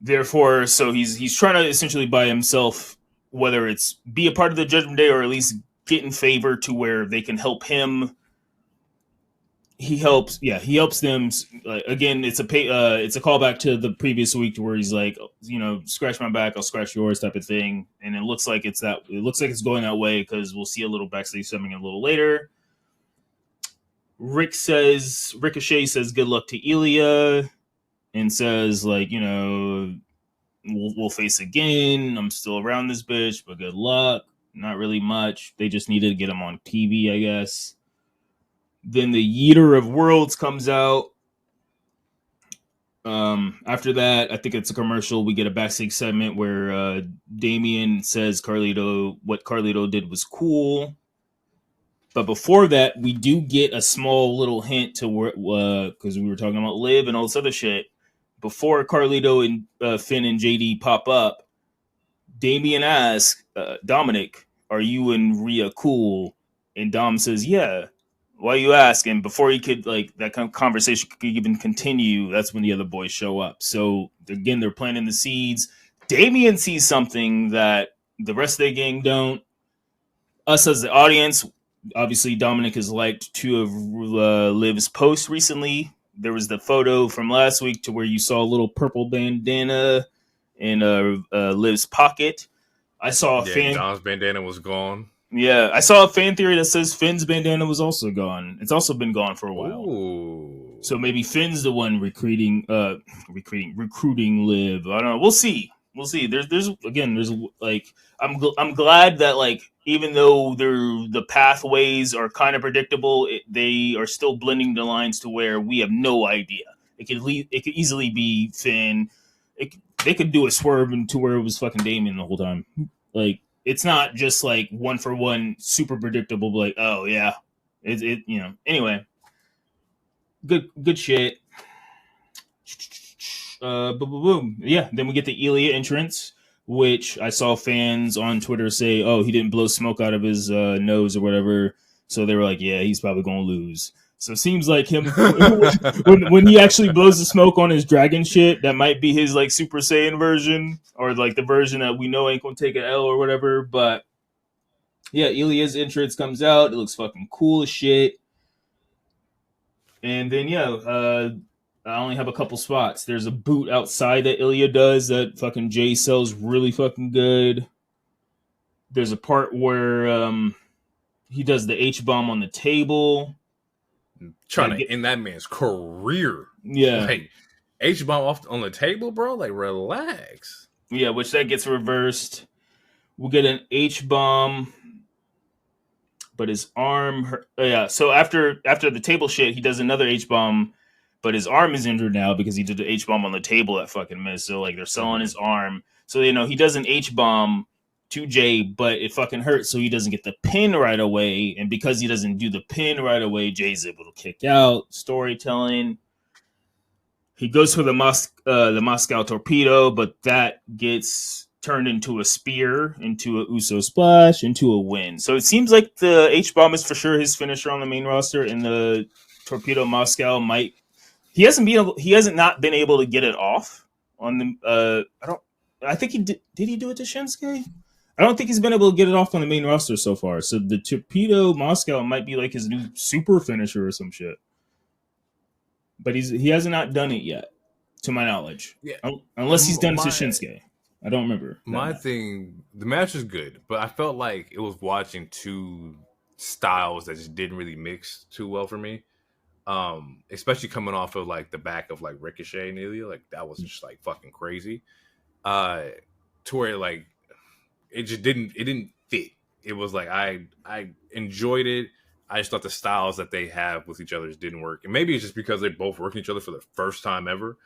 Therefore, so he's trying to essentially buy himself, whether it's be a part of the Judgment Day or at least get in favor to where they can help him. He helps them. Again, it's a callback to the previous week to where he's like, scratch my back, I'll scratch yours type of thing. And it looks like it's going that way because we'll see a little backstage something a little later. Ricochet says good luck to Ilja and says we'll face again. I'm still around this bitch, but good luck. Not really much. They just needed to get him on TV, I guess. Then the Yeeter of Worlds comes out. After that, I think it's a commercial. We get a backstage segment where Damian says what Carlito did was cool. But before that, we do get a small little hint to where, because we were talking about Liv and all this other shit. Before Carlito and Finn and JD pop up, Damian asks Dominic, "Are you and Rhea cool?" And Dom says, "Yeah." Why you ask? And before he could, that kind of conversation could even continue, that's when the other boys show up. So, again, they're planting the seeds. Damian sees something that the rest of the gang don't. Us as the audience, obviously Dominic has liked 2 of Liv's posts recently. There was the photo from last week to where you saw a little purple bandana in Liv's pocket. I saw a fan. Dom's bandana was gone. Yeah, I saw a fan theory that says Finn's bandana was also gone. It's also been gone for a while. Ooh. So maybe Finn's the one recruiting Liv. I don't know. We'll see. There's I'm glad that even though the pathways are kind of predictable, they are still blending the lines to where we have no idea. It could easily be Finn. They could do a swerve into where it was fucking Damien the whole time. It's not just one for one super predictable. Oh yeah, Anyway, good shit. Boom. Yeah. Then we get the Ilja entrance, which I saw fans on Twitter say, "Oh, he didn't blow smoke out of his nose or whatever." So they were like, "Yeah, he's probably gonna lose." So it seems like him when he actually blows the smoke on his dragon shit, that might be his Super Saiyan version, or the version that we know ain't gonna take an L or whatever. But yeah, Ilja's entrance comes out. It looks fucking cool as shit. And then I only have a couple spots. There's a boot outside that Ilja does that fucking Jay sells really fucking good. There's a part where he does the H-bomb on the table. Trying to end that man's career. Yeah. Like, H-bomb off on the table, bro? Like, relax. Yeah, which that gets reversed. We'll get an H-bomb, but his arm... so after the table shit, he does another H-bomb, but his arm is injured now because he did the H-bomb on the table that fucking missed. So, like, they're selling his arm. So, he does an H-bomb to Jay, but it fucking hurts, so he doesn't get the pin right away. And because he doesn't do the pin right away, Jay's able to kick out. Storytelling. He goes for the Moscow torpedo, but that gets turned into a spear, into a Uso splash, into a win. So it seems like the H-bomb is for sure his finisher on the main roster, and the torpedo Moscow might. He hasn't not been able to get it off on the. I think he did. Did he do it to Shinsuke? I don't think he's been able to get it off on the main roster so far. So the torpedo Moscow might be like his new super finisher or some shit. But he has not done it yet, to my knowledge. Yeah. Unless he's done it to Shinsuke. I don't remember. The match is good, but I felt like it was watching two styles that just didn't really mix too well for me. Especially coming off of like the back of like Ricochet and Ilja, like that was just like fucking crazy. To where like it didn't fit. It was like I enjoyed it. I just thought the styles that they have with each other just didn't work. And maybe it's just because they're both working each other for the first time ever.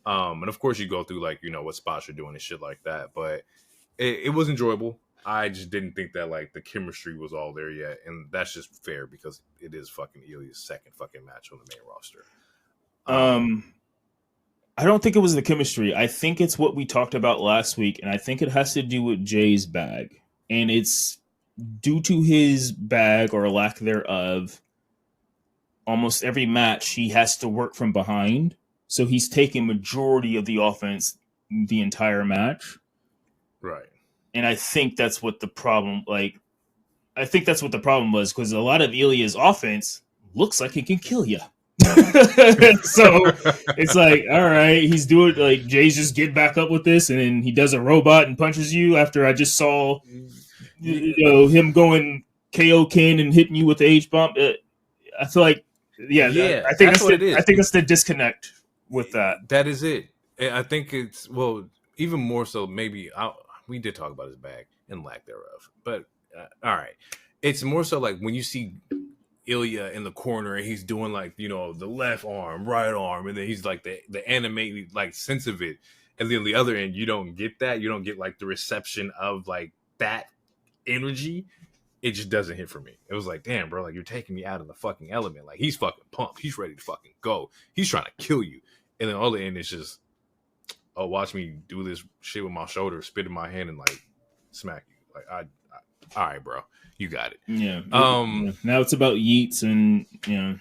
And of course you go through like, what spots you're doing and shit like that. But it was enjoyable. I just didn't think that like the chemistry was all there yet. And that's just fair because it is fucking Ilja's second fucking match on the main roster. I don't think it was the chemistry. I think it's what we talked about last week. And I think it has to do with Jay's bag. And it's due to his bag or lack thereof, almost every match he has to work from behind. So he's taking majority of the offense the entire match. Right. And I think that's what the problem was, because a lot of Ilja's offense looks like it can kill you. So it's like, all right, he's doing like Jay's just get back up with this, and then he does a robot and punches you after I just saw him going KO Ken and hitting you with the H-bomb. I feel like, I think that's what it is. I think that's the disconnect with that. That is it. I think it's, even more so, maybe we did talk about his bag and lack thereof. But, all right. It's more so like when you see Ilja in the corner and he's doing like, the left arm, right arm, and then he's like the animated like sense of it. And then the other end, you don't get that. You don't get like the reception of like that energy. It just doesn't hit for me. It was like, damn, bro, like you're taking me out of the fucking element. Like he's fucking pumped. He's ready to fucking go. He's trying to kill you. And then all the end is just, oh, watch me do this shit with my shoulder, spit in my hand, and like smack you. Like all right, bro, you got it. Yeah. Now it's about Yeats and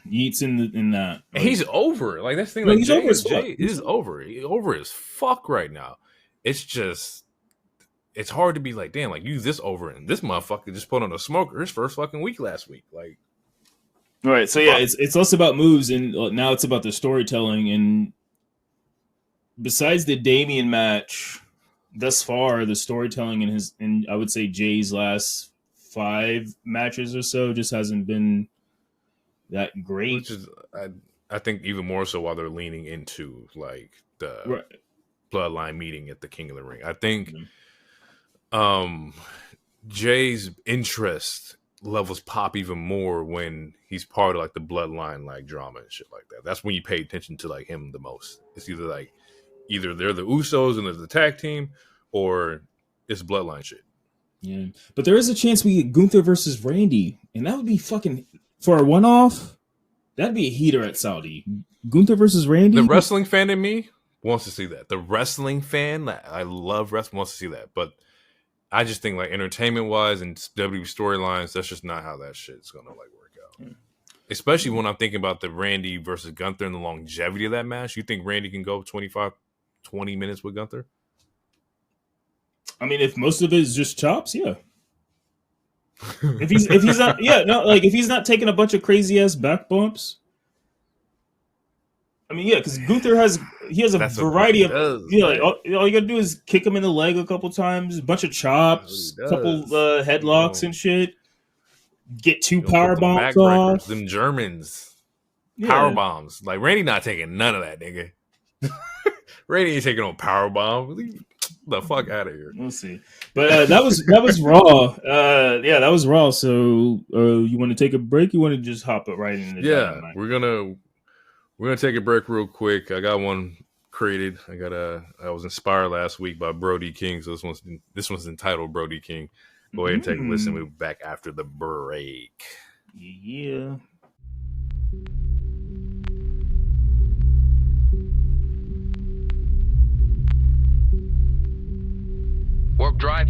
Yeats in that. Like, he's over. Like that's the thing. Like he's over as fuck. Jay is over. He's over as fuck right now. It's just. It's hard to be like, damn, like you this over, and this motherfucker just put on a smoker his first fucking week last week. Like, right. So yeah, it's less about moves, and now it's about the storytelling. And besides the Damian match, thus far, the storytelling in I would say Jay's last 5 matches or so just hasn't been that great. Which is, I think, even more so while they're leaning into like the bloodline meeting at the King of the Ring. I think. Mm-hmm. Jay's interest levels pop even more when he's part of like the bloodline like drama and shit like that. That's when you pay attention to like him the most. It's either they're the Usos and they're the tag team, or it's bloodline shit. Yeah, but there is a chance we get Gunther versus Randy, and that would be fucking for a one-off. That'd be a heater at Saudi. Gunther versus Randy. The wrestling fan in me wants to see that. The wrestling fan, I love wrestling, wants to see that, but. I just think like entertainment wise and WWE storylines, that's just not how that shit's gonna like work out. Yeah. Especially when I'm thinking about the Randy versus Gunther and the longevity of that match. You think Randy can go 20 minutes with Gunther? I mean, if most of it is just chops, yeah. if he's not, if he's not taking a bunch of crazy ass back bumps, I mean, yeah, because Gunther has a That's what variety of does, like right? all you gotta do is kick him in the leg a couple times, a bunch of That's what he chops, couple does. headlocks and shit. Get two You gonna put power them bombs backbreakers, off. them Germans, power Yeah, bombs. Like Randy not taking none of that, nigga. Randy ain't taking no power bomb. Leave the fuck out of here. we'll see. But that was Raw. Yeah, that was Raw. So you want to take a break? You want to just hop it right into Yeah, Dynamite? we're gonna take a break real quick. I got one created. I was inspired last week by Brody King, so this one's entitled Brody King. Go ahead and take a listen. We'll be back after the break. Yeah. Warp drive.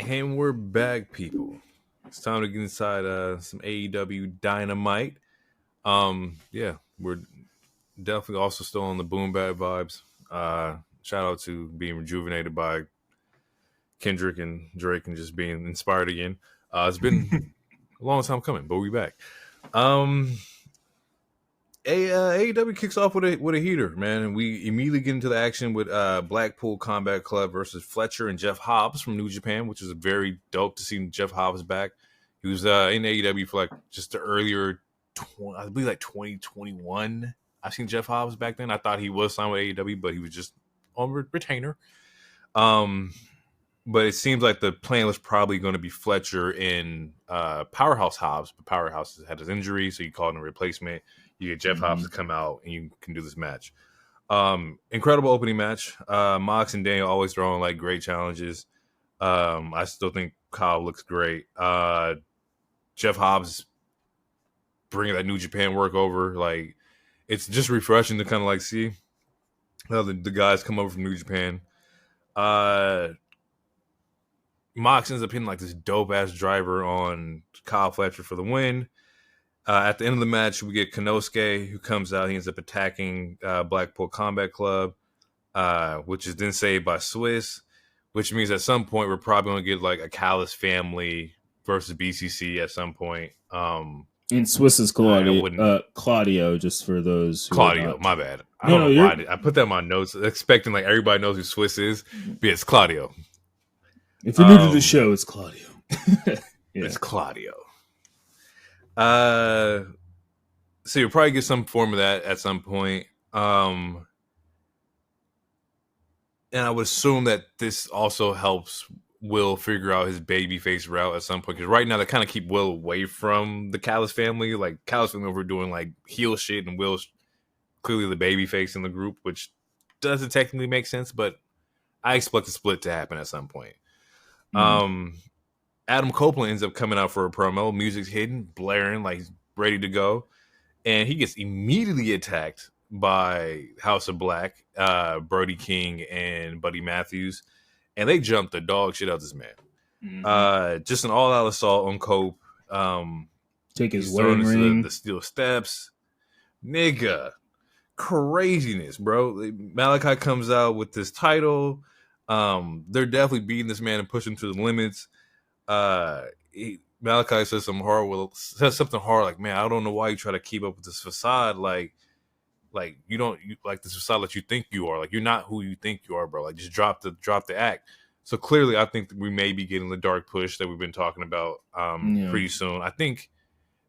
And we're back, people. It's time to get inside some AEW Dynamite. Yeah, we're definitely also still on the boom bad vibes. Shout out to being rejuvenated by Kendrick and Drake and just being inspired again. It's been a long time coming, but we're back. AEW kicks off with a heater, man, and we immediately get into the action with Blackpool Combat Club versus Fletcher and Jeff Hobbs from New Japan, which is very dope to see Jeff Hobbs back. He was in AEW for like just the earlier, I believe like 2021. I've seen Jeff Hobbs back then. I thought he was signed with AEW, but he was just on retainer. But it seems like the plan was probably going to be Fletcher and Powerhouse Hobbs, but Powerhouse had his injury, so he called him a replacement. You get Jeff Hobbs to come out, and you can do this match. Incredible opening match. Mox and Daniel always throwing like great challenges. I still think Kyle looks great. Jeff Hobbs bringing that New Japan work over. Like, it's just refreshing to kind of like see how the guys come over from New Japan. Mox ends up hitting like this dope ass driver on Kyle Fletcher for the win. At the end of the match, we get Konosuke, who comes out. He ends up attacking Blackpool Combat Club, which is then saved by Swiss, which means at some point we're probably going to get like a Callis family versus BCC at some point. In Swiss is Claudio, just for those who Claudio, my bad. I don't know why I put that in my notes, expecting like everybody knows who Swiss is, but it's Claudio. If you're new to the show, it's Claudio. Yeah. It's Claudio. So you'll probably get some form of that at some point. And I would assume that this also helps Will figure out his babyface route at some point. Because right now they kind of keep Will away from the Callis family. Like Callis family over doing like heel shit, and Will's clearly the babyface in the group, which doesn't technically make sense, but I expect the split to happen at some point. Adam Copeland ends up coming out for a promo. Music's hidden, blaring, like he's ready to go. And he gets immediately attacked by House of Black, Brody King, and Buddy Matthews. And they jumped the dog shit out of this man. Mm-hmm. Just an all-out assault on Cope. Take his wedding ring. The steel steps. Nigga. Craziness, bro. Malachi comes out with this title. They're definitely beating this man and pushing to the limits. Malachi says something hard, like, man, I don't know why you try to keep up with this facade. Like you like this facade that you think you are. Like, you're not who you think you are, bro. Like, just drop the act. So clearly, I think that we may be getting the dark push that we've been talking about pretty soon. I think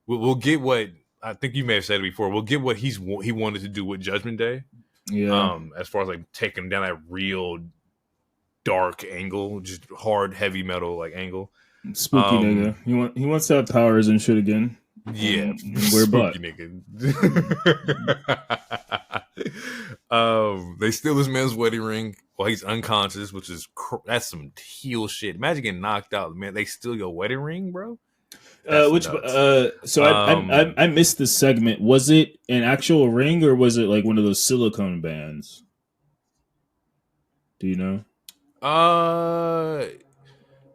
we'll get what I think you may have said it before. We'll get what he wanted to do with Judgment Day. Yeah. As far as like taking down that real dark angle, just hard heavy metal like angle. Spooky nigga. He wants to have powers and shit again. Yeah, and wear butt. Nigga. They steal this man's wedding ring while he's unconscious, which is that's some heel shit. Imagine getting knocked out, man. They steal your wedding ring, bro. I missed this segment. Was it an actual ring or was it like one of those silicone bands? Do you know?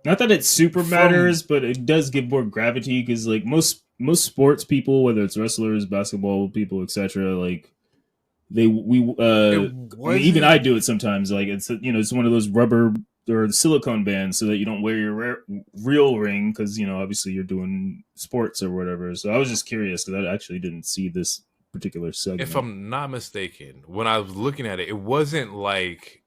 Not that it super matters, but it does give more gravity because like most sports people, whether it's wrestlers, basketball people, etc., like even I do it sometimes. Like it's it's one of those rubber or silicone bands so that you don't wear your real ring because obviously you're doing sports or whatever. So I was just curious because I actually didn't see this particular segment. If I'm not mistaken, when I was looking at it, it wasn't like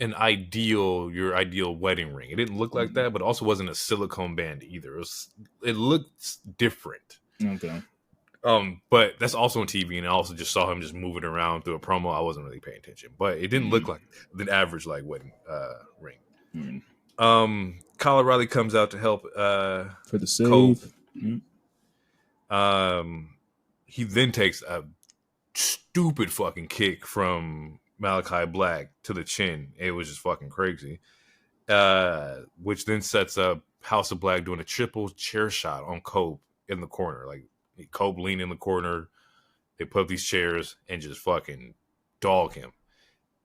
your ideal wedding ring. It didn't look like that, but it also wasn't a silicone band either. It looked different. Okay. But that's also on TV, and I also just saw him just moving around through a promo. I wasn't really paying attention, but it didn't look like the average like wedding ring. Kyle O'Reilly comes out to help for the save. He then takes a stupid fucking kick from Malachi Black to the chin. It was just fucking crazy. Which then sets up House of Black doing a triple chair shot on Cope in the corner. Like, Cope leaned in the corner. They put up these chairs and just fucking dog him.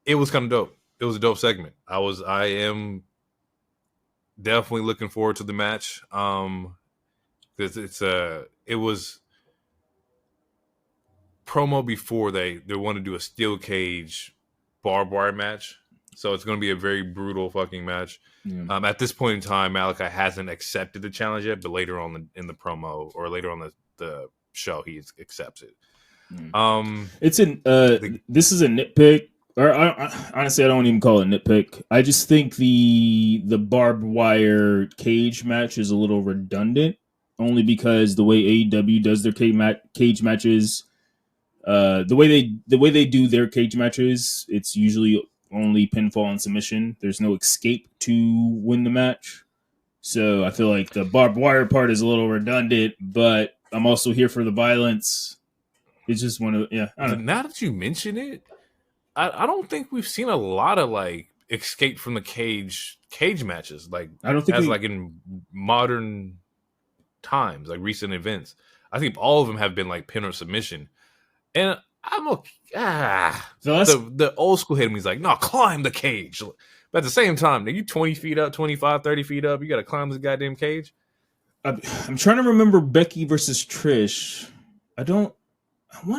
It was kind of dope. It was a dope segment. I am definitely looking forward to the match. Because it was promo before they want to do a steel cage barbed wire match. So it's going to be a very brutal fucking match. Yeah. At this point in time, Malachi hasn't accepted the challenge yet, but later on in the promo or later on the show, he accepts it. This is a nitpick, or honestly, I don't even call it a nitpick. I just think the barbed wire cage match is a little redundant, only because the way AEW does their cage matches, the way they do their cage matches, it's usually only pinfall and submission. There's no escape to win the match. So I feel like the barbed wire part is a little redundant, but I'm also here for the violence. It's just one of I don't know. Now that you mention it, I don't think we've seen a lot of like escape from the cage matches. Like, I don't think like in modern times, like recent events. I think all of them have been like pin or submission. And I'm okay. The old school hit me. He's like, no, climb the cage. But at the same time, you 20 feet up, 25, 30 feet up. You got to climb this goddamn cage. I'm trying to remember Becky versus Trish. I want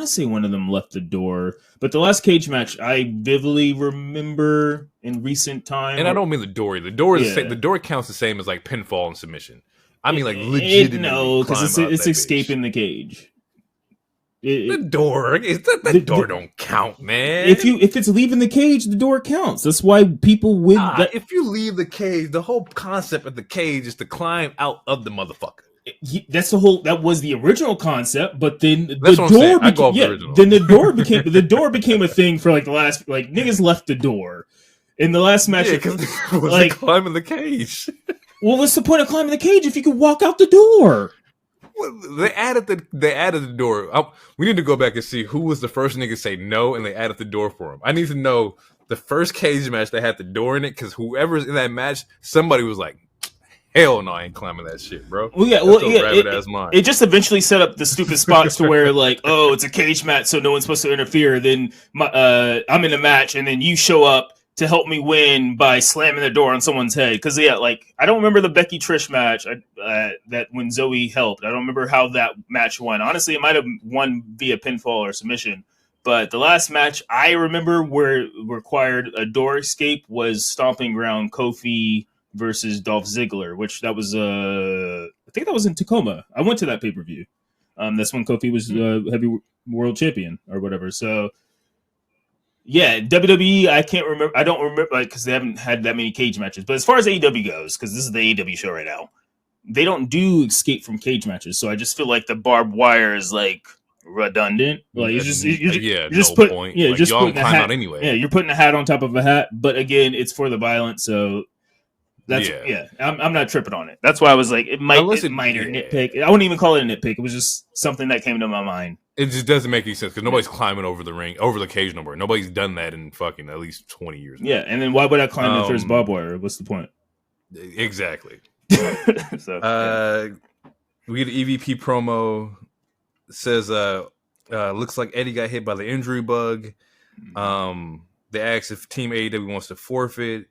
to say one of them left the door. But the last cage match, I vividly remember in recent time. And I don't mean the door. The door is the door counts the same as like pinfall and submission. I mean like legitimately. No, because it's escaping the cage. The door don't count, man. If it's leaving the cage, the door counts. That's why people win. If you leave the cage, the whole concept of the cage is to climb out of the motherfucker. That was the original concept, but then the door became a thing for like the last, like, niggas left the door in the last match. Yeah, because it was like climbing the cage. Well, what's the point of climbing the cage if you could walk out the door? They added the door. We need to go back and see who was the first nigga to say no, and they added the door for him. I need to know the first cage match that had the door in it, because whoever's in that match, somebody was like, hell no, I ain't climbing that shit, bro. Well, yeah, it just eventually set up the stupid spots to where, like, oh, it's a cage match, so no one's supposed to interfere. Then I'm in a match, and then you show up to help me win by slamming the door on someone's head. Because, yeah, like, I don't remember the Becky Trish match that when Zoe helped. I don't remember how that match won. Honestly, it might have won via pinfall or submission. But the last match I remember where it required a door escape was Stomping Ground Kofi versus Dolph Ziggler, which that was I think that was in Tacoma. I went to that pay-per-view. That's when Kofi was heavy world champion or whatever. So yeah, WWE, I can't remember. I don't remember because they haven't had that many cage matches. But as far as AEW goes, because this is the AEW show right now, they don't do escape from cage matches. So I just feel like the barbed wire is like redundant. Like you're just putting a hat on anyway. Yeah, you're putting a hat on top of a hat. But again, it's for the violence, so. I'm not tripping on it. That's why I was like, it might be a minor nitpick. I wouldn't even call it a nitpick. It was just something that came to my mind. It just doesn't make any sense because nobody's climbing over the cage no more. Nobody's done that in fucking at least 20 years now. Yeah, and then why would I climb if there's barbed wire? What's the point? Exactly. We get an EVP promo. It says, looks like Eddie got hit by the injury bug. They asked if Team AEW wants to forfeit.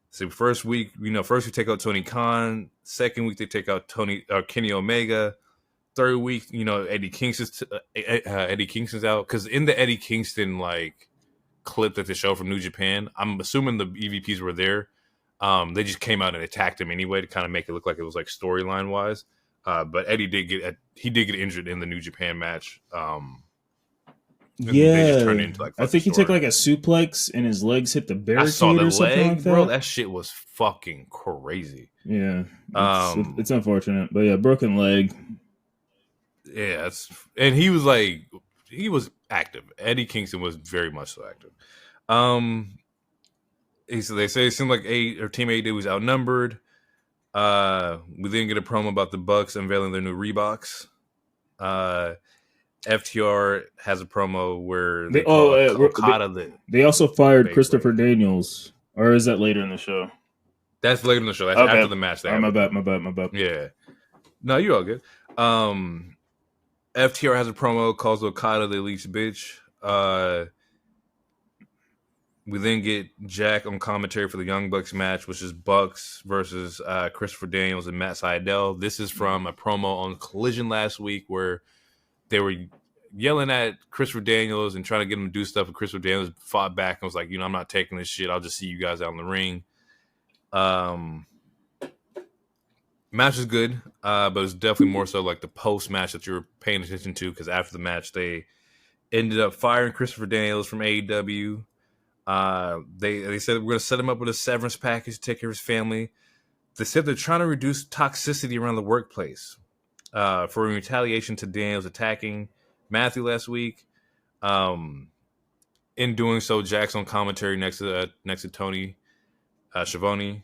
So first week we take out Tony Khan. Second week they take out Kenny Omega. Third week, Eddy Kingston's out because in the Eddy Kingston like clip that they show from New Japan, I'm assuming the EVPs were there. They just came out and attacked him anyway to kind of make it look like it was like storyline wise. But Eddie did get injured in the New Japan match. Yeah, I think he took like a suplex and his legs hit the barricade. I saw the leg, like bro. That shit was fucking crazy. Yeah, it's unfortunate, but yeah, broken leg. Yeah, and he was active. Eddy Kingston was very much so active. They say it seemed like Team AEW was outnumbered. We then get a promo about the Bucks unveiling their new Reeboks. FTR has a promo where they also fired Christopher Daniels, or is that later in the show? That's later in the show. That's after the match. My bad. Yeah. No, you're all good. FTR has a promo, calls Okada the Elite's bitch. We then get Jack on commentary for the Young Bucks match, which is Bucks versus Christopher Daniels and Matt Sydal. This is from a promo on Collision last week where they were yelling at Christopher Daniels and trying to get him to do stuff, and Christopher Daniels fought back and was like, I'm not taking this shit. I'll just see you guys out in the ring. Match is good, but it's definitely more so like the post-match that you're paying attention to because after the match, they ended up firing Christopher Daniels from AEW. They said we're going to set him up with a severance package to take care of his family. They said they're trying to reduce toxicity around the workplace. For retaliation to Daniels attacking Matthew last week. In doing so, Jack's on commentary next to Tony Schiavone,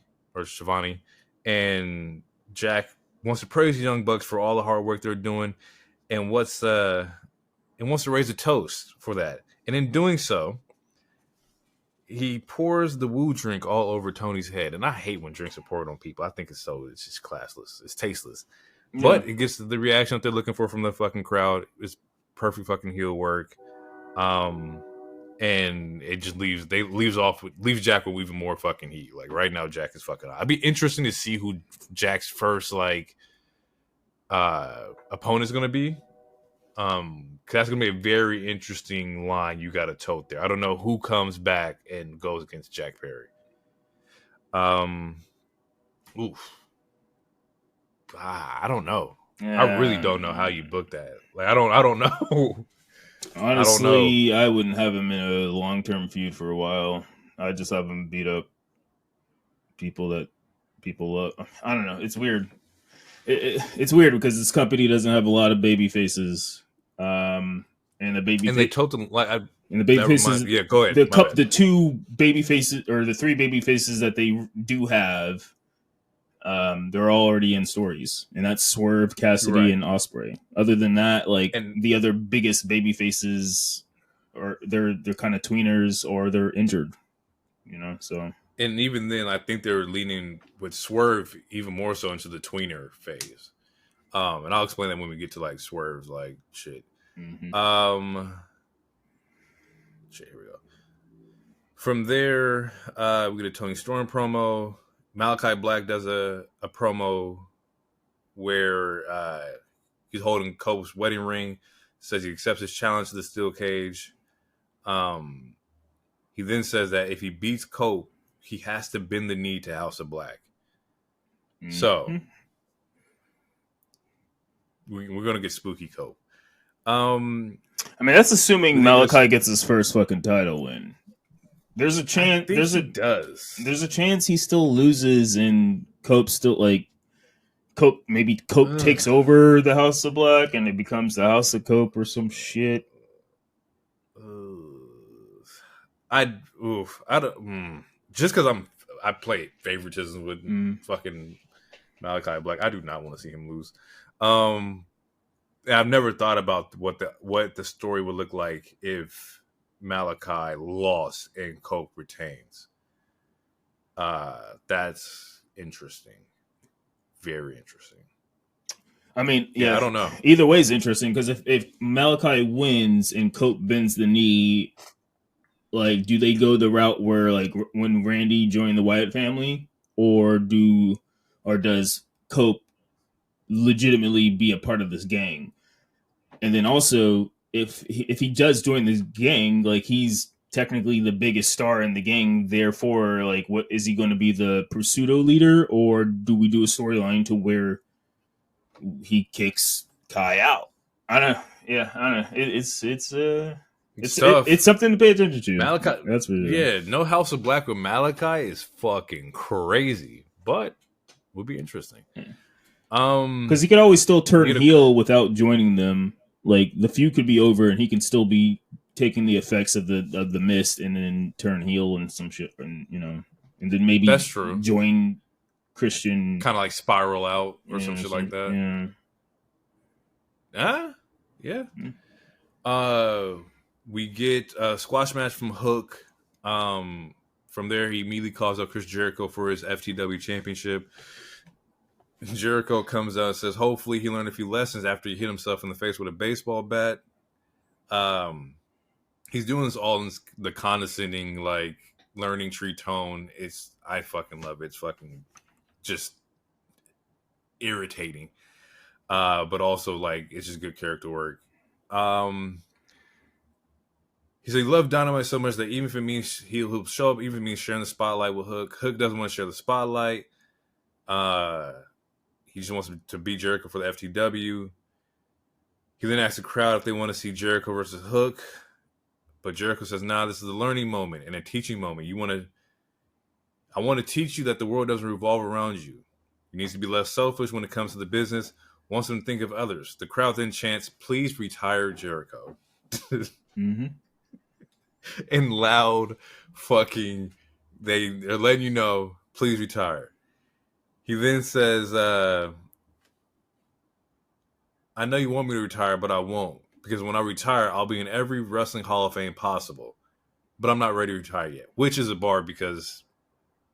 and Jack wants to praise the Young Bucks for all the hard work they're doing, and wants to raise a toast for that. And in doing so, he pours the woo drink all over Tony's head, and I hate when drinks are poured on people. I think it's just classless. It's tasteless. But it gets the reaction that they're looking for from the fucking crowd. It's perfect fucking heel work. And it just leaves Jack with even more fucking heat. Like right now, Jack is fucking. I'd be interesting to see who Jack's first opponent is gonna be. Cause that's gonna be a very interesting line you got to tote there. I don't know who comes back and goes against Jack Perry. I don't know. Yeah. I really don't know how you book that. Like I don't know. Honestly, I wouldn't have him in a long-term feud for a while. I just have him beat up people that people love. I don't know. It's weird. It's weird because this company doesn't have a lot of baby faces. And they told them like and the baby faces. Yeah, go ahead. The two baby faces or the three baby faces that they do have. They're all already in stories, and that's Swerve, Cassidy, and Ospreay. Other than that, the other biggest baby faces, or they're kind of tweeners or they're injured. So. And even then, I think they're leaning with Swerve even more so into the tweener phase. And I'll explain that when we get to like Swerve's like shit. Mm-hmm. Shit, here we go. From there, we get a Tony Storm promo. Malachi Black does a promo where he's holding Cope's wedding ring. Says he accepts his challenge to the steel cage. He then says that if he beats Cope, he has to bend the knee to House of Black. Mm-hmm. So we're gonna get spooky Cope. I mean, that's assuming Malachi gets his first fucking title win. There's a chance. There's a chance he still loses, and Cope still Cope. Maybe Cope takes over the House of Black, and it becomes the House of Cope or some shit. I don't. Just because I play favoritism with fucking Malachi Black, I do not want to see him lose. I've never thought about what the story would look like if Malachi lost and Cope retains. That's interesting. Very interesting. I mean, I don't know. Either way is interesting because if Malachi wins and Cope bends the knee, like, do they go the route where like when Randy joined the Wyatt family, or does Cope legitimately be a part of this gang? And then also, if he does join this gang, like he's technically the biggest star in the gang. Therefore, like, what is he going to be, the Pursuito leader, or do we do a storyline to where he kicks Kai out? I don't know. Yeah, I don't know. It's tough. It's something to pay attention to. Malachi, that's what it is. No House of Black with Malachi is fucking crazy, but would be interesting. Because he could always still turn heel without joining them. Like the feud could be over, and he can still be taking the effects of the mist, and then turn heel and some shit, and and then maybe that's true. Join Christian, kind of like spiral out or some shit like that. Yeah. We get a squash match from Hook. From there, he immediately calls up Chris Jericho for his FTW championship. Jericho comes out and says hopefully he learned a few lessons after he hit himself in the face with a baseball bat. He's doing this all in the condescending, like, learning tree tone. I fucking love it. It's fucking just irritating. But also, like, it's just good character work. He's like, love Dynamite so much that even if it means he'll show up, even if it means sharing the spotlight with Hook. Hook doesn't want to share the spotlight. He just wants to beat Jericho for the FTW. He then asks the crowd if they want to see Jericho versus Hook. But Jericho says, nah, this is a learning moment and a teaching moment. I want to teach you that the world doesn't revolve around you. You need to be less selfish when it comes to the business. Wants them to think of others. The crowd then chants, please retire Jericho. Mm-hmm. In loud fucking, they're letting you know, please retire. He then says, I know you want me to retire, but I won't. Because when I retire, I'll be in every wrestling Hall of Fame possible. But I'm not ready to retire yet. Which is a bar because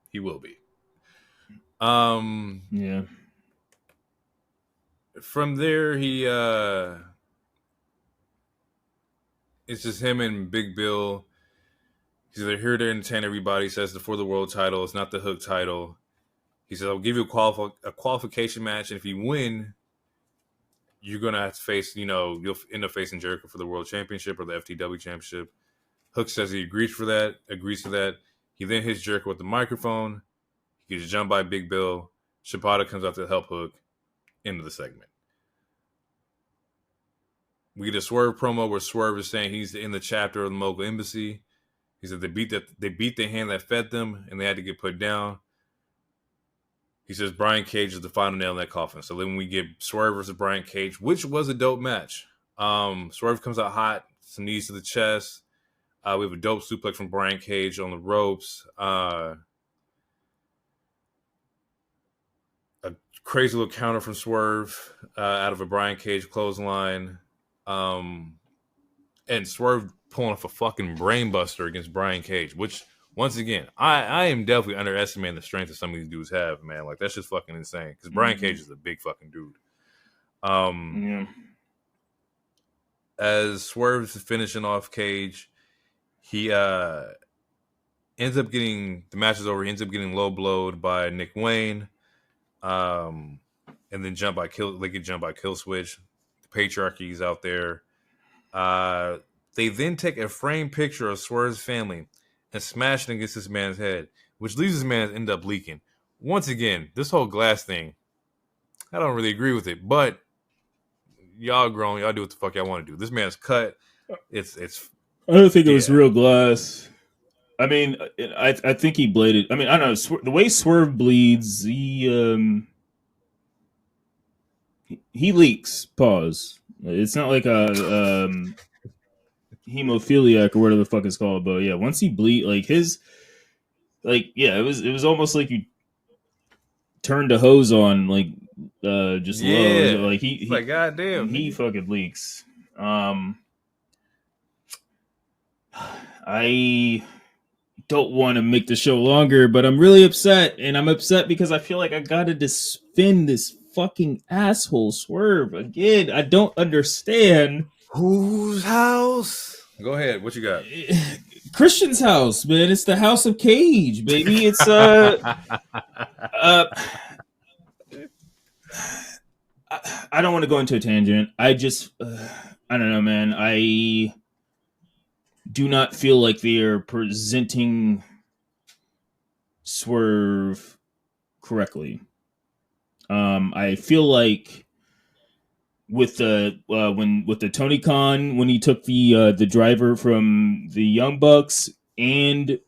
he will be. Yeah. From there, it's just him and Big Bill. He's either here to entertain everybody. He says the For the World title. It's not the Hook title. He says, I'll give you a qualification match, and if you win, you're going to have to face, you'll end up facing Jericho for the World Championship or the FTW Championship. Hook says he agrees to that. He then hits Jericho with the microphone. He gets jumped by Big Bill. Shibata comes out to help Hook. End of the segment. We get a Swerve promo where Swerve is saying he's in the chapter of the Mogul Embassy. He said they beat the hand that fed them, and they had to get put down. He says Brian Cage is the final nail in that coffin. So then we get Swerve versus Brian Cage, which was a dope match. Swerve comes out hot, some knees to the chest. We have a dope suplex from Brian Cage on the ropes. A crazy little counter from Swerve out of a Brian Cage clothesline. And Swerve pulling off a fucking brainbuster against Brian Cage, which once again, I am definitely underestimating the strength that some of these dudes have, man. Like that's just fucking insane. Because Brian Cage is a big fucking dude. Yeah. As Swerve's finishing off Cage, he ends up getting the match is over. He ends up getting low blowed by Nick Wayne, and then get jumped by Kill Switch. The Patriarchy's out there. They then take a framed picture of Swerve's family and smash it against this man's head, which leaves this man end up leaking. Once again, this whole glass thing, I don't really agree with it, but y'all grown, y'all do what the fuck y'all want to do. This man's cut. It's. I don't think it was real glass. I mean, I think he bladed. I mean, I don't know the way Swerve bleeds. He leaks. Pause. It's not like a hemophiliac or whatever the fuck it's called, but yeah, once he bleed, it was almost like you turned a hose on, low. Like he like goddamn, he fucking leaks. I don't want to make the show longer, but I'm really upset, and I'm upset because I feel like I gotta defend this fucking asshole Swerve again. I don't understand. Whose house? Go ahead. What you got? Christian's house, man. It's the house of Cage, baby. It's I don't want to go into a tangent. I just I don't know, man. I do not feel like they are presenting Swerve correctly. I feel like with the Tony Khan, when he took the driver from the Young Bucks and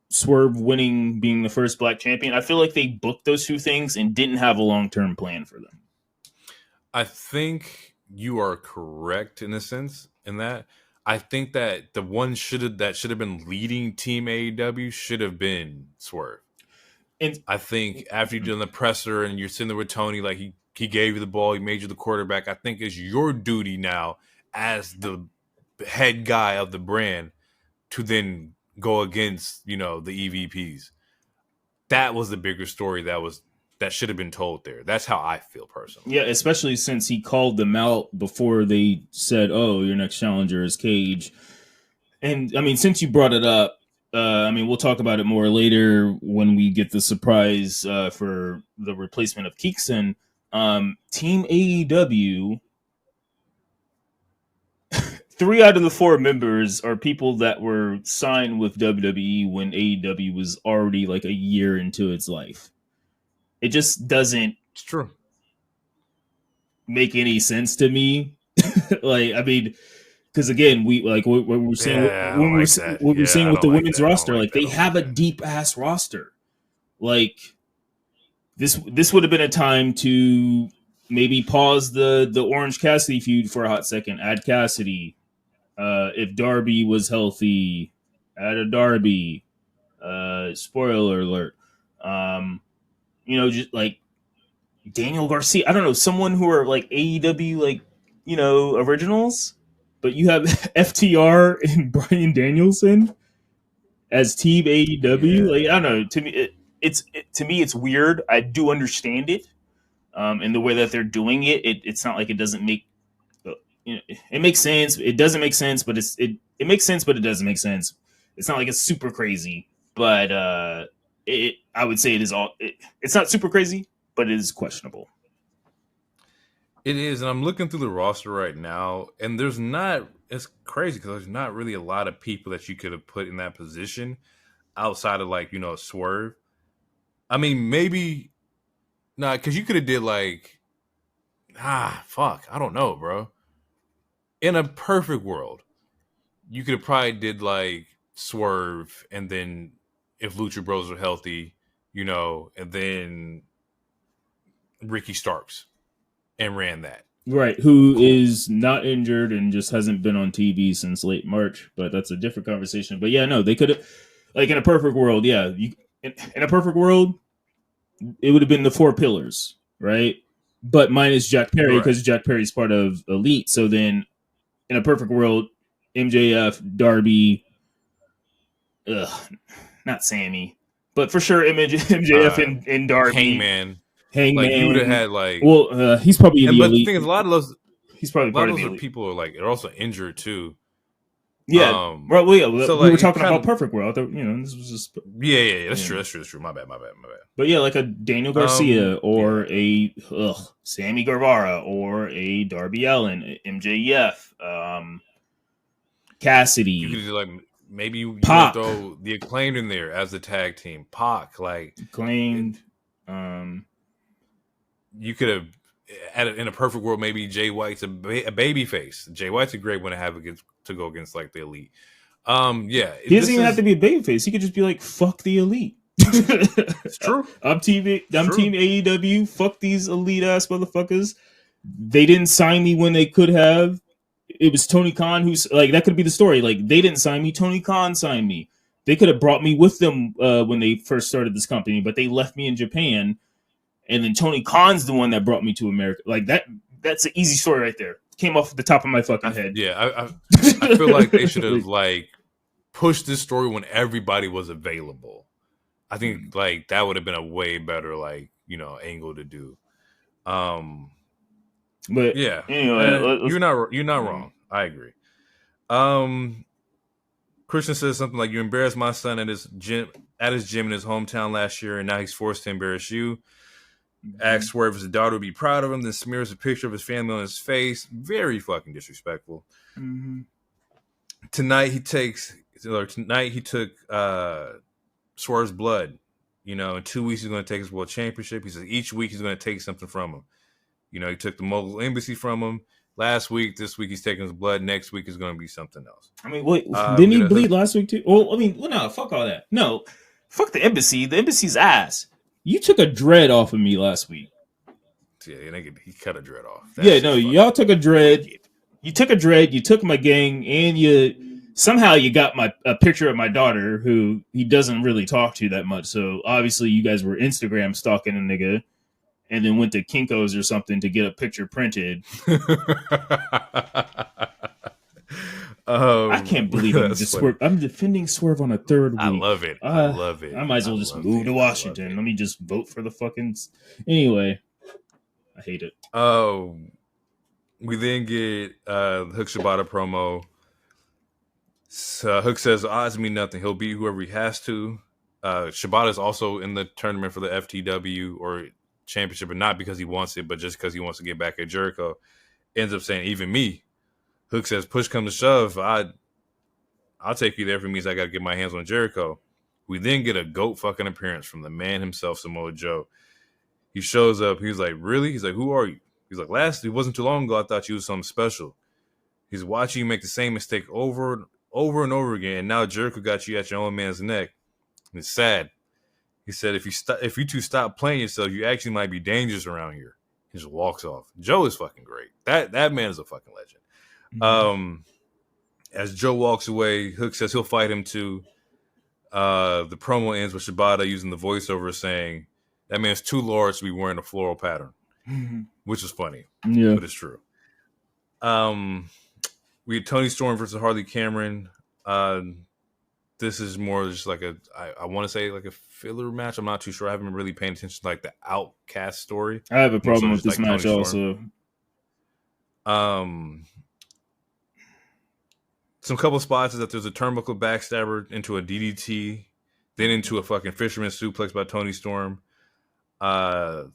Swerve winning, being the first black champion, I feel like they booked those two things and didn't have a long-term plan for them. I think you are correct in a sense in that. I think that the one that should have been leading Team AEW should have been Swerve. And I think after you're doing the presser and you're sitting there with Tony, like he gave you the ball, he made you the quarterback. I think it's your duty now as the head guy of the brand to then go against, the EVPs. That was the bigger story that should have been told there. That's how I feel personally. Yeah, especially since he called them out before they said, "Oh, your next challenger is Cage." And I mean, since you brought it up, we'll talk about it more later when we get the surprise for the replacement of Kingston. Team AEW, 3 out of the 4 members are people that were signed with WWE when AEW was already like a year into its life. It just doesn't. It's true. Make any sense to me. Because again, we like what we're saying. We're saying with the women's roster, like they have a deep ass roster. Like this would have been a time to maybe pause the Orange Cassidy feud for a hot second. Add Cassidy. If Darby was healthy, add a Darby. Spoiler alert. Just like Daniel Garcia. I don't know, someone who are like AEW, originals. But you have FTR and Bryan Danielson as Team AEW. Yeah. I don't know. To me, it's weird. I do understand it, and the way that they're doing it. It's not like it doesn't make. It makes sense. It doesn't make sense, but it makes sense, but it doesn't make sense. It's not like it's super crazy, but I would say it is all. It's not super crazy, but it is questionable. It is, and I'm looking through the roster right now, and it's crazy because there's not really a lot of people that you could have put in that position outside of Swerve. I mean, maybe not, because you could have did I don't know, bro. In a perfect world, you could have probably did Swerve, and then if Lucha Bros are healthy, and then Ricky Starks. And ran that. Right, who is not injured and just hasn't been on TV since late March, but that's a different conversation. But yeah, no, they could have, in a perfect world, yeah. In a perfect world, it would have been the 4 pillars, right? But minus Jack Perry, because Jack Perry's part of Elite. So then, in a perfect world, MJF, Darby, not Sammy, but for sure MJF and Darby. Hangman. Like you would have had like. Well, he's probably in the but elite. the thing is, a lot of those elite. people are like they're also injured too. Yeah, so we like, were talking about Perfect World. This was just That's true. That's true. My bad. But yeah, like a Daniel Garcia or a Sammy Guevara or a Darby Allin, MJF, Cassidy. You could do like maybe you Pac. throw the Acclaimed in there as the tag team. Pac, like Acclaimed. You could have in a perfect world, maybe Jay White's a baby face. Jay White's a great one to have to go against like the Elite. He doesn't even have to be a baby face. He could just be like, "Fuck the Elite." It's true. I'm team AEW. Fuck these elite ass motherfuckers. They didn't sign me when they could have. It was Tony Khan who's like that could be the story. Like they didn't sign me. Tony Khan signed me. They could have brought me with them when they first started this company, but they left me in Japan. And then Tony Khan's the one that brought me to America. Like that's an easy story right there. Came off the top of my fucking head. Yeah, I feel like they should have like pushed this story when everybody was available. I think like that would have been a way better angle to do. But yeah, anyway, you're not wrong. I agree. Christian says something like, "You embarrassed my son at his gym in his hometown last year, and now he's forced to embarrass you." Asks Swerve if his daughter would be proud of him, then smears a picture of his family on his face. Very fucking disrespectful. Mm-hmm. Tonight he took Swerve's blood. In 2 weeks he's going to take his world championship. He says each week he's going to take something from him. He took the Mogul Embassy from him last week. This week he's taking his blood. Next week is going to be something else. I mean, wait, didn't he bleed last week too? Well, I mean, no, fuck all that. No, fuck the embassy. The embassy's ass. You took a dread off of me last week. Yeah, he cut a dread off. Y'all took a dread. You took a dread. You took my gang, and you got a picture of my daughter, who he doesn't really talk to that much. So obviously, you guys were Instagram stalking a nigga, and then went to Kinko's or something to get a picture printed. I can't believe I'm defending Swerve on a third week. I love it. I might as well just move to Washington. Let me just vote for the fucking. Anyway, I hate it. We then get Hook Shibata promo. So Hook says odds mean nothing. He'll beat whoever he has to. Shibata is also in the tournament for the FTW or championship, but not because he wants it, but just because he wants to get back at Jericho. Ends up saying, even me. Hook says, push comes to shove, I'll take you there if it means I got to get my hands on Jericho. We then get a GOAT fucking appearance from the man himself, Samoa Joe. He shows up. He's like, really? He's like, who are you? He's like, it wasn't too long ago, I thought you was something special. He's watching you make the same mistake over and over again, and now Jericho got you at your own man's neck. And it's sad. He said, if you two stop playing yourself, you actually might be dangerous around here. He just walks off. Joe is fucking great. That man is a fucking legend. Mm-hmm. As Joe walks away, Hook says he'll fight him too. The promo ends with Shibata using the voiceover saying, that man's too large to be wearing a floral pattern, which is funny, but it's true. We had Toni Storm versus Harley Cameron. This is more just like I want to say like a filler match. I'm not too sure. I haven't been really paying attention to like the Outcast story. I have a problem with this match also. Some couple spots is that there's a turnbuckle backstabber into a DDT, then into a fucking fisherman suplex by Toni Storm. I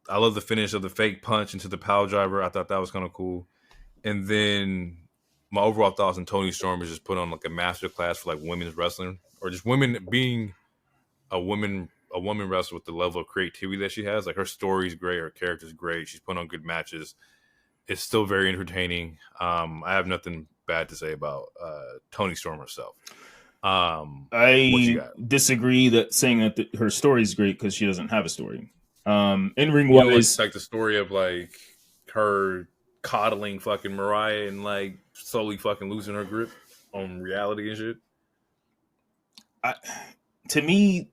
love the finish of the fake punch into the pile driver. I thought that was kind of cool. And then my overall thoughts on Toni Storm is just put on like a master class for like women's wrestling, or just women being a woman wrestler with the level of creativity that she has. Like her story's great, her character's great. She's put on good matches. It's still very entertaining. I have nothing bad to say about Toni Storm herself. I disagree that saying that her story is great because she doesn't have a story. In ring wise, like the story of like her coddling fucking Mariah and like slowly fucking losing her grip on reality and shit. To me,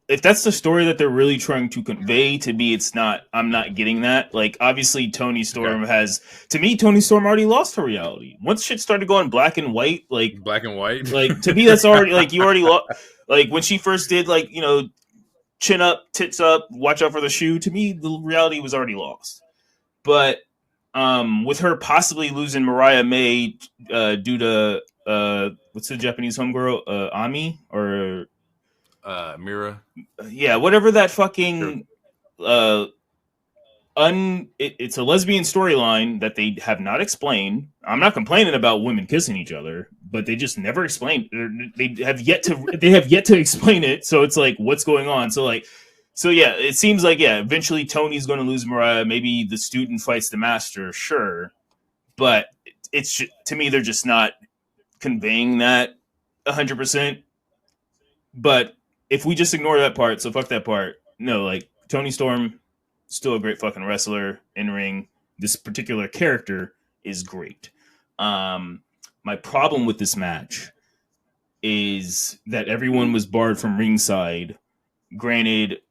if that's the story that they're really trying to convey, to me, it's not. I'm not getting that. Like, obviously, Tony Storm has. To me, Tony Storm already lost her reality. Once shit started going black and white, Black and white. like to me, that's already like you already lost. Like when she first did, like chin up, tits up, watch out for the shoe. To me, the reality was already lost. But with her possibly losing Mariah May due to what's the Japanese homegirl, Ami or Mira. Yeah, whatever that fucking uh it's a lesbian storyline that they have not explained. I'm not complaining about women kissing each other, but they just never explained. They have yet to explain it. So it's like, what's going on? So yeah, it seems like eventually Tony's going to lose Mariah. Maybe the student fights the master, sure, but it's to me they're just not conveying that 100%. But if we just ignore that part, so fuck that part. No, like Tony Storm, still a great fucking wrestler in ring. This particular character is great. My problem with this match is that everyone was barred from ringside. Granted,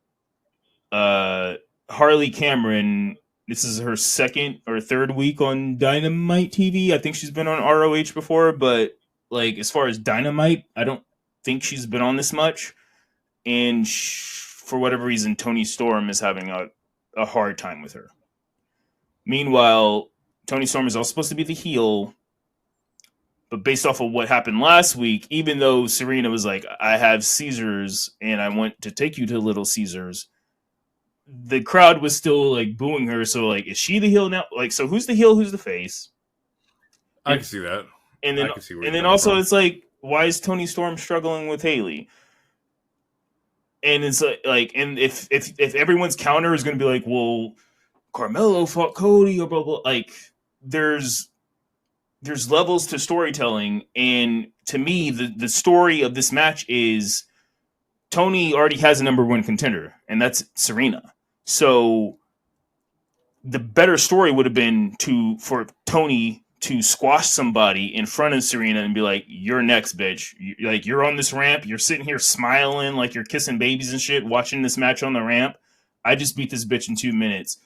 Harley Cameron, this is her second or third week on Dynamite TV. I think she's been on ROH before, but like as far as Dynamite, I don't think she's been on this much. And for whatever reason, Tony Storm is having a hard time with her. Meanwhile, Tony Storm is also supposed to be the heel, but based off of what happened last week, even though Serena was like, I have Caesars and I want to take you to Little Caesars, the crowd was still like booing her. So like, is she the heel now? Like, so who's the heel? Who's the face? I can see that. And then, I can see where and you're then also from. it's like, why is Tony Storm struggling with Haley? And it's like, and if everyone's counter is going to be like, well, Carmelo fought Cody or blah blah, like there's levels to storytelling, and to me, the story of this match is Tony already has a number one contender, and that's Serena. So the better story would have been for Tony to squash somebody in front of Serena and be like, you're next, bitch. You're on this ramp. You're sitting here smiling like you're kissing babies and shit, watching this match on the ramp. I just beat this bitch in 2 minutes.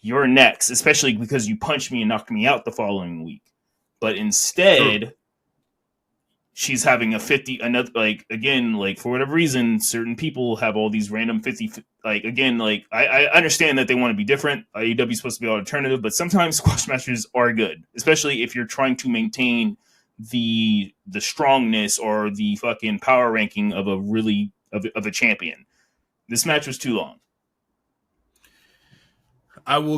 You're next, especially because you punched me and knocked me out the following week. But instead, she's having a 50, another, like, again, like, for whatever reason, certain people have all these random 50, like, again, like, I understand that they want to be different. AEW is supposed to be alternative, but sometimes squash matches are good, especially if you're trying to maintain the strongness or the fucking power ranking of a champion. This match was too long. I will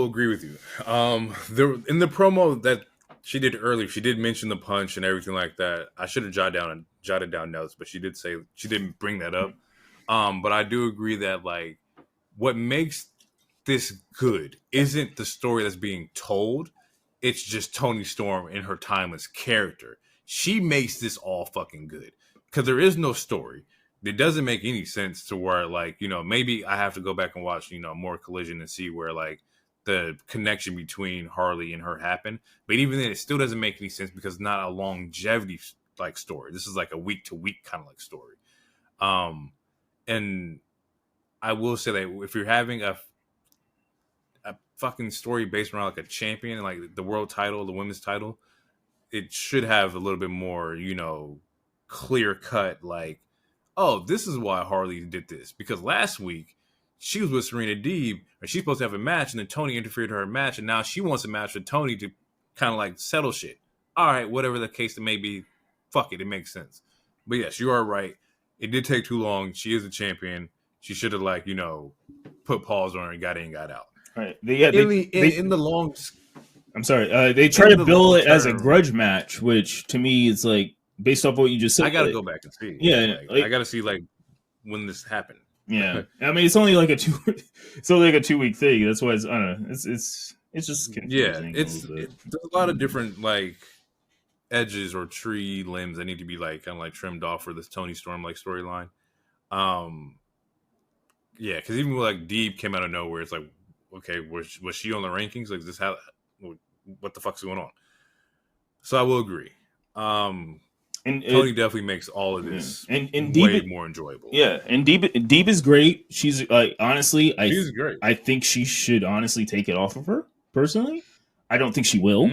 agree with you. In the promo that she did earlier, she did mention the punch and everything like that. I should have jotted down notes, but she did say she didn't bring that up. But I do agree that like what makes this good isn't the story that's being told. It's just Tony Storm and her timeless character. She makes this all fucking good because there is no story. It doesn't make any sense to where like, maybe I have to go back and watch, more Collision and see where like the connection between Harley and her happened. But even then, it still doesn't make any sense because it's not a longevity like story. This is like a week to week kind of like story. And I will say that if you're having a fucking story based around like a champion, like the world title, the women's title, it should have a little bit more, clear cut, like, oh, this is why Harley did this. Because last week, she was with Serena Deeb, and she's supposed to have a match, and then Tony interfered in her match, and now she wants a match with Tony to kind of like settle shit. All right, whatever the case may be, fuck it, it makes sense. But yes, you are right. It did take too long. She is a champion. She should have like, put pause on her and got in, got out. Right. In the long... I'm sorry. They try to bill it as a grudge match, which to me is like, based off what you just said. I got to go back and see. Yeah. I got to see like when this happened. Yeah. I mean, it's only like a 2 week thing. That's why I don't know. It's just confusing. Yeah. There's a lot of different like edges or tree limbs that need to be like kind of like trimmed off for this Tony Storm like storyline. Yeah, because even like Deeb came out of nowhere. It's like, okay, was she on the rankings? Like, what the fuck's going on? So I will agree. And Tony definitely makes all of this and way more enjoyable. Yeah, and Diva's great. She's like, honestly, she's great. I think she should honestly take it off of her. Personally, I don't think she will.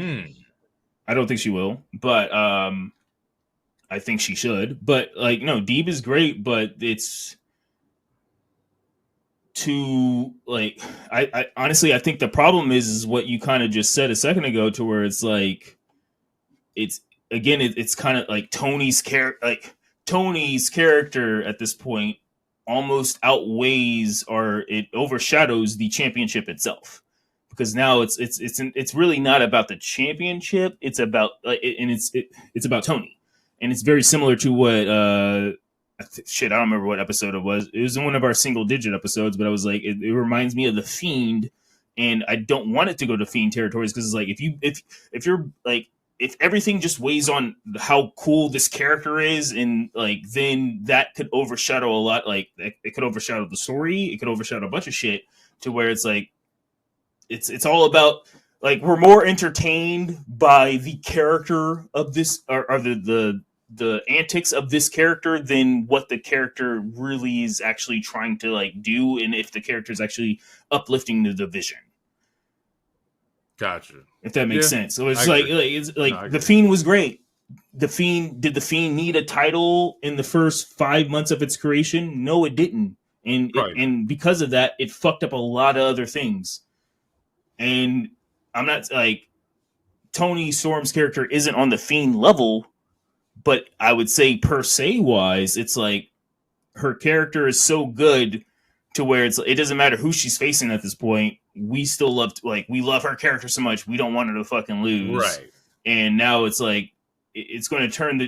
I don't think she will, but I think she should. But like, no, Diva's great, but it's too like. I honestly, I think the problem is what you kind of just said a second ago, to where it's like, it's again, it's kind of like Tony's character at this point almost outweighs, or it overshadows the championship itself, because now it's really not about the championship. It's about it's about Tony, and it's very similar to what I don't remember what episode it was. It was in one of our single digit episodes, but I was like, it reminds me of the Fiend, and I don't want it to go to Fiend territories, because it's like, if you're like, if everything just weighs on how cool this character is, and like, then that could overshadow a lot. Like, it could overshadow the story. It could overshadow a bunch of shit, to where it's like, it's all about, like, we're more entertained by the character of this, or the antics of this character, than what the character really is actually trying to like do, and if the character is actually uplifting the division. Gotcha. If that makes sense. So it's the Fiend was great. Did the Fiend need a title in the first 5 months of its creation? No, it didn't. And because of that, it fucked up a lot of other things. And I'm not like, Tony Storm's character isn't on the Fiend level, but I would say per se wise, it's like, her character is so good to where it doesn't matter who she's facing at this point. We still we love her character so much, we don't want her to fucking lose. Right. And now it's like, it's going to turn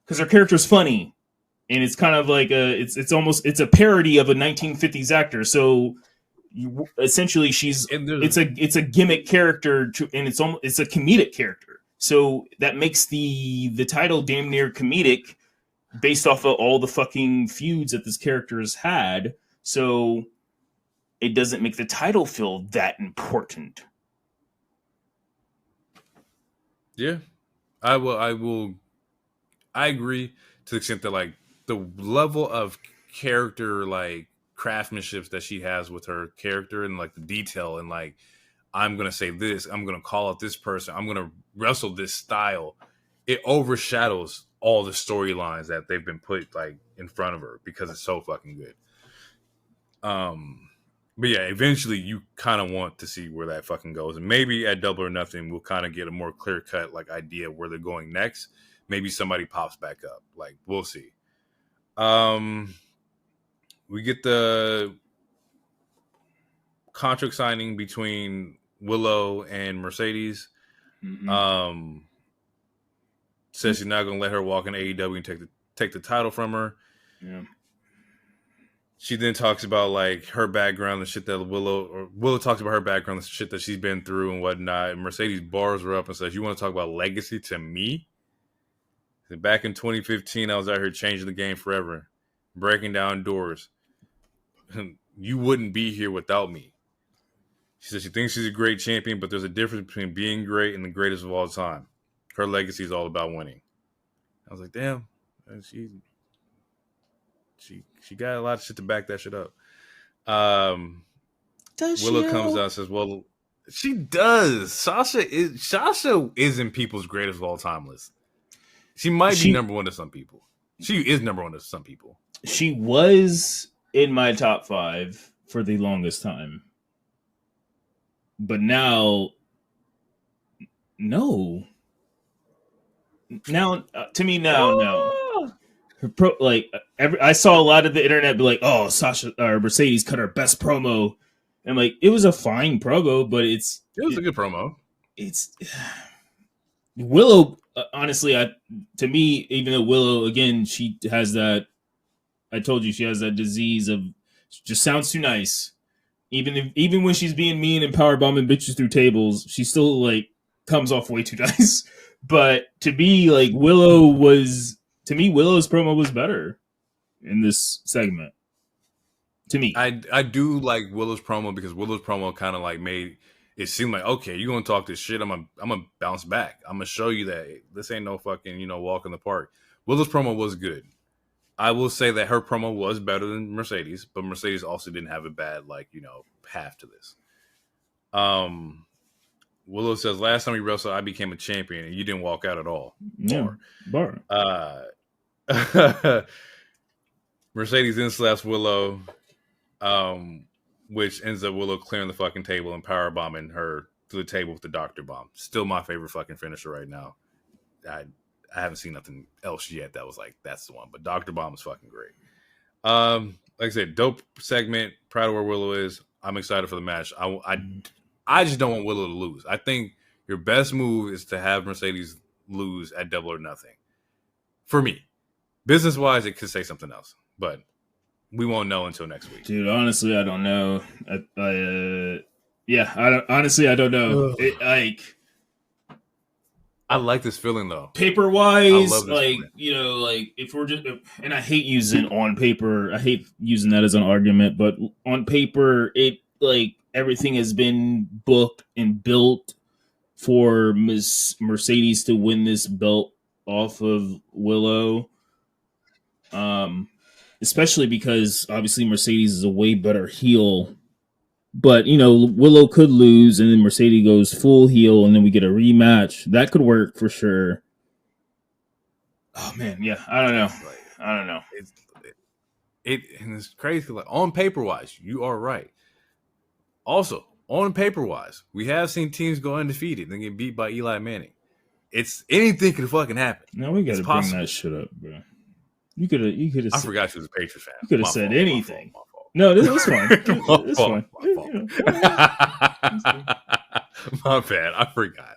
because her character's funny, and it's kind of like it's a parody of a 1950s actor. So essentially it's a gimmick character and it's a comedic character. So that makes the title damn near comedic, based off of all the fucking feuds that this character has had. So it doesn't make the title feel that important. Yeah, I agree to the extent that, like, the level of character, like, craftsmanship that she has with her character, and like the detail, and like, I'm gonna say this, I'm gonna call out this person, I'm gonna wrestle this style. It overshadows all the storylines that they've been put like in front of her, because it's so fucking good. But yeah, eventually you kind of want to see where that fucking goes, and maybe at Double or Nothing we'll kind of get a more clear cut like idea of where they're going next. Maybe somebody pops back up. Like, we'll see. We get the contract signing between Willow and Mercedes. Mm-hmm. Says she's not gonna let her walk in AEW and take the title from her. Yeah. She then talks about like her background, the shit that Willow talks about her background, the shit that she's been through and whatnot. And Mercedes bars her up and says, "You want to talk about legacy to me? Back in 2015, I was out here changing the game forever, breaking down doors. You wouldn't be here without me." She says she thinks she's a great champion, but there's a difference between being great and the greatest of all time. Her legacy is all about winning. I was like, damn, she got a lot of shit to back that shit up. Willow comes out and says, well, she does. Sasha is in people's greatest of all time list. She might be number one to some people. She is number one to some people. She was in my top 5 for the longest time. But now, no. Now, to me, no. I saw a lot of the internet be like, "Oh, Sasha or Mercedes cut her best promo," and I'm like, it was a fine promo, but it was a good promo. It's Willow. Honestly, to me, even though Willow, again, she has that. I told you she has that disease of just sounds too nice. Even when she's being mean and power bombing bitches through tables, she still like comes off way too nice. But to me, like Willow's promo was better in this segment. To me, I do like Willow's promo because Willow's promo kind of like made it seemed like, okay, you're gonna talk this shit. I'm gonna bounce back. I'm gonna show you that this ain't no fucking walk in the park. Willow's promo was good. I will say that her promo was better than Mercedes, but Mercedes also didn't have a bad path to this. Willow says, last time we wrestled, I became a champion, and you didn't walk out at all. Bar. Mercedes then slaps Willow, which ends up Willow clearing the fucking table and power bombing her to the table with the Doctor Bomb. Still my favorite fucking finisher right now. I haven't seen nothing else yet that was like, that's the one. But Doctor Bomb is fucking great. Like I said, dope segment. Proud of where Willow is. I'm excited for the match. I just don't want Willow to lose. I think your best move is to have Mercedes lose at Double or Nothing. For me. Business-wise, it could say something else. But we won't know until next week. Dude, honestly, I don't know. I don't know. I like this feeling, though. Paper-wise, if we're just... And I hate using on paper. I hate using that as an argument. But on paper, everything has been booked and built for Miss Mercedes to win this belt off of Willow. Especially because obviously Mercedes is a way better heel. But, Willow could lose and then Mercedes goes full heel and then we get a rematch. That could work for sure. Oh, man. Yeah. I don't know. And it's crazy. Like, on paper-wise, you are right. Also, on paper-wise, we have seen teams go undefeated and get beat by Eli Manning. Anything could fucking happen. No, we got to bring that shit up, bro. You could have. I forgot she was a Patriots fan. You could have said anything. No, this was fine. It's fine. My bad. I forgot.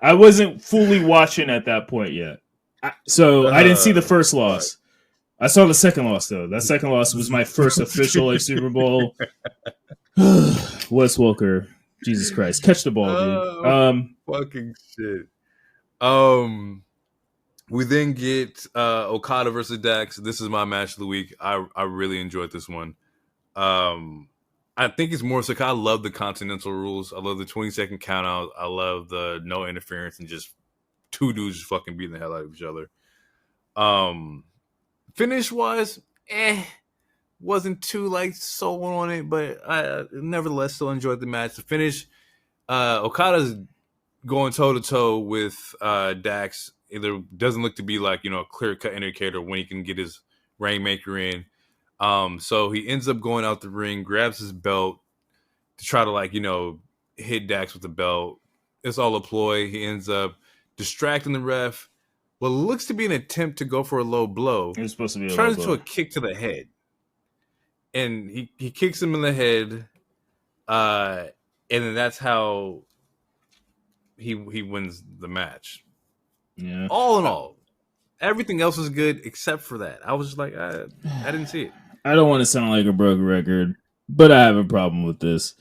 I wasn't fully watching at that point yet. I didn't see the first loss. I saw the second loss, though. That second loss was my first official Super Bowl. Wes Welker. Jesus Christ. Catch the ball, dude. Fucking shit. We then get Okada versus Dax. This is my match of the week. I really enjoyed this one. I think it's more so I love the Continental rules. I love the 20-second count out. I love the no interference and just two dudes just fucking beating the hell out of each other. Finish wise, wasn't too sold on it, but I nevertheless still enjoyed the match. The finish, Okada's going toe to toe with Dax. It doesn't look to be a clear-cut indicator when he can get his Rainmaker in. So he ends up going out the ring, grabs his belt to try to hit Dax with the belt. It's all a ploy. He ends up distracting the ref. What looks to be an attempt to go for a low blow. It was supposed to be turns into a kick to the head. And he kicks him in the head. And then that's how he wins the match. Yeah. All in all, everything else was good except for that. I was just like, I didn't see it. I don't want to sound like a broken record, but I have a problem with this.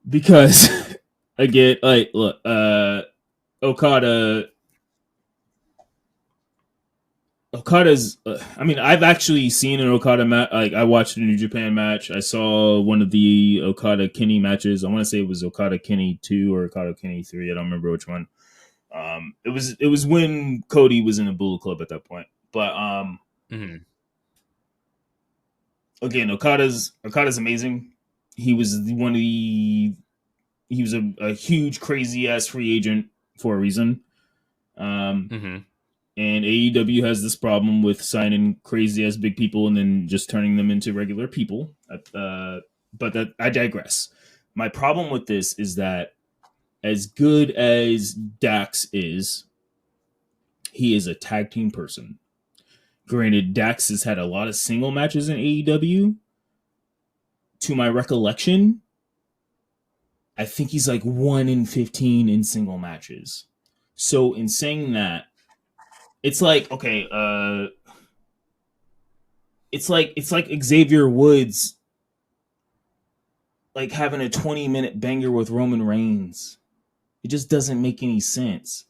Because, again, look, Okada's. I've actually seen an Okada match. I watched a New Japan match. I saw one of the Okada Kenny matches. I want to say it was Okada Kenny 2 or Okada Kenny 3. I don't remember which one. It was when Cody was in the Bullet Club at that point. But again, Okada's amazing. He was he was a huge crazy ass free agent for a reason. And AEW has this problem with signing crazy ass big people and then just turning them into regular people. But I digress. My problem with this is that as good as Dax is, he is a tag team person. Granted, Dax has had a lot of single matches in AEW. To my recollection, I think he's 1 in 15 in single matches. So in saying that, it's it's like Xavier Woods having a 20-minute banger with Roman Reigns. It just doesn't make any sense.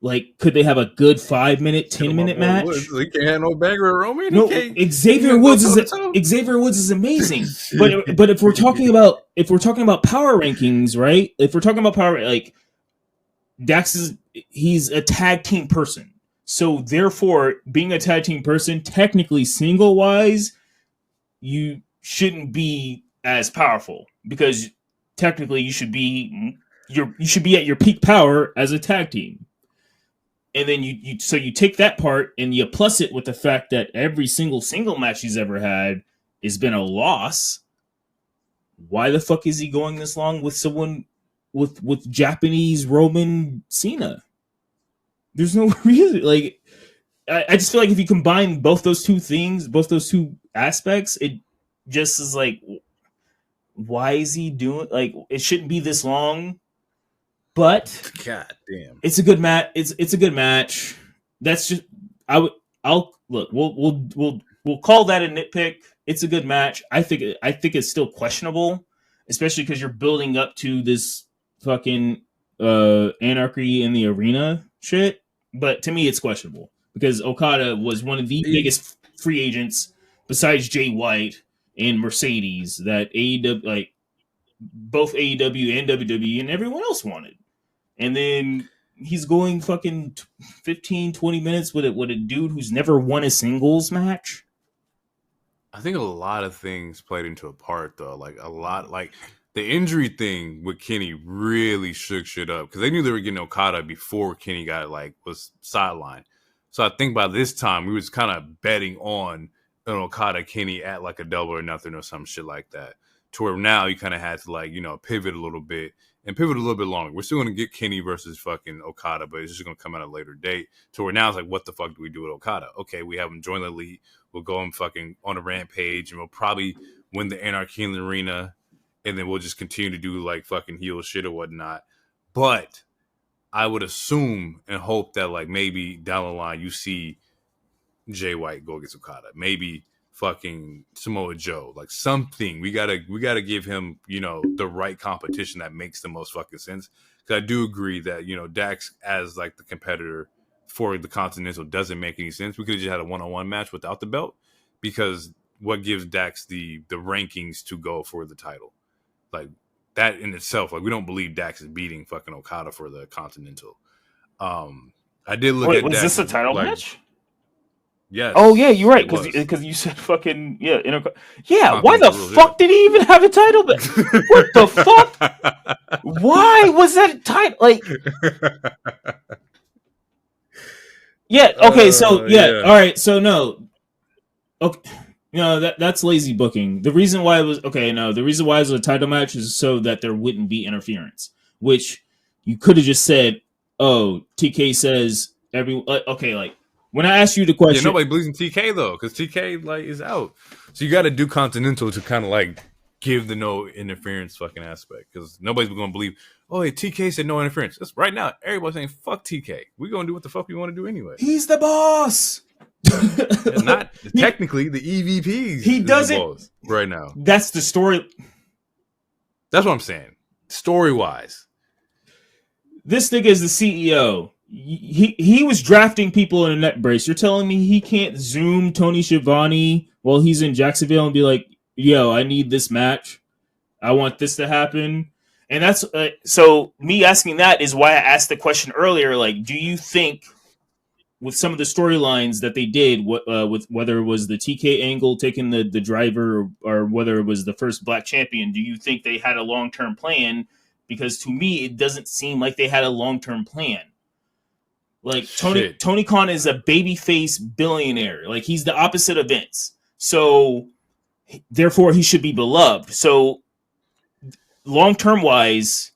Like, could they have a good 5-minute, 10-minute match? He can't have no banger at Roman. No, Xavier Woods is amazing. but if we're talking about power rankings, right? If we're talking about power, like Dax he's a tag team person. So therefore, being a tag team person, technically single wise, you shouldn't be as powerful because technically you should be at your peak power as a tag team. And then you take that part and you plus it with the fact that every single match he's ever had has been a loss. Why the fuck is he going this long with someone with Japanese Roman Cena? There's no reason. Like, I just feel like if you combine both those two aspects, it just is like, why is he doing, like, it shouldn't be this long. But God damn, it's a good match. It's a good match. That's just I'll look. We'll call that a nitpick. It's a good match. I think it's still questionable, especially because you're building up to this fucking Anarchy in the Arena shit. But to me, it's questionable because Okada was one of the biggest free agents besides Jay White and Mercedes that AEW, like both AEW and WWE and everyone else wanted. And then he's going fucking 15, 20 minutes with a dude who's never won a singles match. I think a lot of things played into a part, though. Like, the injury thing with Kenny really shook shit up because they knew they were getting Okada before Kenny was sidelined. So I think by this time we was kind of betting on an Okada Kenny at like a double or nothing or some shit like that. To where now you kind of had to pivot a little bit and pivot a little bit longer. We're still going to get Kenny versus fucking Okada, but it's just going to come at a later date. To where now it's like, what the fuck do we do with Okada? Okay, we have him join the Elite. We'll go and fucking on a rampage, and we'll probably win the Anarchy in the Arena, and then we'll just continue to do like fucking heel shit or whatnot. But I would assume and hope that like maybe down the line you see Jay White go against Okada. Maybe fucking Samoa Joe, like something. We gotta give him, the right competition that makes the most fucking sense. Because I do agree that, Dax as like the competitor for the Continental doesn't make any sense. We could have just had a one-on-one match without the belt, because what gives Dax the rankings to go for the title? Like that in itself, like we don't believe Dax is beating fucking Okada for the Continental. I did look at was Dax, this a title match? Yes. Oh yeah, you're right because you said fucking Why the fuck did he even have a title? What the fuck? Why was that title? Like, yeah. Okay. So yeah. All right. So no. Okay. That's lazy booking. The reason why it was a title match is so that there wouldn't be interference, which you could have just said, "Oh, TK says like." When I asked you the question, nobody believes in TK though, because TK like is out. So you got to do Continental to kind of like give the no interference fucking aspect, because nobody's going to believe. Oh, hey, TK said no interference. That's right now. Everybody's saying fuck TK. We're going to do what the fuck we want to do anyway. He's the boss. Not technically the EVPs. He doesn't right now. That's the story. That's what I'm saying. Story wise, this nigga is the CEO. He was drafting people in a neck brace. You're telling me he can't Zoom Tony Schiavone while he's in Jacksonville and be like, yo, I need this match. I want this to happen. And that's so me asking that is why I asked the question earlier. Like, do you think with some of the storylines that they did with whether it was the TK angle taking the driver or whether it was the first black champion, do you think they had a long-term plan? Because to me, it doesn't seem like they had a long-term plan. Like Tony Khan is a babyface billionaire. Like he's the opposite of Vince. So therefore he should be beloved. So long-term wise,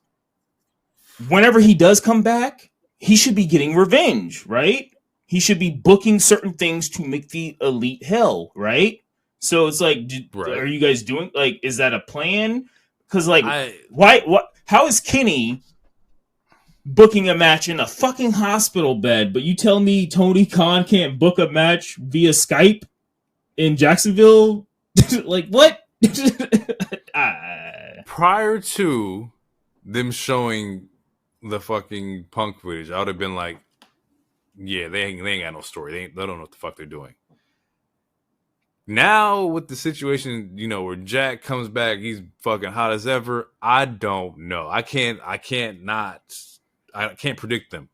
whenever he does come back, he should be getting revenge, right? He should be booking certain things to make the Elite hell, right? So it's like, are you guys doing, like, is that a plan? Because like, how is Kenny booking a match in a fucking hospital bed, but you tell me Tony Khan can't book a match via Skype in Jacksonville? Like, what? Prior to them showing the fucking Punk footage, I would have been like, Yeah, they ain't got no story. They don't know what the fuck they're doing. Now with the situation, where Jack comes back, he's fucking hot as ever. I don't know. I can't predict them,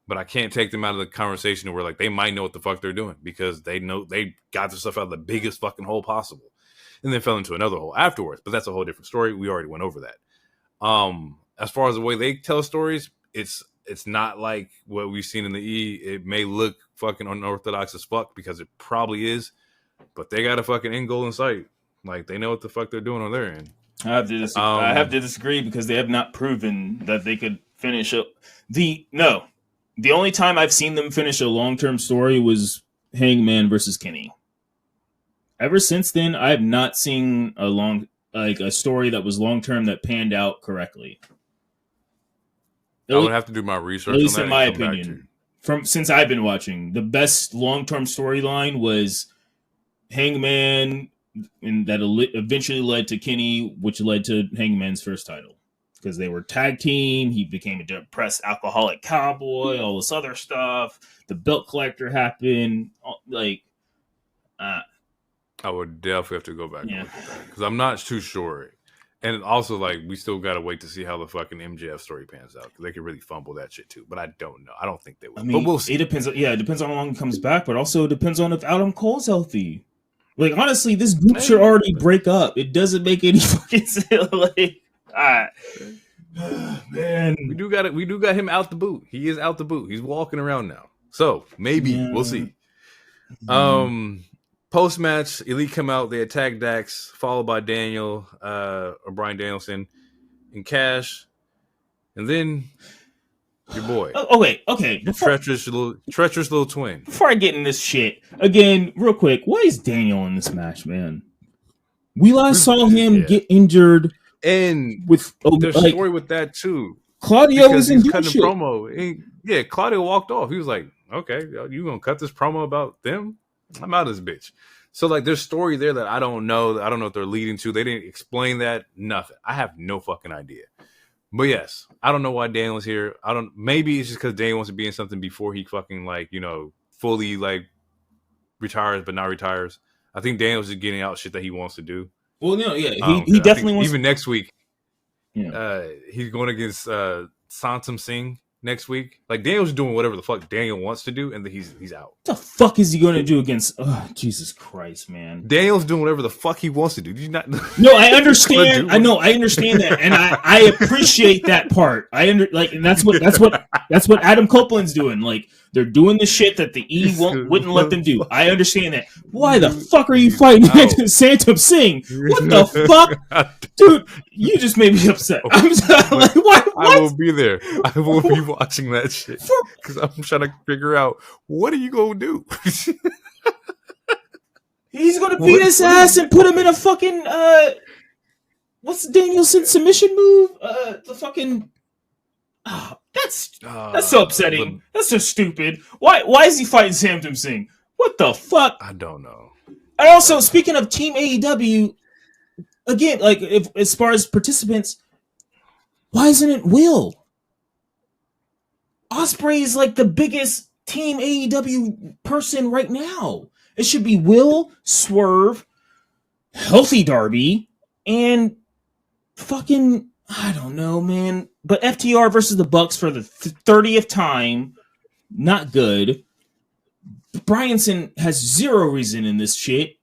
but I can't take them out of the conversation where like they might know what the fuck they're doing because they know they got their stuff out of the biggest fucking hole possible, and then fell into another hole afterwards. But that's a whole different story. We already went over that. As far as the way they tell stories, it's not like what we've seen in the E. It may look fucking unorthodox as fuck because it probably is. But they got a fucking end goal in sight. Like, they know what the fuck they're doing on their end. I have to disagree because they have not proven that they could finish up. The only time I've seen them finish a long-term story was Hangman versus Kenny. Ever since then, I have not seen a story that was long-term that panned out correctly. I would have to do my research. At least in my opinion. Since I've been watching, the best long-term storyline was Hangman, and that eventually led to Kenny, which led to Hangman's first title because they were tag team. He became a depressed alcoholic cowboy, all this other stuff. The belt collector happened. I would definitely have to go back because I'm not too sure. And also, like, we still got to wait to see how the fucking MJF story pans out because they could really fumble that shit too. But I don't know. I don't think they will. But we'll see. It depends. Yeah, it depends on how long he comes back, but also it depends on if Adam Cole's healthy. Like, honestly, this group should already break up. It doesn't make any fucking sense. Man, we do got him out the boot. He is out the boot. He's walking around now. So maybe we'll see. Post match, Elite come out. They attack Dax, followed by Daniel or Bryan Danielson and Cash, and then your boy. Okay. Treacherous little twin. Before I get in this shit again, real quick, why is Daniel in this match, man? We last saw him get injured, and with there's a story with that too. Claudio isn't cutting a promo. Claudio walked off. He was like, "Okay, you gonna cut this promo about them? I'm out of this bitch." So like, there's story there that I don't know. I don't know what they're leading to. They didn't explain that. Nothing. I have no fucking idea. But yes, I don't know why Daniel's here. Maybe it's just because Daniel wants to be in something before he fucking fully retires, but not retires. I think Daniel's just getting out shit that he wants to do. Well, he definitely wants. Even next week, he's going against Santam Singh next week. Like, Daniel's doing whatever the fuck Daniel wants to do, and then he's out. What the fuck is he going to do against? Oh, Jesus Christ, man! Daniel's doing whatever the fuck he wants to do. Did you not? No, I understand. I understand that, and I appreciate that part. And that's what Adam Copeland's doing. Like, they're doing the shit that the E wouldn't let them do. I understand that. Why the fuck are you fighting Santam Singh? What the fuck, dude? You just made me upset. I'm like, what? I will be there. I will be watching that shit because I'm trying to figure out what are you gonna do. He's gonna beat his ass and put him in a fucking what's Danielson's submission move? The fucking that's so upsetting. That's so stupid. Why is he fighting Santam Singh? What the fuck? I don't know. And also, speaking of Team AEW, again, like as far as participants, why isn't it Will? Ospreay is like the biggest Team AEW person right now. It should be Will, Swerve, Healthy Darby, and fucking, I don't know, man. But FTR versus the Bucks for the 30th time, not good. Bryanson has zero reason in this shit.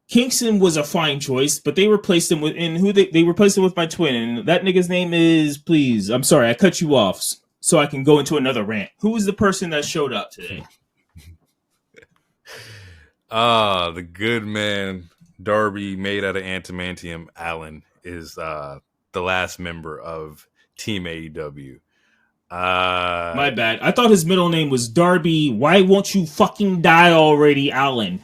Kingston was a fine choice, but they replaced him with they replaced him with my twin, and that nigga's name is, please, I'm sorry, I cut you off so I can go into another rant. Who was the person that showed up today? The good man Darby, made out of adamantium, Allin is the last member of Team AEW. My bad. I thought his middle name was Darby. Why won't you fucking die already, Allin?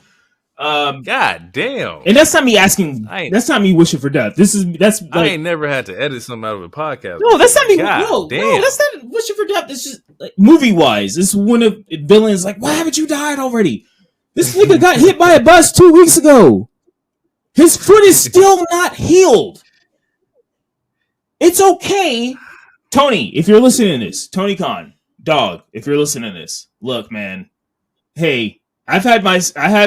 God damn. And that's not me asking. That's not me wishing for death. That's. Like, I ain't never had to edit something out of a podcast. No, that's not me. No, that's not wishing for death. It's just like, movie wise. This is one of villains. Like, why haven't you died already? This nigga got hit by a bus 2 weeks ago. His foot is still not healed. It's okay, Tony. If you're listening to this, Tony Khan, dog, if you're listening to this, look, man. Hey, I had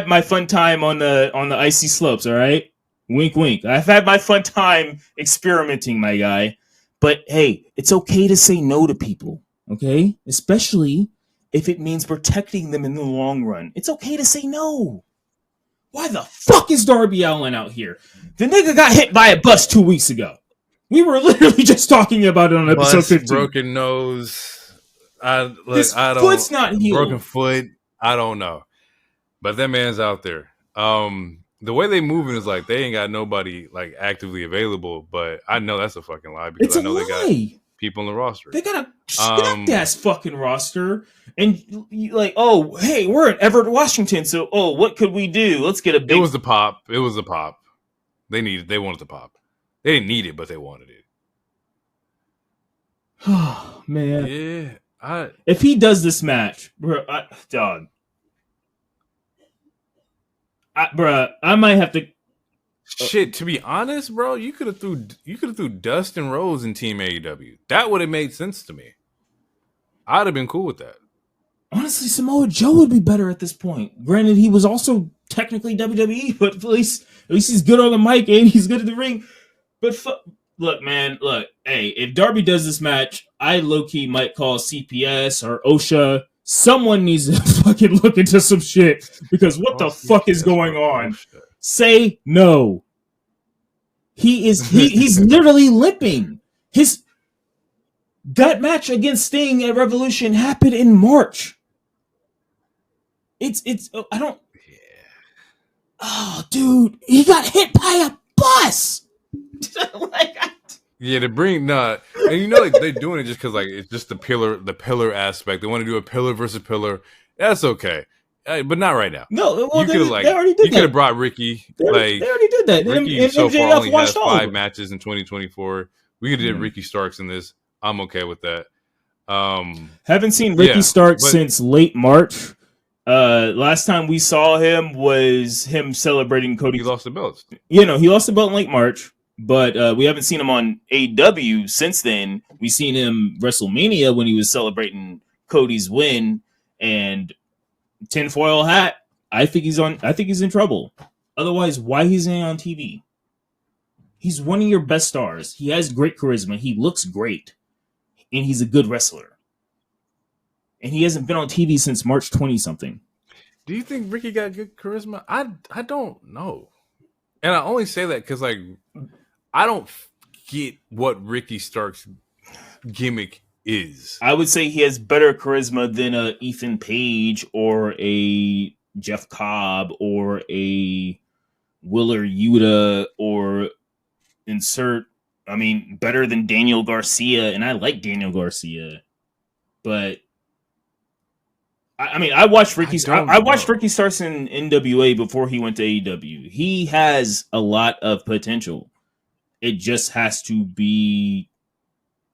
my fun time on the icy slopes, all right? Wink, wink. I've had my fun time experimenting, my guy. But hey, it's okay to say no to people, okay? Especially if it means protecting them in the long run. It's okay to say no. Why the fuck is Darby Allin out here? The nigga got hit by a bus 2 weeks ago. We were literally just talking about it on episode 15. Broken nose. His foot's not healed. Broken foot. I don't know. But that man's out there. The way they moving is like they ain't got nobody like actively available, but I know that's a fucking lie because I know they got people on the roster. They got a stacked ass fucking roster, and like, oh, hey, we're in Everett, Washington, so what could we do? Let's get a big. It was the pop. They wanted the pop. They didn't need it, but they wanted it. Oh man, yeah. If he does this match, bro, dog. I might have to. Shit, to be honest, bro, you could have threw Dustin Rhodes in Team AEW. That would have made sense to me. I'd have been cool with that. Honestly, Samoa Joe would be better at this point. Granted, he was also technically WWE, but at least he's good on the mic and he's good at the ring. But look, man, hey, if Darby does this match, I low-key might call CPS or OSHA. Someone needs to fucking look into some shit because what the fuck is going on? Say no. He's literally limping. That match against Sting at Revolution happened in March. I don't. Yeah. Oh, dude, he got hit by a bus. Yeah, to bring and you know they're doing it just because like it's just the pillar aspect. They want to do a pillar versus pillar. That's okay, but not right now. No, well, they already did. You could have brought Ricky. They already did that. Ricky so far only has 5 matches in 2024. We could have did Ricky Starks in this. I'm okay with that. Haven't seen Ricky Starks since late March. Last time we saw him was him celebrating Cody. He lost the belt. He lost the belt in late March. But we haven't seen him on AEW since then. We've seen him WrestleMania when he was celebrating Cody's win and tinfoil hat. I think he's in trouble. Otherwise, why he's on TV? He's one of your best stars. He has great charisma. He looks great, and he's a good wrestler. And he hasn't been on TV since March 20-something. Do you think Ricky got good charisma? I don't know, and I only say that because like. I don't get what Ricky Stark's gimmick is. I would say he has better charisma than a Ethan Page or a Jeff Cobb or a Willer Yuta or better than Daniel Garcia, and I like Daniel Garcia. But I watched Ricky Starks in NWA before he went to AEW. He has a lot of potential. It just has to be,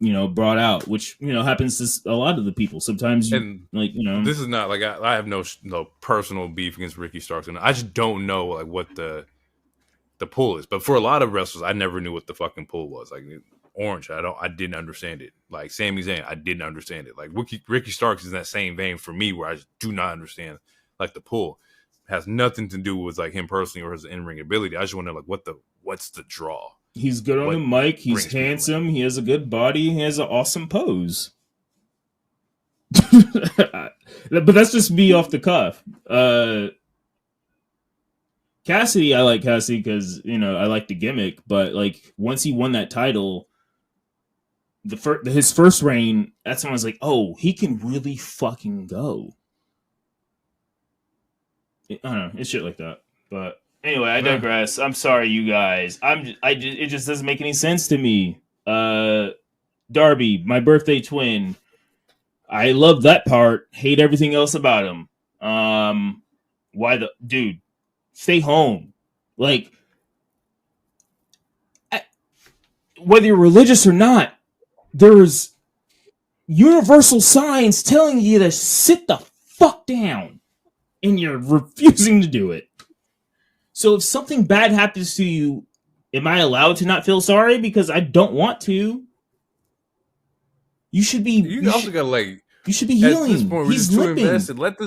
brought out, which, happens to a lot of the people. Sometimes, this is not, like, I have no personal beef against Ricky Starks. And I just don't know, like, what the pull is. But for a lot of wrestlers, I never knew what the fucking pull was. Like, Orange, I didn't understand it. Like, Sami Zayn, I didn't understand it. Like, Ricky Starks is in that same vein for me where I just do not understand, like, the pull. It has nothing to do with, like, him personally or his in-ring ability. I just want to know, like, what's the draw? He's good on the mic. He's handsome. He has a good body. He has an awesome pose. But that's just me off the cuff. Cassidy, I like Cassidy because, I like the gimmick. But, like, once he won that title, his first reign, that's when I was like, oh, he can really fucking go. I don't know. It's shit like that. But... anyway, I digress. I'm sorry, you guys. It just doesn't make any sense to me. Darby, my birthday twin. I love that part. Hate everything else about him. Dude, stay home. Like, whether you're religious or not, there's universal signs telling you to sit the fuck down, and you're refusing to do it. So if something bad happens to you, am I allowed to not feel sorry because I don't want to? You should be. You also gotta like You should be At healing. this point, we're He's just too limping. invested. Let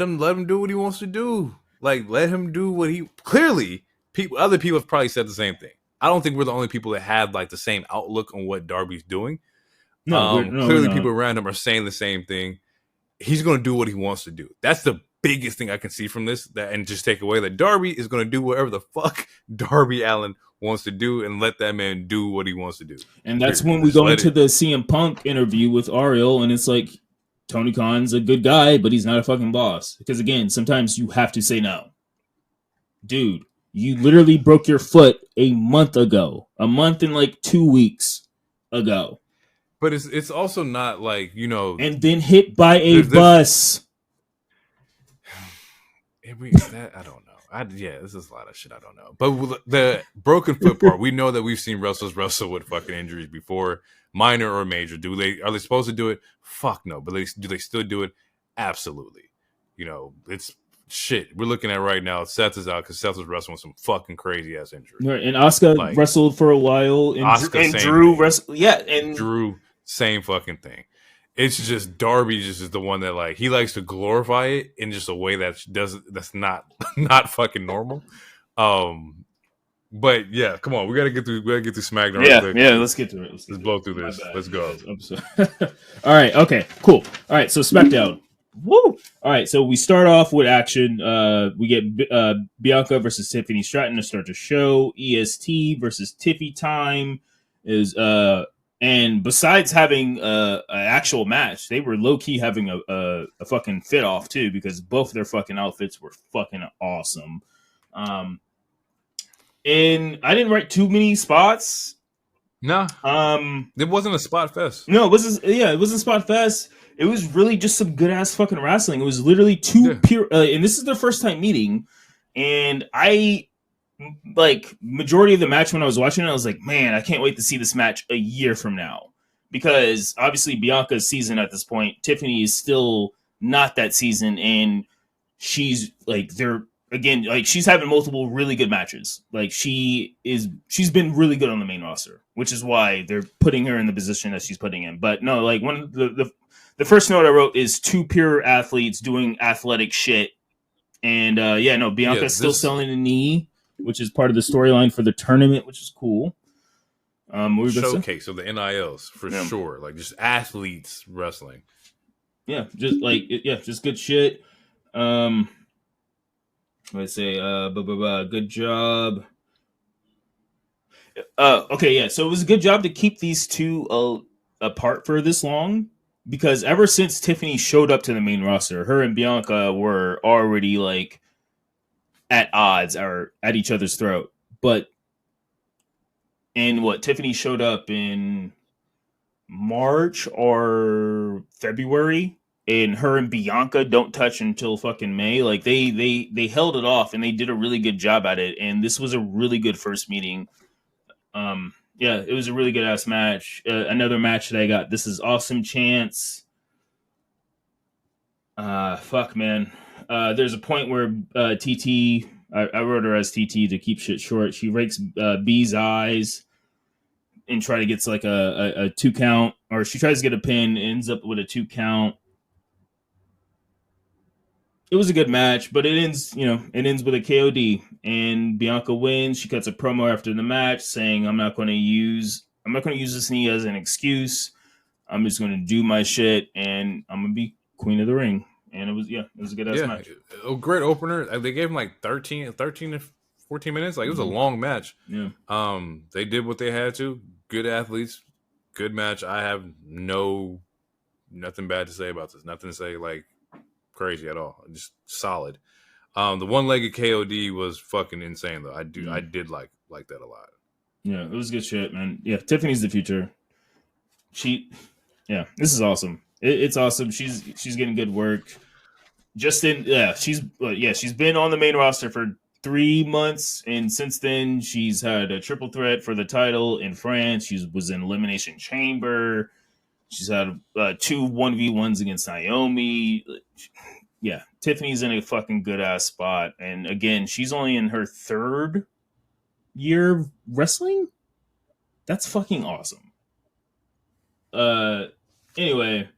him do what he wants to do. Like, let him do what he clearly. Other people have probably said the same thing. I don't think we're the only people that have like the same outlook on what Darby's doing. Clearly, people around him are saying the same thing. He's going to do what he wants to do. That's the biggest thing I can see from this. And just take away that Darby is going to do whatever the fuck Darby Allin wants to do, and let that man do what he wants to do. And that's when we go into the CM Punk interview with Ariel, and it's like, Tony Khan's a good guy, but he's not a fucking boss. Because again, sometimes you have to say no. Dude, you literally broke your foot a month ago. A month and like 2 weeks ago. But it's also not like, you know... And then hit by a bus. I don't know. This is a lot of shit I don't know. But the broken foot part, we know that we've seen wrestlers wrestle with fucking injuries before, minor or major. Are they supposed to do it? Fuck no. But do they still do it? Absolutely. You know, it's shit. We're looking at right now. Seth is out because Seth was wrestling with some fucking crazy ass injury. Right, and Asuka wrestled for a while, and Drew wrestled. Yeah, and Drew, same fucking thing. It's just Darby is the one that like he likes to glorify it in just a way that's not fucking normal. But yeah, come on, we gotta get through SmackDown. Yeah, let's get through it. Let's blow through this. Let's go. All right, okay, cool. All right, so SmackDown. Woo! All right, so we start off with action. We get Bianca versus Tiffany Stratton to start the show. EST versus Tiffy time is and besides having an actual match, they were low key having a fucking fit off too, because both of their fucking outfits were fucking awesome. And I didn't write too many spots. No. It wasn't a spot fest. No, it wasn't. Yeah, it wasn't spot fest. It was really just some good ass fucking wrestling. It was literally pure. And this is their first time meeting. And I like majority of the match when I was watching it, I was like, man, I can't wait to see this match a year from now, because obviously Bianca's season at this point, Tiffany is still not that season, and she's like again, like she's having multiple really good matches. Like she's been really good on the main roster, which is why they're putting her in the position that she's putting in. But no, like one of the first note I wrote is two pure athletes doing athletic shit. And Bianca's still selling a knee, which is part of the storyline for the tournament, which is cool. Showcase of the NILs for sure. Like just athletes wrestling. Yeah, just good shit. Let's say, good job. Okay, yeah. So it was a good job to keep these two apart for this long, because ever since Tiffany showed up to the main roster, her and Bianca were already like at odds or at each other's throat. Tiffany showed up in March or February, and her and Bianca don't touch until fucking May. Like they held it off, and they did a really good job at it. And this was a really good first meeting. It was a really good ass match. Another match that I got. This is awesome chance. Fuck man. There's a point where TT, I wrote her as TT to keep shit short. She rakes B's eyes and try to get like a 2 count, or she tries to get a pin, ends up with a 2 count. It was a good match, but it ends with a KOD, and Bianca wins. She cuts a promo after the match saying, I'm not going to use this knee as an excuse. I'm just going to do my shit, and I'm going to be queen of the ring. And it was a good ass match. A great opener. They gave him like 13 to 14 minutes. Like it was a long match. Yeah. They did what they had to. Good athletes, good match. I have nothing bad to say about this. Nothing to say like crazy at all. Just solid. The one-legged KOD was fucking insane though. I did like that a lot. Yeah, it was good shit, man. Yeah, Tiffany's the future. This is awesome. It's awesome. She's getting good work. She's been on the main roster for 3 months, and since then she's had a triple threat for the title in France. She was in Elimination Chamber. She's had 2 1v1s against Naomi. Yeah, Tiffany's in a fucking good ass spot, and again, she's only in her 3rd year wrestling. That's fucking awesome. Anyway,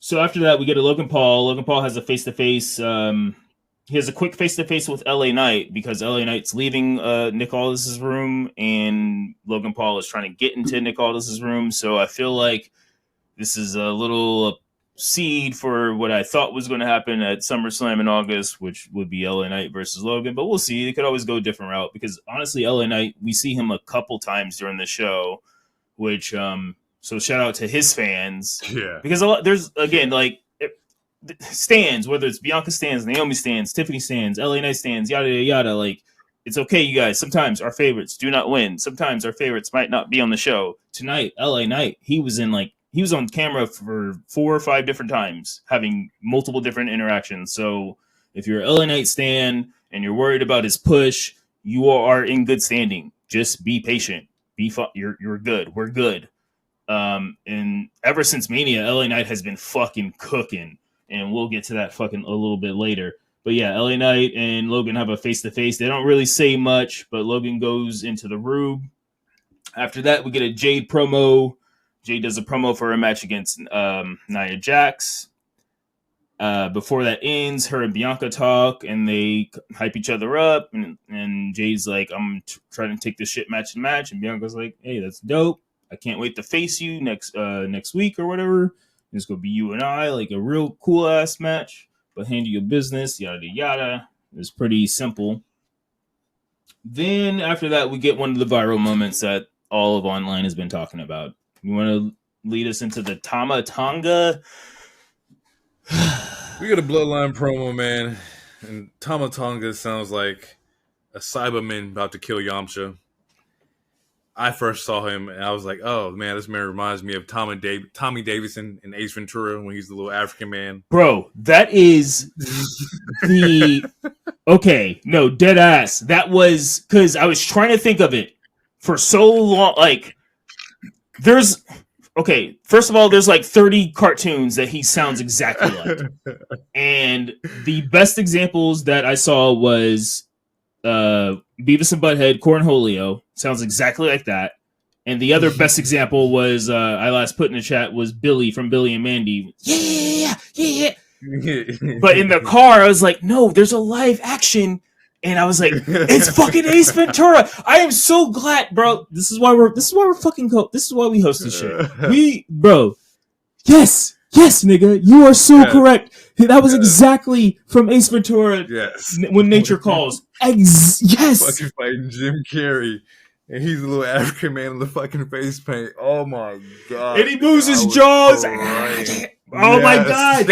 So after that, we get a Logan Paul. Logan Paul has a face-to-face. He has a quick face-to-face with LA Knight because LA Knight's leaving Nick Aldis's room, and Logan Paul is trying to get into Nick Aldis's room. So I feel like this is a little seed for what I thought was going to happen at SummerSlam in August, which would be LA Knight versus Logan. But we'll see. They could always go a different route because honestly, LA Knight, we see him a couple times during the show, which so shout out to his fans. Yeah. Because there's, again, like, stands, whether it's Bianca stands, Naomi stands, Tiffany stands, LA Knight stands, yada, yada, yada. Like, it's okay, you guys. Sometimes our favorites do not win. Sometimes our favorites might not be on the show. Tonight, LA Knight, he was on camera for 4 or 5 different times, having multiple different interactions. So if you're an LA Knight stan and you're worried about his push, you are in good standing. Just be patient. You're good. We're good. And ever since Mania, LA Knight has been fucking cooking, and we'll get to that fucking a little bit later. But yeah, LA Knight and Logan have a face-to-face. They don't really say much, but Logan goes into the Rube. After that, we get a Jade promo. Jade does a promo for a match against Nia Jax. Before that ends, her and Bianca talk, and they hype each other up. And Jade's like, I'm trying to take this shit match to match. And Bianca's like, hey, that's dope. I can't wait to face you next week or whatever. It's going to be you and I, like a real cool-ass match. But handle your business, yada, yada. It's pretty simple. Then after that, we get one of the viral moments that all of online has been talking about. You want to lead us into the Tama Tonga? We got a Bloodline promo, man. And Tama Tonga sounds like a Cyberman about to kill Yamcha. I first saw him, and I was like, oh, man, this man reminds me of Tommy Davidson in Ace Ventura when he's the little African man. Bro, that is the... Okay, no, dead ass. That was... Because I was trying to think of it for so long. Like, there's... Okay, first of all, there's like 30 cartoons that he sounds exactly like. And the best examples that I saw was... Beavis and Butthead, Cornholio sounds exactly like that. And the other best example was I last put in the chat was Billy from Billy and Mandy. Yeah. But in the car, I was like, no, there's a live action, and I was like, it's fucking Ace Ventura. I am so glad, bro. This is why we host this shit. Yes, nigga, you are so correct. That was exactly from Ace Ventura. Yes. When Nature Calls. Yes. Fucking fighting Jim Carrey. And he's a little African man with the fucking face paint. Oh my god. And he moves his jaws. Oh my god.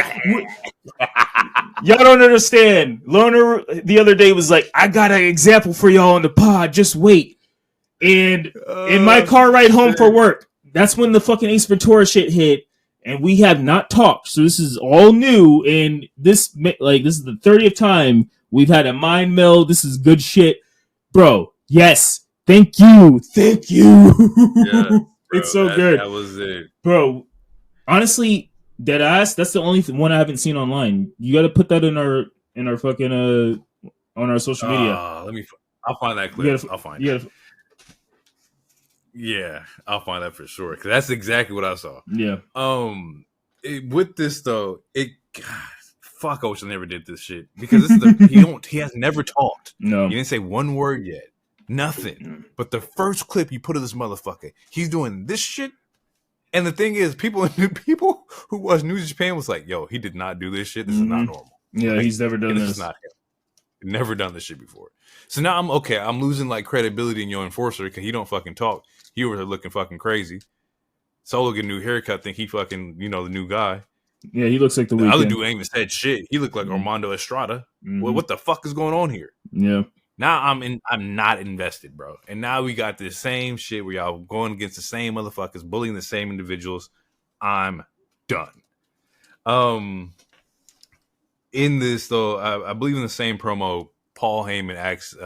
Y'all don't understand. Loner the other day was like, I got an example for y'all on the pod. Just wait. And in my car ride home for work, that's when the fucking Ace Ventura shit hit. And we have not talked, so this is all new. And this is the 30th time we've had a mind meld. This is good shit, bro. Yes, thank you. Yeah, bro, it's so good. That was it, bro. Honestly, dead ass. That's the only one I haven't seen online. You got to put that in our fucking on our social media. I'll find that clip. I'll find it. Yeah, I'll find that for sure because that's exactly what I saw. Yeah. With this though, fuck, I wish I never did this shit because this is he has never talked. No, he didn't say one word yet, nothing. But the first clip you put of this motherfucker, he's doing this shit. And the thing is, people who watch News Japan was like, "Yo, he did not do this shit. This is not normal." Yeah, he's never done this. This is not him. Never done this shit before. So now I'm losing like credibility in your enforcer because he don't fucking talk. He was looking fucking crazy. Solo get a new haircut, think he fucking, the new guy. Yeah, he looks like the Weeknd. Other dude ain't even said shit. He looked like Armando Estrada. Well, what the fuck is going on here? Yeah. Now I'm not invested, bro. And now we got this same shit where y'all going against the same motherfuckers, bullying the same individuals. I'm done. In this though, I believe in the same promo, Paul Heyman asks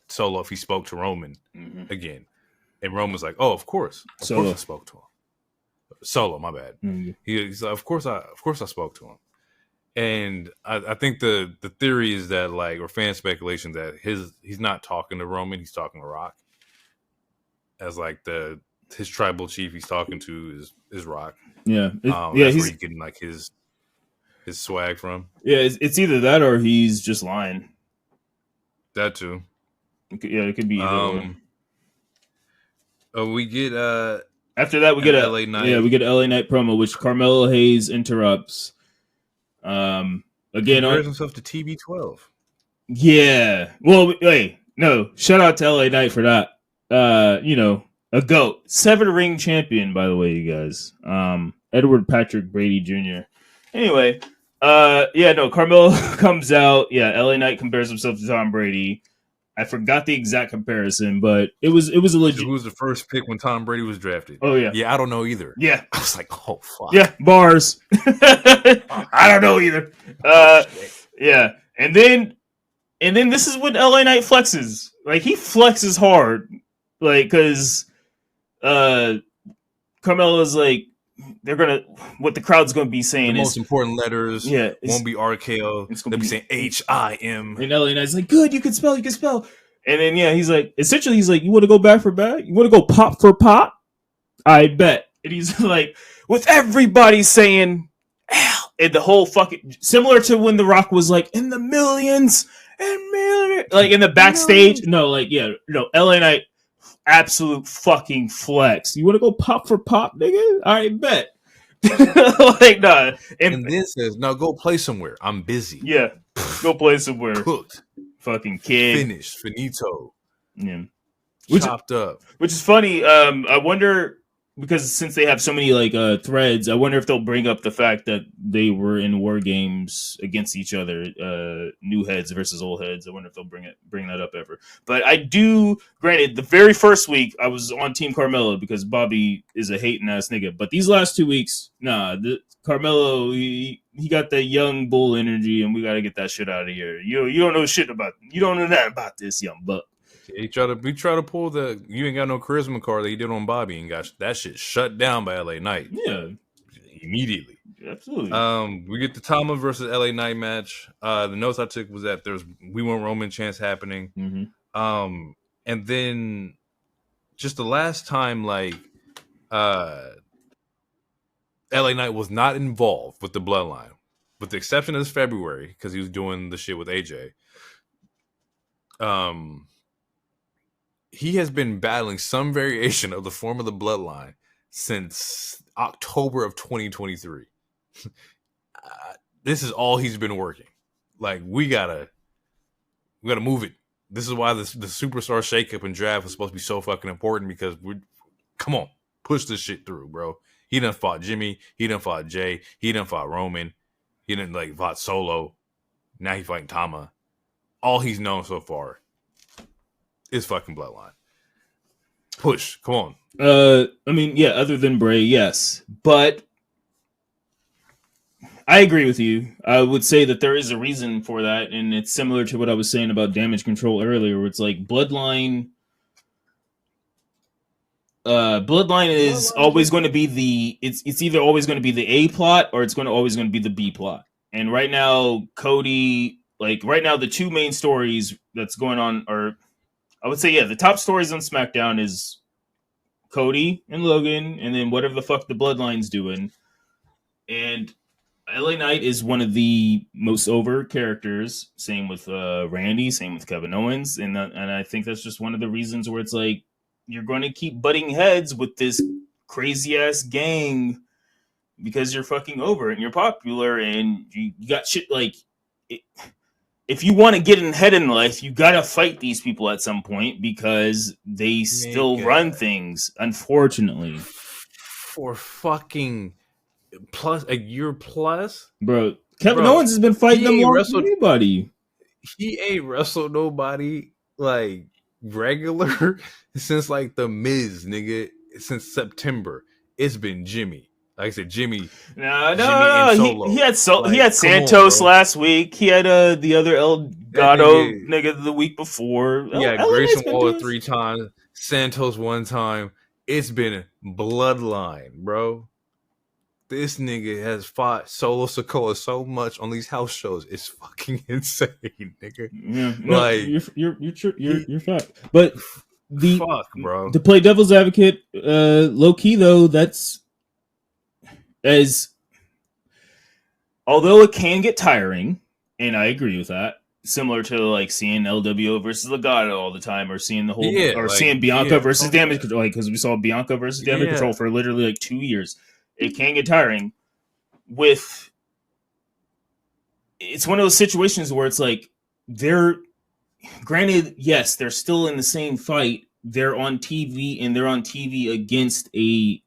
Solo if he spoke to Roman again. And Roman's like, "Oh, of course I spoke to him." Solo, my bad. He's like, "Of course I spoke to him." And I think the theory is that or fan speculation that he's not talking to Roman, he's talking to Rock as the his tribal chief he's talking to is Rock. Yeah, That's where he's getting like his swag from. Yeah, it's either that or he's just lying. That too. It could be either. We get after that we get a LA Knight. Yeah, we get an LA Knight promo, which Carmelo Hayes interrupts. Again, compares himself to TB12. Yeah. Well, hey, no. Shout out to LA Knight for that. A GOAT, 7-ring champion, by the way, you guys. Edward Patrick Brady Jr. Anyway, Carmelo comes out. Yeah, LA Knight compares himself to Tom Brady. I forgot the exact comparison, but it was a legit. Who was the first pick when Tom Brady was drafted? Oh yeah, yeah. I don't know either. Yeah, I was like, oh fuck. Yeah, bars. I don't know either. Yeah, and then this is when LA Knight flexes. Like he flexes hard, like because Carmelo's like they're gonna what the crowd's gonna be saying the is most important letters. Yeah, won't be RKO. They'll be saying HIM. And LA Knight's like, good, you can spell. And then he's like, you want to go back for back? You want to go pop for pop? I bet. And he's like, with everybody saying, ow, and the whole fucking similar to when The Rock was like in the millions and millions, like in the backstage. LA Knight. Absolute fucking flex. You want to go pop for pop, nigga? I bet. Like, nah. And then says, no, go play somewhere. I'm busy. Yeah. Go play somewhere. Cooked. Fucking kid. Finished. Finito. Yeah. Chopped up. Which is funny. I wonder, because since they have so many threads, I wonder if they'll bring up the fact that they were in war games against each other, new heads versus old heads. I wonder if they'll bring that up ever. But I do, granted, the very first week I was on Team Carmelo because Bobby is a hating ass nigga. But these last 2 weeks, Carmelo, he got that young bull energy, and we got to get that shit out of here. You don't know shit about, you don't know that about this young buck. We try to pull the you ain't got no charisma card that he did on Bobby and got that shit shut down by LA Knight. Yeah. Immediately. Absolutely. We get the Tama versus LA Knight match. The notes I took was that we want Roman chance happening. Mm-hmm. And then just the last time LA Knight was not involved with the bloodline, with the exception of this February, because he was doing the shit with AJ. He has been battling some variation of the form of the bloodline since October of 2023. This is all he's been working. Like, we gotta move it. This is why the superstar shakeup and draft was supposed to be so fucking important, because come on, push this shit through, bro. He done fought Jimmy. He done fought Jay. He done fought Roman. He done fought Solo. Now he's fighting Tama. All he's known so far is fucking bloodline. Push. Come on. Other than Bray, yes. But I agree with you. I would say that there is a reason for that, and it's similar to what I was saying about Damage Control earlier, where it's like Bloodline is always going to be it's either always going to be the A plot or it's always going to be the B plot. And right now, Cody, the two main stories that's going on are, I would say, the top stories on SmackDown is Cody and Logan, and then whatever the fuck the Bloodline's doing. And LA Knight is one of the most over characters. Same with Randy, same with Kevin Owens. And I think that's just one of the reasons where it's like, you're going to keep butting heads with this crazy ass gang because you're fucking over and you're popular and you got shit if you want to get ahead in life, you got to fight these people at some point because they still run things, unfortunately. For fucking a year plus? Bro, Kevin Owens has been fighting them longer than anybody. He ain't wrestled nobody regular since the Miz, nigga. Since September. It's been Jimmy. Like I said, Jimmy. No. He had Santos last week. He had the other El Gato nigga the week before. Yeah, Grayson Waller 3 times. Santos 1 time. It's been Bloodline, bro. This nigga has fought Solo Sikoa so much on these house shows. It's fucking insane, nigga. Yeah, you're fact. But Fuck, bro. To play devil's advocate, low key though, that's although it can get tiring, and I agree with that. Similar to like seeing LWO versus Legado all the time, or seeing seeing Bianca versus Damage Control, like because we saw Bianca versus Damage Control for literally like 2 years. It can get tiring. It's one of those situations where it's like granted, yes, they're still in the same fight. They're on TV and they're on TV against a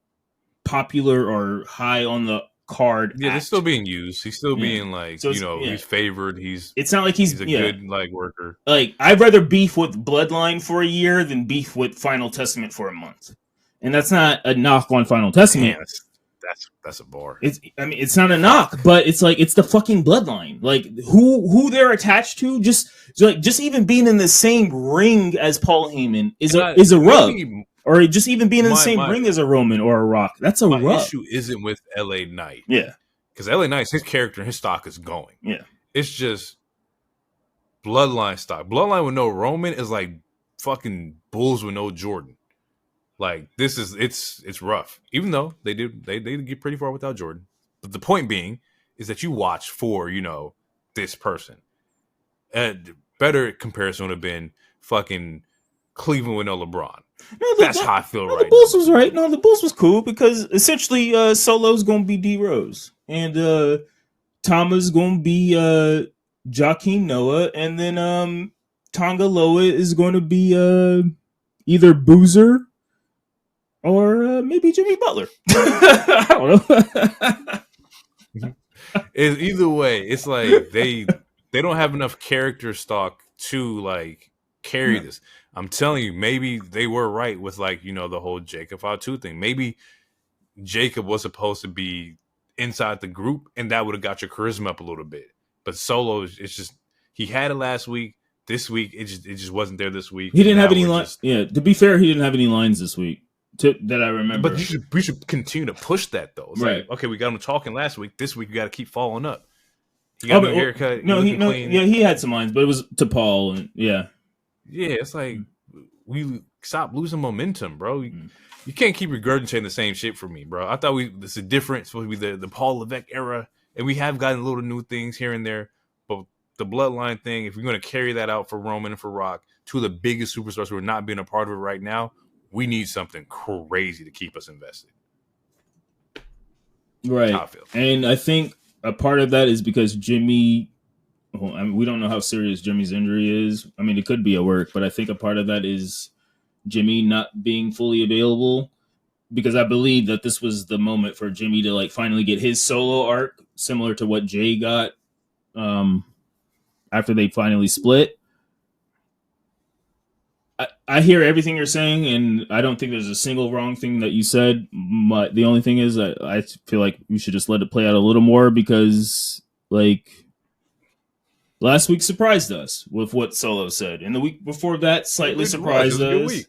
popular or high on the card. Yeah, they're still being used. He's still being like, so he's favored. It's not like he's a good like worker. Like I'd rather beef with Bloodline for a year than beef with Final Testament for a month. And that's not a knock on Final Testament. Man, that's a bar. It's not a knock, but it's like it's the fucking Bloodline. Like who they're attached to, just even being in the same ring as Paul Heyman is a rub. Or just even being in the same ring as a Roman or a Rock. That's a rub. My issue isn't with LA Knight. Yeah. Because LA Knight's his character and his stock is going. Yeah. It's just Bloodline stock. Bloodline with no Roman is like fucking Bulls with no Jordan. Like it's rough. Even though they get pretty far without Jordan. But the point being is that you watch for, this person. Better comparison would have been fucking Cleveland with no LeBron. No, that's how I feel right now. The Bulls was right. No, the Bulls was cool because essentially Solo's going to be D Rose and Tama's going to be Joakim Noah, and then Tonga Loa is going to be either Boozer or maybe Jimmy Butler. I don't know. Either way, it's like they don't have enough character stock to like carry this. I'm telling you, maybe they were right with the whole Jacob Fatu thing. Maybe Jacob was supposed to be inside the group, and that would have got your charisma up a little bit. But Solo, it's just he had it last week. This week, it just wasn't there this week. He didn't have any lines. Yeah, to be fair, he didn't have any lines this week that I remember. But we should continue to push that though. It's right. Okay, we got him talking last week. This week, we got to keep following up. He got a haircut. He had some lines, but it was to Paul, and yeah. Yeah, it's like we stop losing momentum, bro. You can't keep regurgitating the same shit for me, bro. I thought this is different. It's supposed to be the Paul Levesque era, and we have gotten little new things here and there. But the Bloodline thing, if we're going to carry that out for Roman and for Rock, two of the biggest superstars who are not being a part of it right now, we need something crazy to keep us invested. Right. That's how I feel. And I think a part of that is because Jimmy. We don't know how serious Jimmy's injury is. I mean, it could be at work, but I think a part of that is Jimmy not being fully available, because I believe that this was the moment for Jimmy to finally get his solo arc, similar to what Jay got after they finally split. I hear everything you're saying, and I don't think there's a single wrong thing that you said. But the only thing is I feel like we should just let it play out a little more, because last week surprised us with what Solo said, and the week before that slightly surprised us.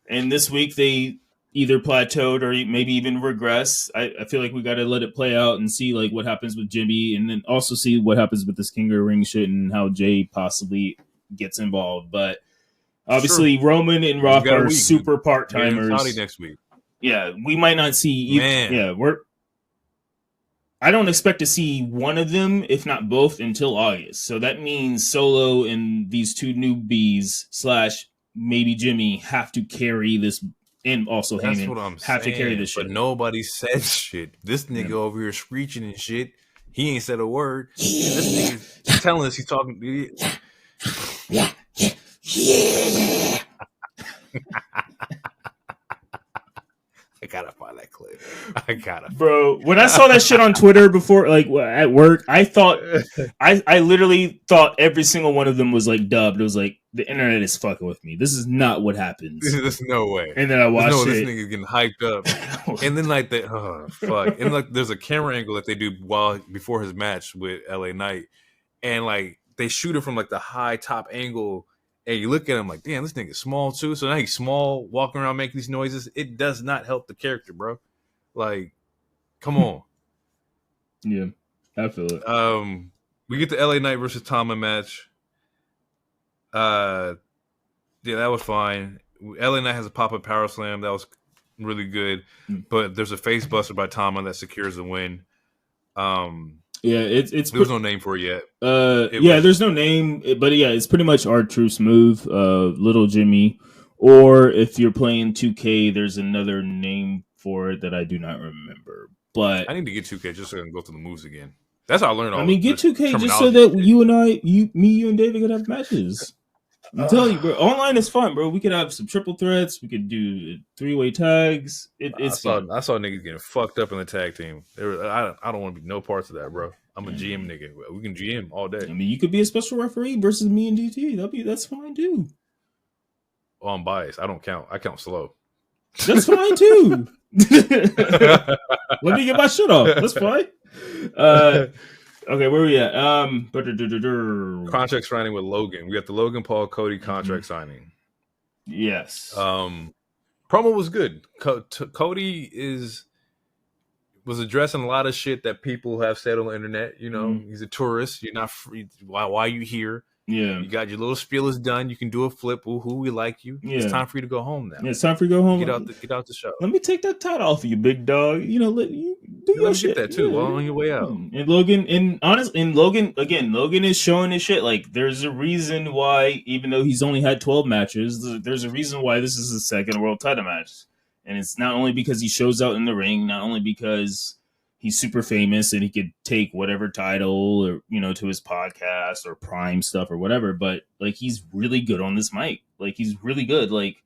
And this week they either plateaued or maybe even regress. I feel like we got to let it play out and see what happens with Jimmy, and then also see what happens with this King of the Ring shit and how Jay possibly gets involved. But obviously, Roman and Rock are super part timers. Next week, yeah, we might not see. I don't expect to see one of them, if not both, until August. So that means Solo and these two newbies / maybe Jimmy have to carry this, and also Heyman have to carry this shit. But nobody said shit. This nigga over here screeching and shit. He ain't said a word. This nigga telling us he's talking. Yeah. I gotta find that clip. Bro, when I saw that shit on Twitter before, at work, I thought, I literally thought every single one of them was dubbed. It was the internet is fucking with me. This is not what happens. There's no way. And then I watched it. This nigga's getting hyped up. And then fuck. And there's a camera angle that they do before his match with LA Knight. And they shoot it from the high top angle. And you look at him damn, this nigga's small too. So now he's small, walking around making these noises. It does not help the character, bro. Come on. Yeah, I feel it. We get the LA Knight versus Tama match. Yeah, that was fine. LA Knight has a pop-up power slam that was really good, but there's a face buster by Tama that secures the win. Yeah, it's there was no name for it yet. There's no name, but yeah, it's pretty much R-Truth's move, Little Jimmy. Or if you're playing 2K, there's another name for it that I do not remember. But I need to get 2K just so I can go through the moves again. That's how I learned all. I mean, get 2K just so that you and David could have matches. I'm telling you, bro. Online is fun, bro. We could have some triple threats. We could do 3-way tags. It's fun. I saw niggas getting fucked up in the tag team. I don't want to be no parts of that, bro. I'm a GM nigga. We can GM all day. I mean, you could be a special referee versus me and DT. That's fine too. Oh, I'm biased. I don't count. I count slow. That's fine too. Let me get my shit off. That's fine. Okay, where we at? Contract signing with Logan. We got the Logan Paul Cody contract signing. Yes. Promo was good. Cody was addressing a lot of shit that people have said on the internet. You know, he's a tourist. You're not free. Why are you here? Yeah. You got your little spiel is done. You can do a flip. Woohoo, we like you. Yeah. It's time for you to go home now. Yeah, it's time for you to go home. Get out the show. Let me take that title off of you, big dog. You know, let you do your shit. Get that too while on your way out. And Logan, Logan is showing his shit. Like, there's a reason why, even though he's only had 12 matches, there's a reason why this is his second world title match. And it's not only because he shows out in the ring, not only because he's super famous and he could take whatever title or, you know, to his podcast or Prime stuff or whatever, but like, he's really good on this mic. Like, he's really good. Like,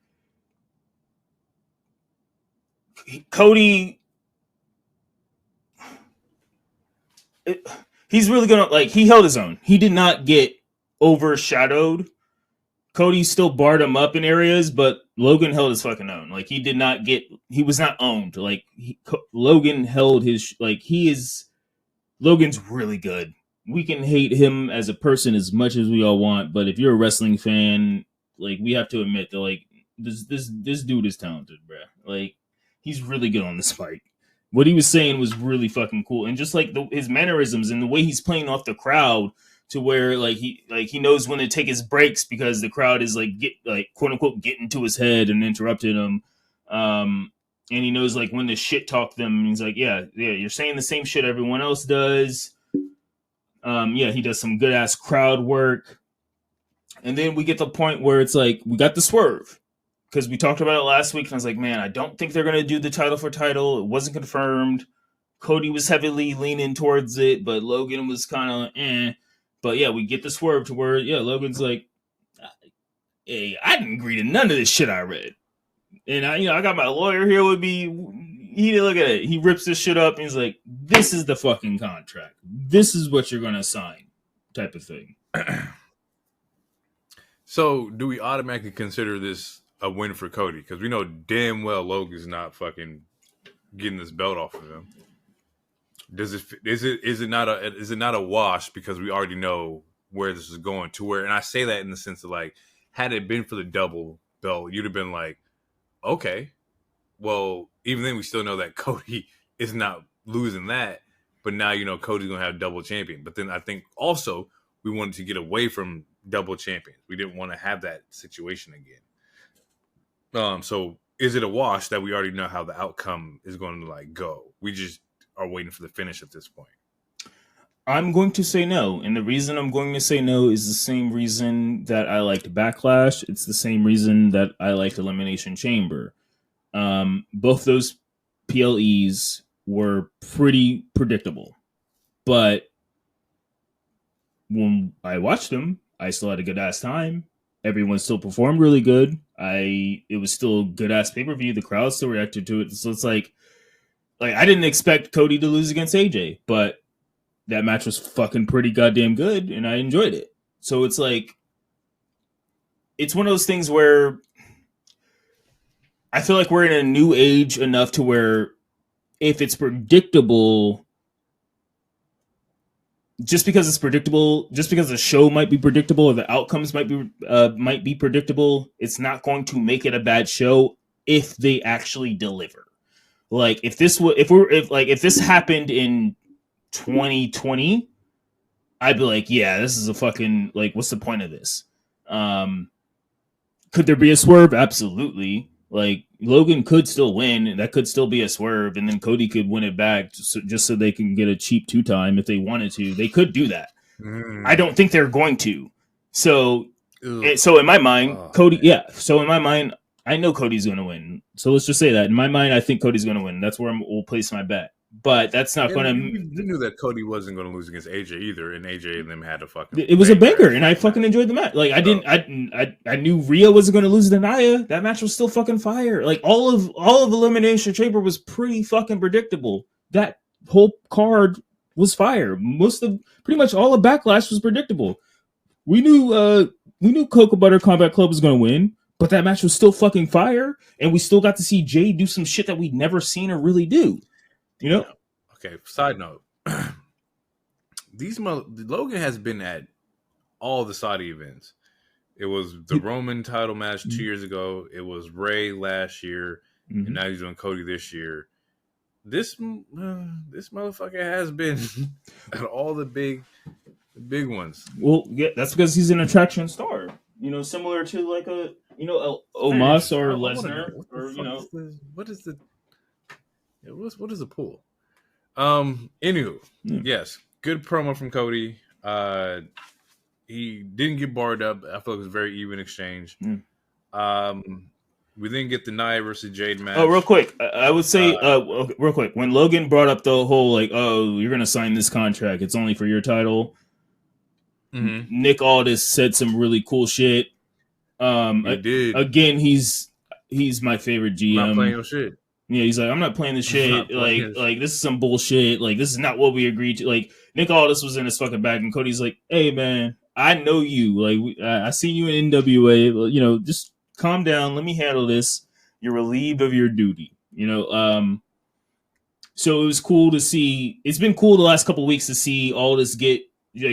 Cody, he's really good. Like, he held his own. He did not get overshadowed. Cody still barred him up in areas, but Logan held his fucking own. Like, he was not owned. Like, Logan held his, like, Logan's really good. We can hate him as a person as much as we all want, but if you're a wrestling fan, like, we have to admit that, like, this dude is talented, bruh. Like, he's really good on this fight. What he was saying was really fucking cool. And just like his mannerisms and the way he's playing off the crowd, to where he knows when to take his breaks because the crowd is quote unquote getting to his head and interrupting him. And he knows like when to shit talk them. And he's like, yeah, you're saying the same shit everyone else does. He does some good ass crowd work. And then we get the point where it's like, we got the swerve because we talked about it last week. And I was like, man, I don't think they're going to do the title for title. It wasn't confirmed. Cody was heavily leaning towards it, but Logan was kind of eh. But yeah, we get the swerve to where, yeah, Logan's like, hey, I didn't agree to none of this shit I read. And I got my lawyer here with me. He didn't look at it. He rips this shit up and he's like, this is the fucking contract. This is what you're going to sign type of thing. So do we automatically consider this a win for Cody? Because we know damn well Logan's not fucking getting this belt off of him. Is it not a wash because we already know where this is going to where, and I say that in the sense of like, had it been for the double belt, you'd have been like, okay, well, even then we still know that Cody is not losing that, but now you know Cody's gonna have double champion. But then I think also we wanted to get away from double champions. We didn't want to have that situation again. So is it a wash that we already know how the outcome is going to like go? We just are waiting for the finish at this point. I'm going to say no. And the reason I'm going to say no is the same reason that I liked Backlash. It's the same reason that I liked Elimination Chamber. Both those PLEs were pretty predictable. But when I watched them, I still had a good ass time. Everyone still performed really good. It was still a good ass pay-per-view. The crowd still reacted to it. So it's like I didn't expect Cody to lose against AJ, but that match was fucking pretty goddamn good, and I enjoyed it. So it's like, it's one of those things where I feel like we're in a new age enough to where if it's predictable, just because it's predictable, just because the show might be predictable or the outcomes might be predictable, it's not going to make it a bad show if they actually deliver. Like if this happened in 2020, I'd be like, yeah, this is a fucking, like, what's the point of this? Could there be a swerve? Absolutely. Like Logan could still win, and that could still be a swerve, and then Cody could win it back just so they can get a cheap 2-time if they wanted to. They could do that. I don't think they're going to. So in my mind, Cody. Man. Yeah. So in my mind, I know Cody's going to win. So let's just say that in my mind, I think Cody's going to win. That's where we'll place my bet. But that's not going to. You knew that Cody wasn't going to lose against AJ either, and AJ and them had a fucking. It was a banger, and I fucking enjoyed the match. Like I didn't, I knew Rhea wasn't going to lose to Nia. That match was still fucking fire. Like all of Elimination Chamber was pretty fucking predictable. That whole card was fire. Pretty much all of Backlash was predictable. We knew Cocoa Butter Combat Club was going to win, but that match was still fucking fire, and we still got to see Jay do some shit that we'd never seen her really do. You know? Okay, side note. Logan has been at all the Saudi events. It was the Roman title match 2 years ago. It was Ray last year, and now he's doing Cody this year. This motherfucker has been at all the big ones. Well, yeah, that's because he's an attraction star. You know, similar to like a Omos or Lesnar, or what is the pool? Anywho, yes, good promo from Cody. He didn't get barred up. I feel like it was a very even exchange. We didn't get the Nia versus Jade match. Oh, real quick, I would say, real quick, when Logan brought up the whole like, oh, you're gonna sign this contract, it's only for your title. Nick Aldis said some really cool shit. He did. Again, he's my favorite GM. Not playing your shit. Yeah, he's like, I'm not playing this shit. Like this is some bullshit. Like this is not what we agreed to. Like Nick Aldis was in his fucking bag, and Cody's like, hey man, I know you. Like I seen you in NWA. You know, just calm down. Let me handle this. You're relieved of your duty. You know. So it was cool to see. It's been cool the last couple of weeks to see Aldis get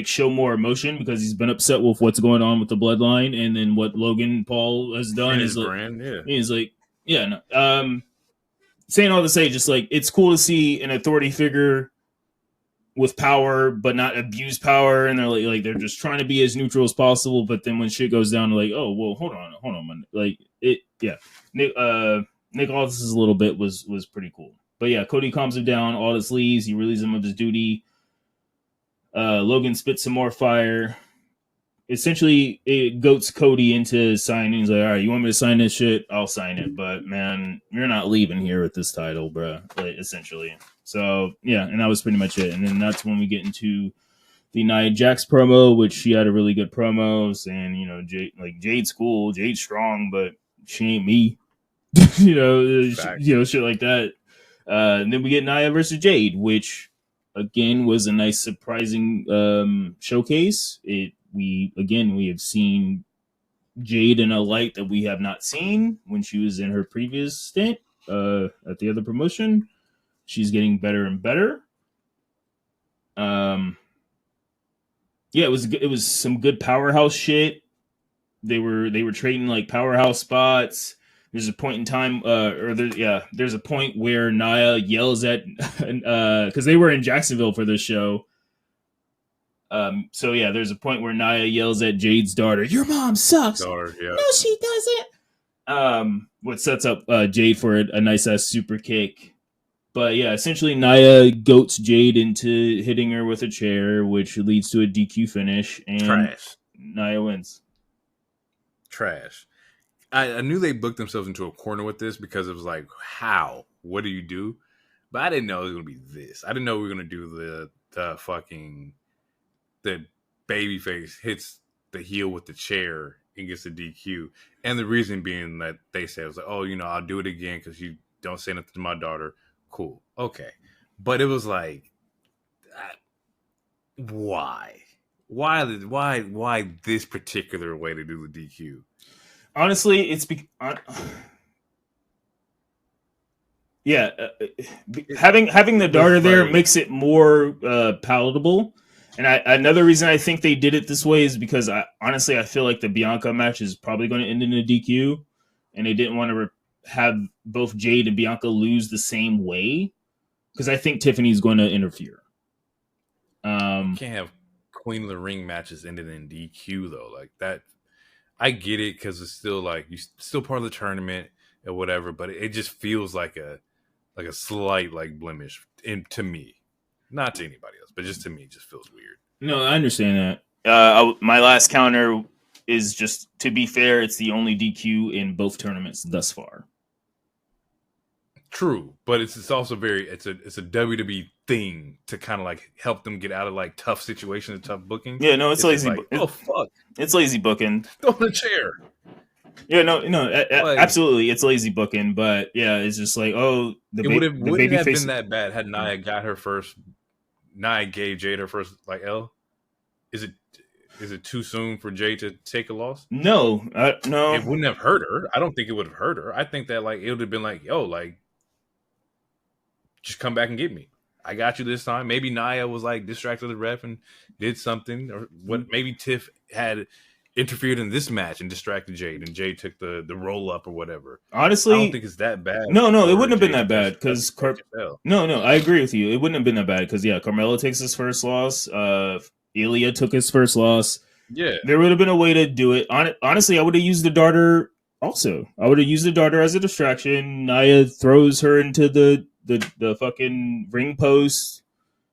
show more emotion because he's been upset with what's going on with the bloodline, and then what Logan Paul has done is like, brand, yeah. He's like, yeah, no. Saying all to say, just like it's cool to see an authority figure with power, but not abuse power, and they're like they're just trying to be as neutral as possible. But then when shit goes down, they're like, oh well, hold on, man. Like it, yeah. Nick Aldis' little bit was pretty cool, but yeah, Cody calms him down. Aldis leaves. He relieves him of his duty. Logan spits some more fire. Essentially, it goats Cody into signing. He's like, all right, you want me to sign this shit? I'll sign it. But, man, you're not leaving here with this title, bro. Like, essentially. So, yeah, and that was pretty much it. And then that's when we get into the Nia Jax promo, which she had a really good promo. Saying, you know, Jade's cool, Jade's strong, but she ain't me. Shit like that. And then we get Nia versus Jade, which, again, was a nice, surprising showcase. We have seen Jade in a light that we have not seen when she was in her previous stint at the other promotion. She's getting better and better. It was some good powerhouse shit. They were trading like powerhouse spots. There's a point in time, there's a point where Nia yells at, because they were in Jacksonville for this show. There's a point where Nia yells at Jade's daughter, "Your mom sucks." No, she doesn't. What sets up Jade for a nice ass super kick. But yeah, essentially Nia goats Jade into hitting her with a chair, which leads to a DQ finish, and trash. Nia wins. Trash. I knew they booked themselves into a corner with this because it was like, how? What do you do? But I didn't know it was going to be this. I didn't know we were going to do the babyface hits the heel with the chair and gets the DQ. And the reason being that they said, it was like, oh, I'll do it again because you don't say nothing to my daughter. Cool. Okay. But it was like, why? Why this particular way to do the DQ? Honestly, it's having the daughter there makes it more palatable. And another reason I think they did it this way is because I feel like the Bianca match is probably going to end in a DQ, and they didn't want to have both Jade and Bianca lose the same way because I think Tiffany's going to interfere. You can't have Queen of the Ring matches ended in DQ though, like that. I get it because it's still like you still part of the tournament or whatever, but it just feels like a slight like blemish to me, not to anybody else, but just to me, it just feels weird. No, I understand that. My last counter is just to be fair. It's the only DQ in both tournaments thus far. True, but it's also it's a WWE thing to kind of like help them get out of like tough situations and tough booking. Yeah, no, it's lazy. Like, oh fuck, it's lazy booking. Throw the chair. Yeah, no, absolutely, it's lazy booking. But yeah, it's just like, oh, wouldn't have been that bad had Nia got her first. Nia gave Jade her first like L. Is it too soon for Jade to take a loss? No, no, it wouldn't have hurt her. I don't think it would have hurt her. I think that like it would have been like, yo, like, just come back and get me. I got you this time. Maybe Nia was like distracted the ref and did something, or what? Maybe Tiff had interfered in this match and distracted Jade, and Jade took the roll up or whatever. Honestly, I don't think it's that bad. No, it wouldn't have been that bad because no, I agree with you. It wouldn't have been that bad because Carmelo takes his first loss. Ilja took his first loss. Yeah, there would have been a way to do it. Honestly, I would have used the darter. Also, I would have used the darter as a distraction. Nia throws her into the fucking ring post,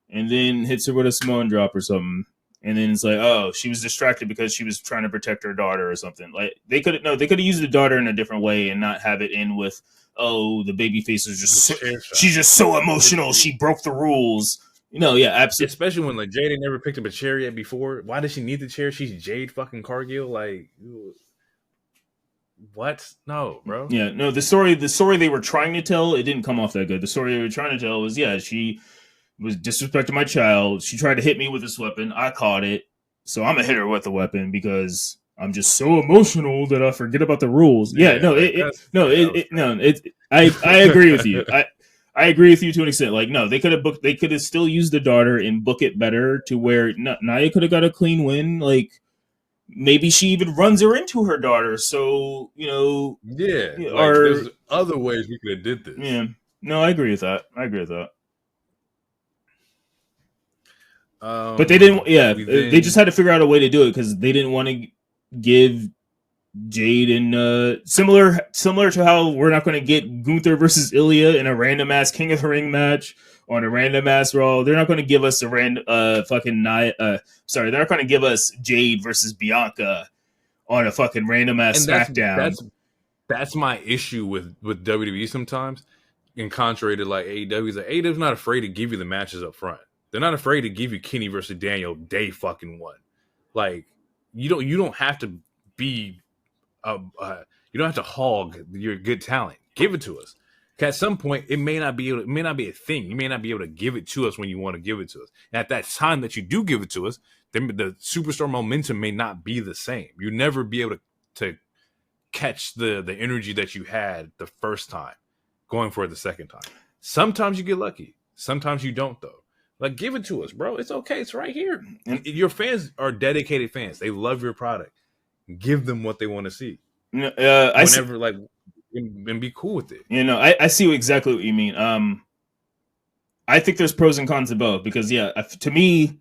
and then hits her with a Samoan drop or something. And then it's like, oh, she was distracted because she was trying to protect her daughter or something. Like they could have used the daughter in a different way and not have it in with, oh, the babyface is she's just so emotional. She broke the rules. Yeah, absolutely. Especially when like Jade ain't never picked up a chair yet before. Why does she need the chair? She's Jade fucking Cargill. Like, what? No, bro. Yeah, no. The story they were trying to tell, it didn't come off that good. The story they were trying to tell was, she was disrespecting my child. She tried to hit me with this weapon. I caught it, so I'm gonna hit her with the weapon because I'm just so emotional that I forget about the rules. I agree with you. I agree with you to an extent. Like, no, they could have still used the daughter and book it better to where Nia could have got a clean win. Like, maybe she even runs her into her daughter. So, or there's other ways we could have did this. Yeah, no, I agree with that. But they didn't. Yeah, they just had to figure out a way to do it because they didn't want to give Jade and similar to how we're not going to get Gunther versus Ilja in a random ass King of the Ring match on a random ass Raw. They're not going to give us a random fucking Nia. They're not going to give us Jade versus Bianca on a fucking random ass SmackDown. That's my issue with WWE sometimes. In contrary to like AEW, like AEW's not afraid to give you the matches up front. They're not afraid to give you Kenny versus Daniel day fucking one. Like you don't have to be. You don't have to hog your good talent. Give it to us. At some point, it may not be a thing. You may not be able to give it to us when you want to give it to us. And at that time that you do give it to us, then the superstar momentum may not be the same. You'll never be able to catch the energy that you had the first time going for it the second time. Sometimes you get lucky. Sometimes you don't, though. Like, give it to us, bro. It's okay. It's right here. And your fans are dedicated fans. They love your product. Give them what they want to see. And be cool with it. I see exactly what you mean. I think there's pros and cons to both because, to me,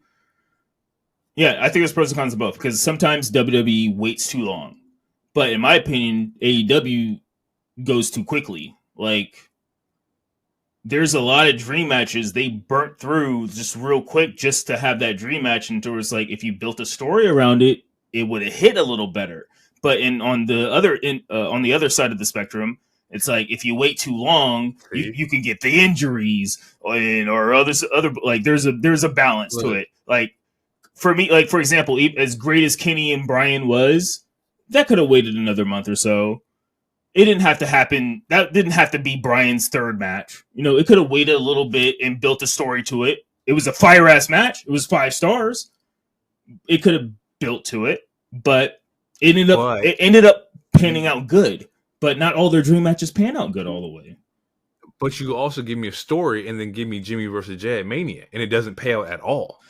I think there's pros and cons to both because sometimes WWE waits too long. But in my opinion, AEW goes too quickly. Like, there's a lot of dream matches they burnt through just real quick just to have that dream match. And it was like, if you built a story around it, it would have hit a little better. But on the other side of the spectrum, it's like if you wait too long, you can get the injuries or other like there's a balance to it. Like for me, like for example, as great as Kenny and Bryan was, that could have waited another month or so. It didn't have to happen. That didn't have to be Bryan's third match. It could have waited a little bit and built a story to it. It was a fire ass match. It was 5 stars. It could have built to it, but it ended up panning out good. But not all their dream matches pan out good all the way. But you also give me a story and then give me Jimmy versus Jay at Mania, and it doesn't pay out at all.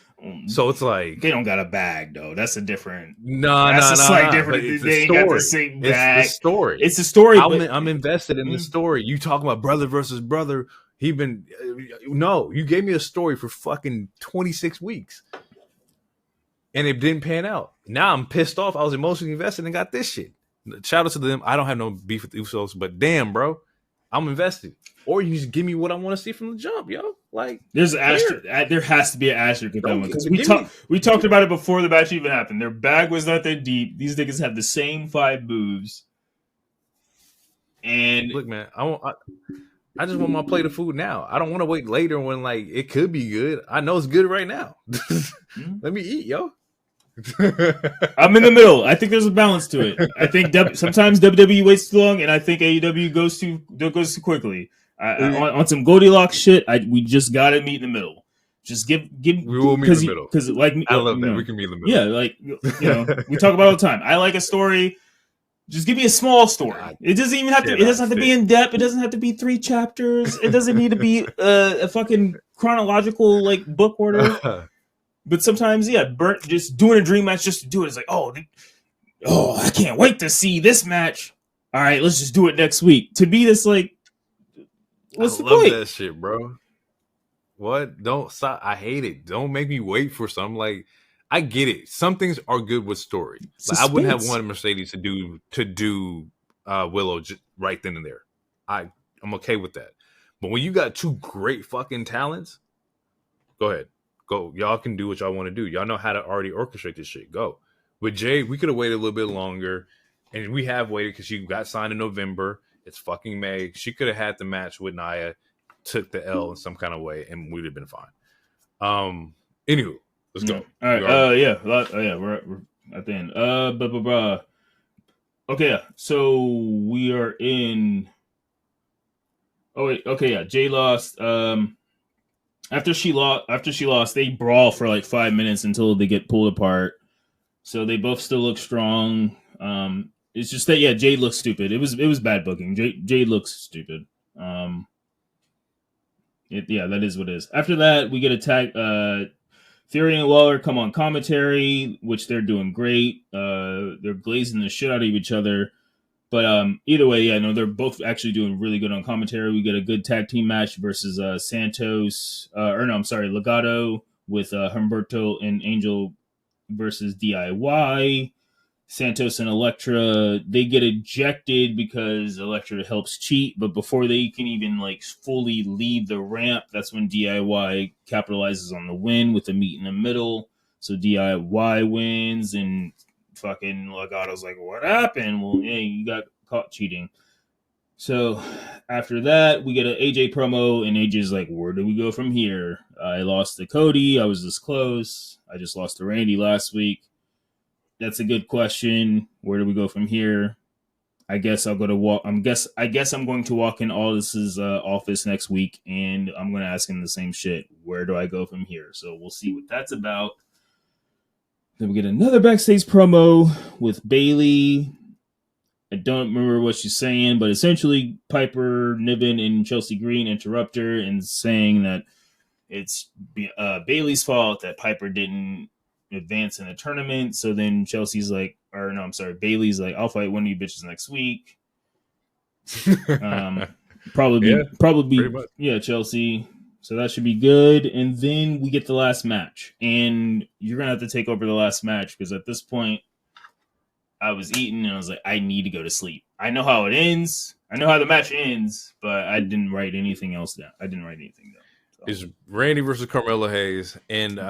So it's like they don't got a bag though. That's a different. That's a slight different. They ain't got the same bag. It's the story. It's the story. I'm invested in the story. You talking about brother versus brother? You gave me a story for fucking 26 weeks. and it didn't pan out. Now I'm pissed off. I was emotionally invested and got this shit. Shout out to them. I don't have no beef with the Usos, but damn, bro, I'm invested. Or you just give me what I want to see from the jump, yo. Like, there's there has to be an asterisk with that one because we give talked about it before the match even happened. Their bag was not that deep. These niggas have the same 5 moves. And look, man, I just want my plate of food now. I don't want to wait later when like it could be good. I know it's good right now. Let me eat, yo. I'm in the middle. I think there's a balance to it. I think sometimes WWE waits too long, and I think AEW goes too quickly. On some Goldilocks shit, we just gotta meet in the middle. Just give. We will meet in the middle because like I love that we can meet in the middle. Yeah, like we talk about it all the time. I like a story. Just give me a small story. It doesn't even have to. It doesn't have to be in depth. It doesn't have to be 3 chapters. It doesn't need to be a fucking chronological like book order. But sometimes, just doing a dream match just to do it is like, oh, I can't wait to see this match. All right, let's just do it next week. To be this like, what's the point? I love that shit, bro. What? Don't stop. I hate it. Don't make me wait for something. Like, I get it. Some things are good with story. Like, I wouldn't have wanted Mercedes to do Willow right then and there. I'm okay with that. But when you got 2 great fucking talents, go ahead. Go. Y'all can do what y'all want to do. Y'all know how to already orchestrate this shit. Go. With Jay, we could have waited a little bit longer. And we have waited because she got signed in November. It's fucking May. She could have had the match with Nia, took the L in some kind of way, and we'd have been fine. Anywho, let's go. All right. We're at the end. Okay, so we are in. Oh wait. Okay, yeah. Jay lost. After she lost, they brawl for like 5 minutes until they get pulled apart. So they both still look strong. It's just that Jade looks stupid. It was bad booking. Jade looks stupid. That is what it is. After that, we get attacked. Theory and Waller come on commentary, which they're doing great. They're glazing the shit out of each other. But either way, they're both actually doing really good on commentary. We get a good tag team match versus Legado with Humberto and Angel versus DIY. Santos and Elektra, they get ejected because Elektra helps cheat, but before they can even like fully leave the ramp, that's when DIY capitalizes on the win with the meet in the middle. So DIY wins, and fucking Legato's like, what happened? Well, you got caught cheating. So after that, we get an AJ promo, and AJ's like, where do we go from here? I lost to Cody. I was this close. I just lost to Randy last week. That's a good question. Where do we go from here? I guess I'll go to walk. I guess I'm going to walk in Aldis's office next week, and I'm going to ask him the same shit. Where do I go from here? So we'll see what that's about. Then we get another backstage promo with Bayley. I don't remember what she's saying, but essentially Piper, Niven, and Chelsea Green interrupt her and saying that it's Bayley's fault that Piper didn't advance in the tournament. So then Bayley's like, I'll fight one of you bitches next week. Probably Chelsea. So that should be good. And then we get the last match, and you're gonna have to take over the last match because at this point I was eating and I was like, I need to go to sleep. I know how it ends. I know how the match ends, but I didn't write anything else down. So. It's Randy versus Carmelo Hayes, and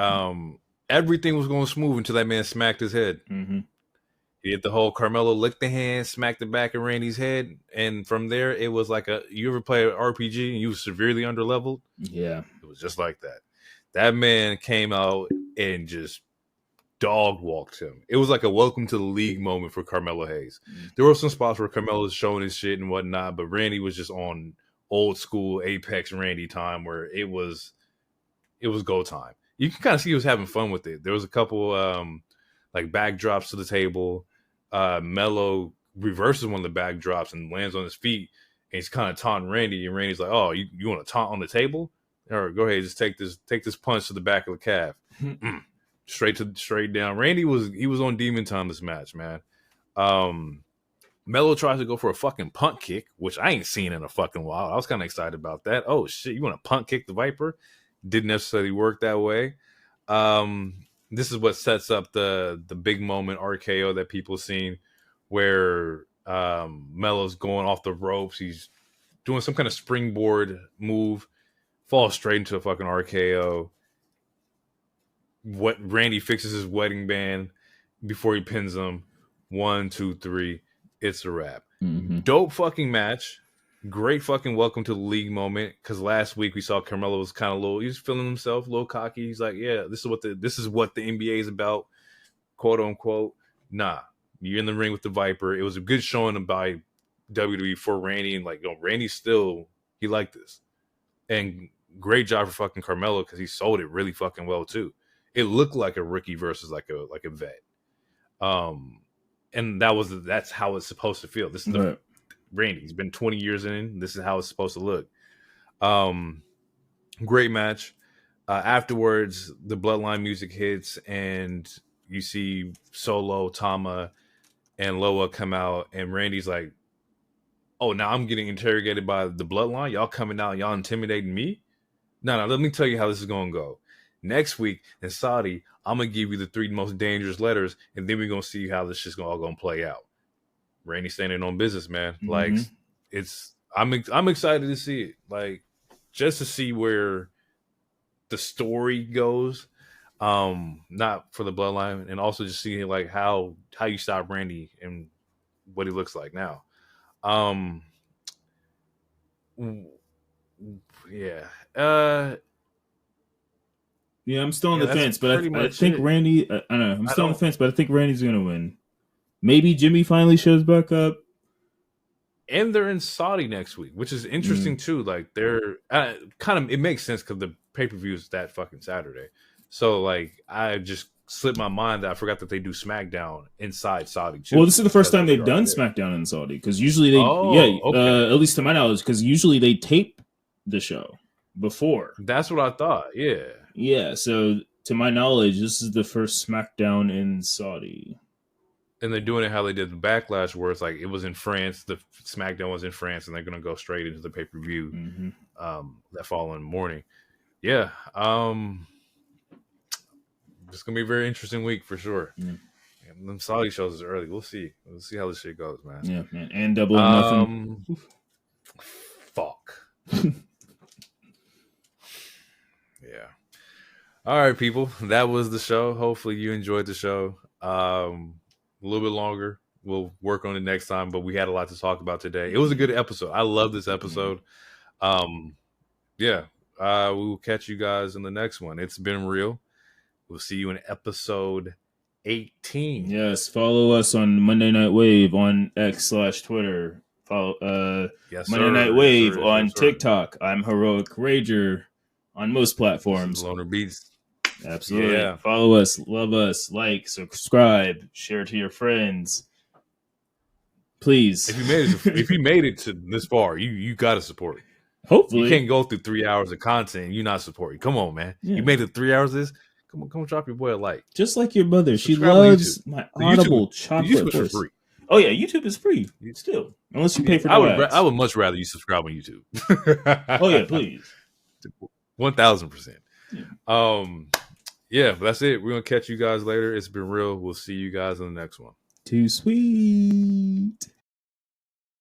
everything was going smooth until that man smacked his head. Mm-hmm. He hit the whole Carmelo licked the hand, smacked the back of Randy's head, and from there it was like you ever play an RPG and you were severely underleveled? Yeah, it was just like that. That man came out and just dog walked him. It was like a welcome to the league moment for Carmelo Hayes. Mm-hmm. There were some spots where Carmelo was showing his shit and whatnot, but Randy was just on old school Apex Randy time where it was go time. You can kind of see he was having fun with it. There was a couple like backdrops to the table. Mello reverses one of the backdrops and lands on his feet, and he's kind of taunting Randy. And Randy's like, "Oh, you want to taunt on the table? Or go ahead, just take this punch to the back of the calf, straight down." Randy was on demon time this match, man. Mello tries to go for a fucking punt kick, which I ain't seen in a fucking while. I was kind of excited about that. Oh shit, you want to punt kick the Viper? Didn't necessarily work that way. this is what sets up the big moment RKO that people seen, where Melo's going off the ropes. He's doing some kind of springboard move, falls straight into a fucking RKO. What Randy fixes his wedding band before he pins him. 1, 2, 3. It's a wrap. Mm-hmm. Dope fucking match. Great fucking welcome to the league moment. Because last week we saw Carmelo was kind of low. He was feeling himself, a little cocky. He's like, yeah, this is what the NBA is about, quote unquote. Nah, you're in the ring with the Viper. It was a good showing by WWE for Randy, and like, Randy still, he liked this, and great job for fucking Carmelo because he sold it really fucking well too. It looked like a rookie versus like a vet. And that's how it's supposed to feel. This is Right. Randy. He's been 20 years in. This is how it's supposed to look. Great match. Afterwards, the Bloodline music hits, and you see Solo, Tama, and Loa come out, and Randy's like, "Oh, now I'm getting interrogated by the Bloodline. Y'all coming out, y'all intimidating me? No, let me tell you how this is gonna go. Next week in Saudi, I'm gonna give you the 3 most dangerous letters, and then we're gonna see how this shit's all gonna play out." Randy standing on business, man. Mm-hmm. Like, I'm excited to see it. Like, just to see where the story goes. Not for the Bloodline, and also just seeing like how you stop Randy and what he looks like now. Yeah. Yeah, I'm still on the that's fence, but I pretty much think it. Randy. I don't know. I'm still on the fence, but I think Randy's gonna win. Maybe Jimmy finally shows back up. And they're in Saudi next week, which is interesting too. Like, they're kind of, it makes sense because the pay-per-view is that fucking Saturday. So like, I just slipped my mind that I forgot that they do SmackDown inside Saudi too. Well, this is the first time they've done SmackDown in Saudi, because usually they, at least to my knowledge, because usually they tape the show before. That's what I thought. Yeah. Yeah. So to my knowledge, this is the first SmackDown in Saudi. And they're doing it how they did the Backlash, where it's like it was in France, the SmackDown was in France, and they're going to go straight into the pay-per-view that following morning. Yeah. It's going to be a very interesting week for sure. Yeah. And them Saudi shows is early. We'll see. We'll see how this shit goes, man. Yeah, man. And Double or Nothing. Fuck. Yeah. All right, people. That was the show. Hopefully you enjoyed the show. A little bit longer. We'll work on it next time, but we had a lot to talk about today. It was a good episode. I love this episode. Yeah. We will catch you guys in the next one. It's been real. We'll see you in episode 18. Yes. Follow us on Monday Night Wave on X/Twitter. Follow Monday Night Wave on TikTok. I'm Heroic Rager on most platforms. Loner Beats. Absolutely. Yeah. Follow us, love us, like, subscribe, share to your friends. Please. If you made it to this far, you got to support. Hopefully. You can't go through 3 hours of content and you not supporting. Come on, man. Yeah. You made it 3 hours of this. Come on, drop your boy a like. Just like your mother. She loves my Audible chocolate voice. Free. Oh, yeah. YouTube is free. Still. Unless you pay for the I would much rather you subscribe on YouTube. Oh, yeah, please. 1,000%. Yeah, but that's it. We're going to catch you guys later. It's been real. We'll see you guys in the next one. Too sweet.